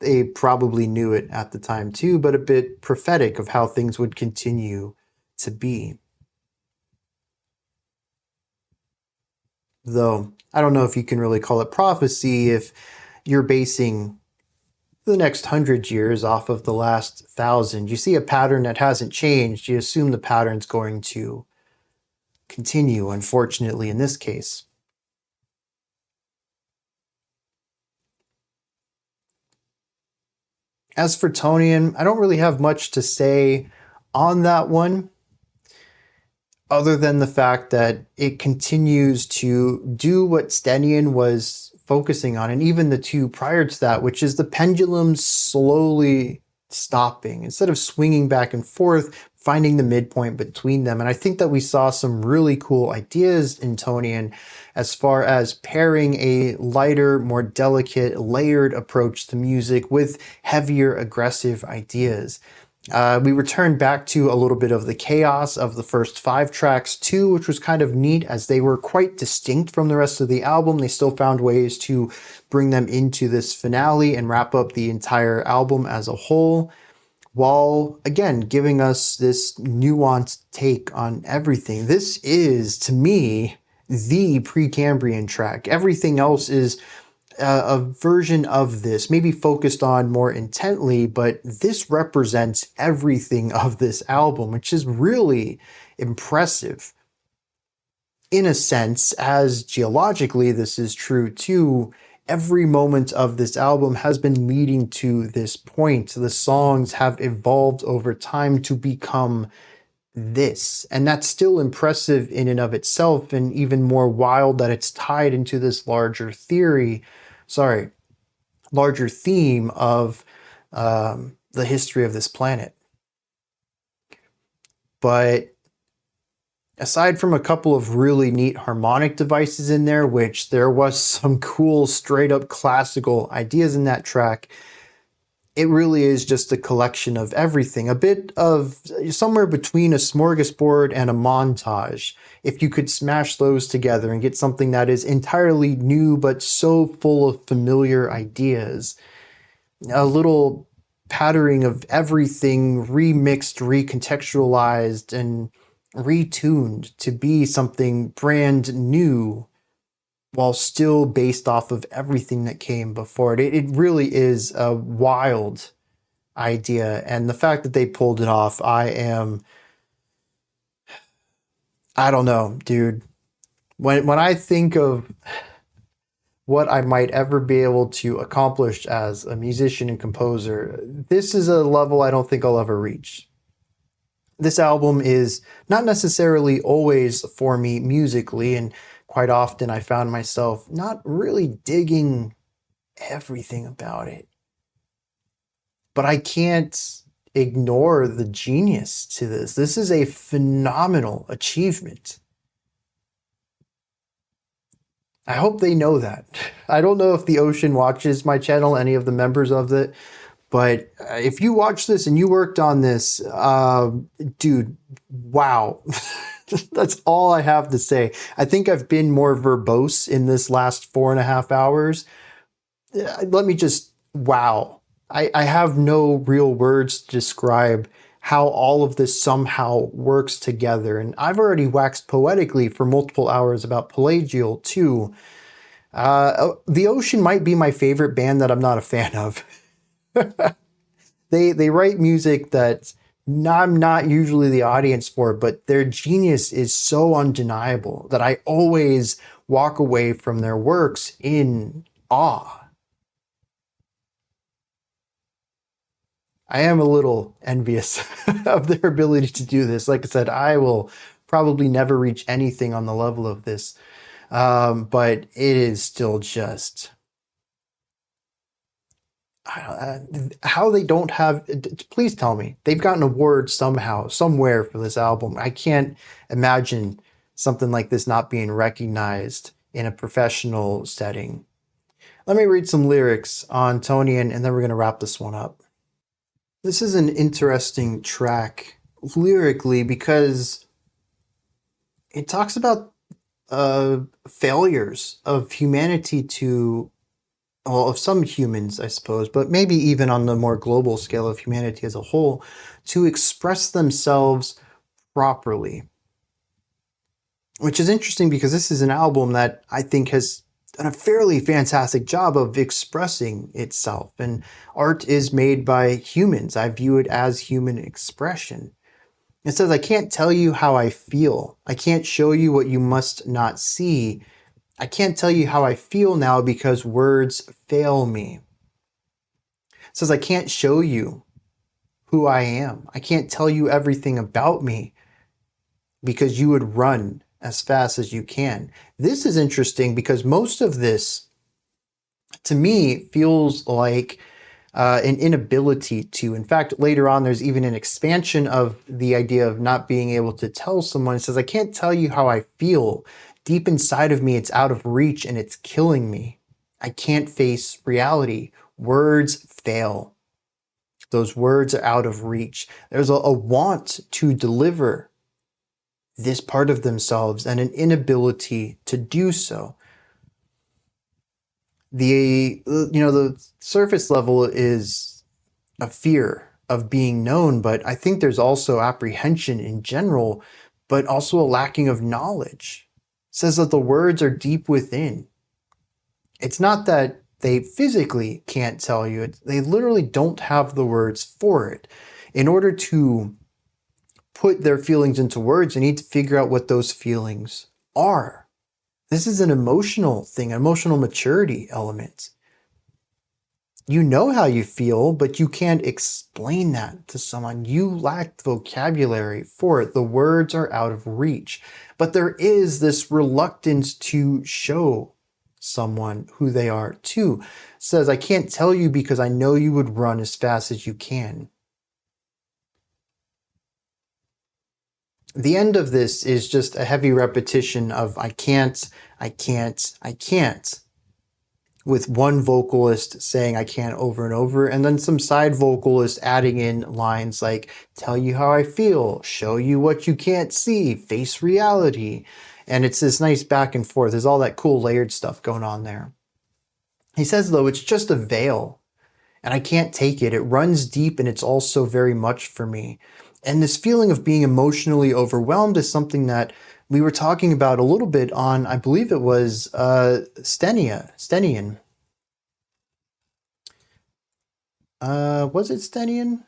they probably knew it at the time too, but a bit prophetic of how things would continue to be. Though, I don't know if you can really call it prophecy if you're basing the next 100 years off of the last 1,000. You see a pattern that hasn't changed, you assume the pattern's going to continue, unfortunately, in this case. As for Tonian, I don't really have much to say on that one, other than the fact that it continues to do what Stenian was focusing on, and even the two prior to that, which is the pendulum slowly stopping. Instead of swinging back and forth, finding the midpoint between them. And I think that we saw some really cool ideas in Tonian as far as pairing a lighter, more delicate, layered approach to music with heavier, aggressive ideas. We returned back to a little bit of the chaos of the first 5 tracks too, which was kind of neat as they were quite distinct from the rest of the album. They still found ways to bring them into this finale and wrap up the entire album as a whole, while again giving us this nuanced take on everything. This is, to me, the Precambrian track. Everything else is a version of this, maybe focused on more intently, but this represents everything of this album, which is really impressive. In a sense, as geologically this is true too, every moment of this album has been leading to this point. The songs have evolved over time to become this, and that's still impressive in and of itself, and even more wild that it's tied into this larger theme of the history of this planet. But aside from a couple of really neat harmonic devices in there, which there was some cool straight up classical ideas in that track, it really is just a collection of everything, a bit of somewhere between a smorgasbord and a montage. If you could smash those together and get something that is entirely new but so full of familiar ideas, a little patterning of everything remixed, recontextualized, and retuned to be something brand new, while still based off of everything that came before it. It really is a wild idea. And the fact that they pulled it off, I don't know, dude. When I think of what I might ever be able to accomplish as a musician and composer, this is a level I don't think I'll ever reach. This album is not necessarily always for me musically, and quite often I found myself not really digging everything about it. But I can't ignore the genius to this. This is a phenomenal achievement. I hope they know that. I don't know if the Ocean watches my channel, any of the members of it, but if you watch this and you worked on this, dude, wow. That's all I have to say. I think I've been more verbose in this last 4.5 hours. Let me just, wow. I have no real words to describe how all of this somehow works together. And I've already waxed poetically for multiple hours about Pelagial too. The Ocean might be my favorite band that I'm not a fan of. They write music that I'm not usually the audience for, but their genius is so undeniable that I always walk away from their works in awe. I am a little envious of their ability to do this. Like I said, I will probably never reach anything on the level of this, but it is still just... how they don't have, please tell me they've gotten awards somehow somewhere for this album. I can't imagine something like this not being recognized in a professional setting. Let me read some lyrics on Tonian and then we're going to wrap this one up. This is an interesting track lyrically because it talks about failures of humanity to, well, of some humans, I suppose, but maybe even on the more global scale of humanity as a whole, to express themselves properly. Which is interesting because this is an album that I think has done a fairly fantastic job of expressing itself. And art is made by humans. I view it as human expression. It says, I can't tell you how I feel. I can't show you what you must not see. I can't tell you how I feel now because words fail me. It says, I can't show you who I am. I can't tell you everything about me because you would run as fast as you can. This is interesting because most of this, to me, feels like an inability to. In fact, later on, there's even an expansion of the idea of not being able to tell someone. It says, I can't tell you how I feel. Deep inside of me, it's out of reach and it's killing me. I can't face reality. Words fail. Those words are out of reach. There's a want to deliver this part of themselves and an inability to do so. The surface level is a fear of being known, but I think there's also apprehension in general, but also a lacking of knowledge. It says that the words are deep within. It's not that they physically can't tell you, they literally don't have the words for it. In order to put their feelings into words, they need to figure out what those feelings are. This is an emotional thing, an emotional maturity element. You know how you feel, but you can't explain that to someone. You lack the vocabulary for it. The words are out of reach. But there is this reluctance to show someone who they are too. It says, I can't tell you because I know you would run as fast as you can. The end of this is just a heavy repetition of I can't, I can't, I can't, with one vocalist saying I can't over and over, and then some side vocalists adding in lines like tell you how I feel, show you what you can't see, face reality. And it's this nice back and forth. There's all that cool layered stuff going on there. He says, though, it's just a veil and I can't take it. It runs deep and it's also very much for me. And this feeling of being emotionally overwhelmed is something that we were talking about a little bit on, I believe it was Stenian. Was it Stenian?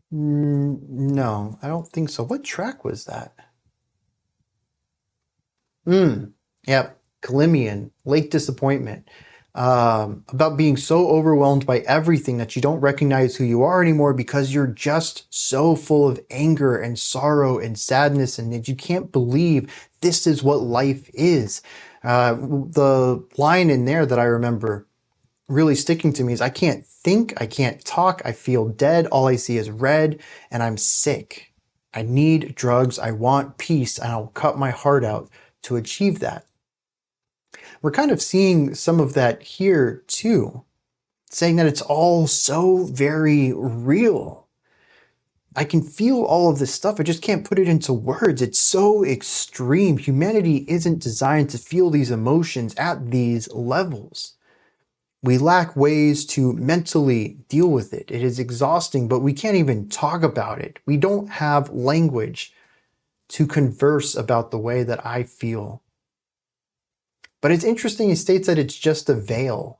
No, I don't think so. What track was that? Yep, Calymmian, Late Disappointment. About being so overwhelmed by everything that you don't recognize who you are anymore because you're just so full of anger and sorrow and sadness and that you can't believe this is what life is. The line in there that I remember really sticking to me is I can't think, I can't talk, I feel dead, all I see is red, and I'm sick. I need drugs, I want peace, and I'll cut my heart out to achieve that. We're kind of seeing some of that here too, saying that it's all so very real. I can feel all of this stuff, I just can't put it into words. It's so extreme. Humanity isn't designed to feel these emotions at these levels. We lack ways to mentally deal with it. It is exhausting, but we can't even talk about it. We don't have language to converse about the way that I feel. But it's interesting, he states that it's just a veil,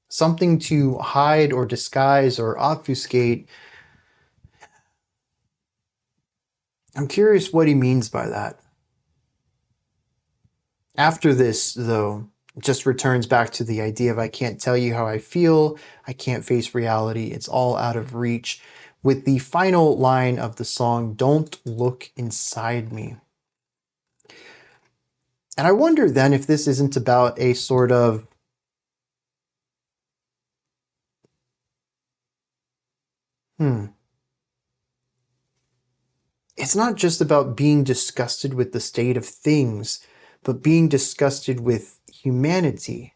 something to hide or disguise or obfuscate. I'm curious what he means by that. After this, though, it just returns back to the idea of I can't tell you how I feel, I can't face reality, it's all out of reach, with the final line of the song, "Don't look inside me." And I wonder then if this isn't about a sort of it's not just about being disgusted with the state of things, but being disgusted with humanity.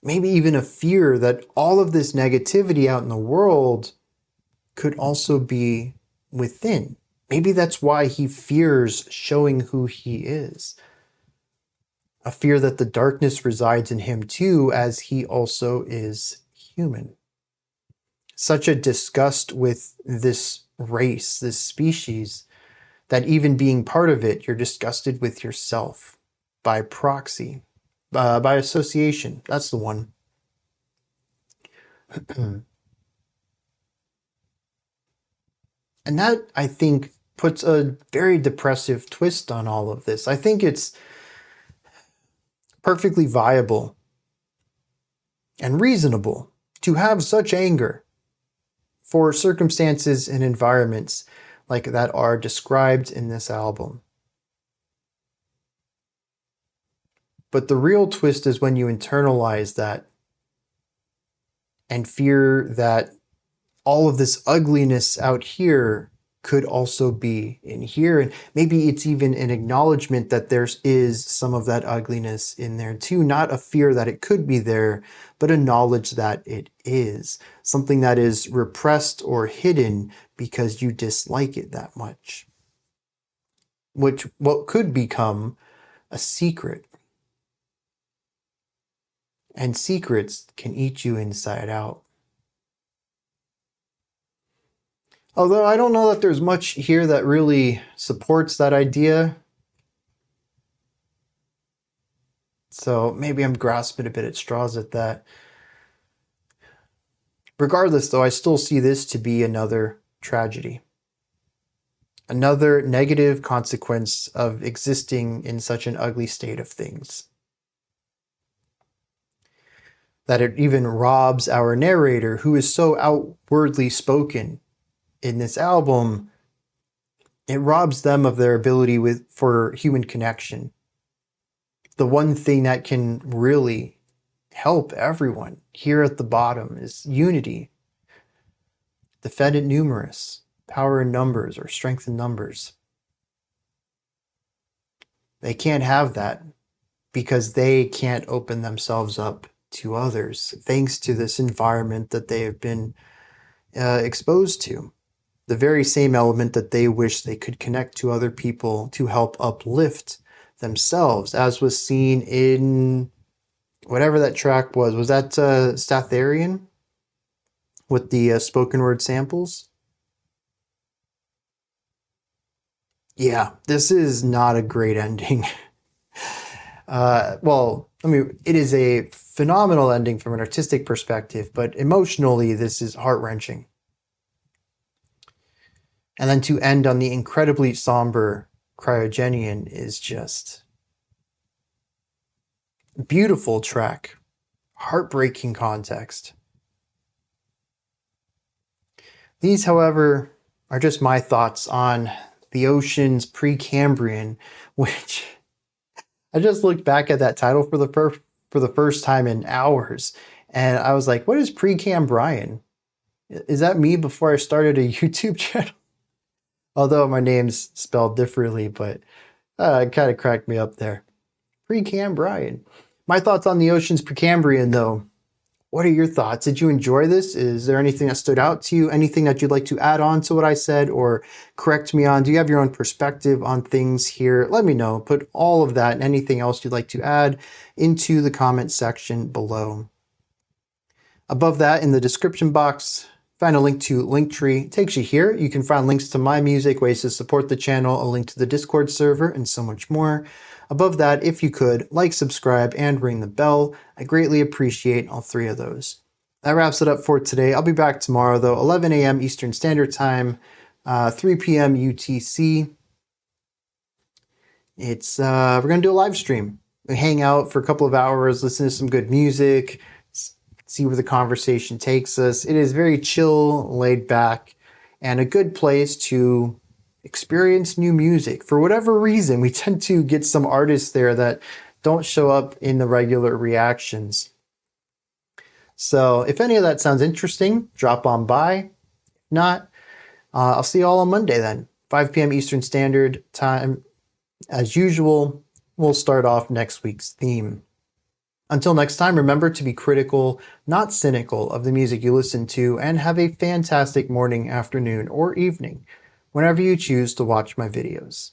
Maybe even a fear that all of this negativity out in the world could also be within. Maybe that's why he fears showing who he is. A fear that the darkness resides in him too, as he also is human. Such a disgust with this race, this species, that even being part of it, you're disgusted with yourself by proxy, by association. That's the one. And that, I think, puts a very depressive twist on all of this. I think it's perfectly viable and reasonable to have such anger for circumstances and environments like that are described in this album. But the real twist is when you internalize that and fear that all of this ugliness out here could also be in here. And maybe it's even an acknowledgement that there is some of that ugliness in there too. Not a fear that it could be there, but a knowledge that it is. Something that is repressed or hidden because you dislike it that much. What could become a secret. And secrets can eat you inside out. Although I don't know that there's much here that really supports that idea. So maybe I'm grasping a bit at straws at that. Regardless, though, I still see this to be another tragedy. Another negative consequence of existing in such an ugly state of things. That it even robs our narrator, who is so outwardly spoken in this album, it robs them of their ability for human connection. The one thing that can really help everyone here at the bottom is unity. Defendant numerous, power in numbers or strength in numbers. They can't have that because they can't open themselves up to others thanks to this environment that they have been exposed to. The very same element that they wish they could connect to other people to help uplift themselves, as was seen in whatever that track was. Was that Statherian with the spoken word samples? Yeah, this is not a great ending. Well, I mean, it is a phenomenal ending from an artistic perspective, but emotionally, this is heart-wrenching. And then to end on the incredibly somber Cryogenian is just beautiful track, heartbreaking context. These, however, are just my thoughts on the ocean's Precambrian, which I just looked back at that title for the first time in hours, and I was like, what is Precambrian? Is that me before I started a YouTube channel? Although my name's spelled differently, but it kind of cracked me up there. Precambrian. My thoughts on the ocean's Precambrian, though. What are your thoughts? Did you enjoy this? Is there anything that stood out to you? Anything that you'd like to add on to what I said or correct me on? Do you have your own perspective on things here? Let me know. Put all of that and anything else you'd like to add into the comment section below. Above that, in the description box, Find a link to Linktree. It takes you here. You can find links to my music, ways to support the channel, a link to the Discord server, and so much more. Above that, if you could, like, subscribe, and ring the bell. I greatly appreciate all three of those. That wraps it up for today. I'll be back tomorrow, though, 11 a.m. Eastern Standard Time, 3 p.m. UTC. We're going to do a live stream. We hang out for a couple of hours, listen to some good music, see where the conversation takes us. It is very chill, laid back, and a good place to experience new music. For whatever reason, we tend to get some artists there that don't show up in the regular reactions. So if any of that sounds interesting, drop on by. If not, I'll see you all on Monday then, 5 p.m. Eastern Standard Time. As usual, we'll start off next week's theme. Until next time, remember to be critical, not cynical, of the music you listen to, and have a fantastic morning, afternoon, or evening, whenever you choose to watch my videos.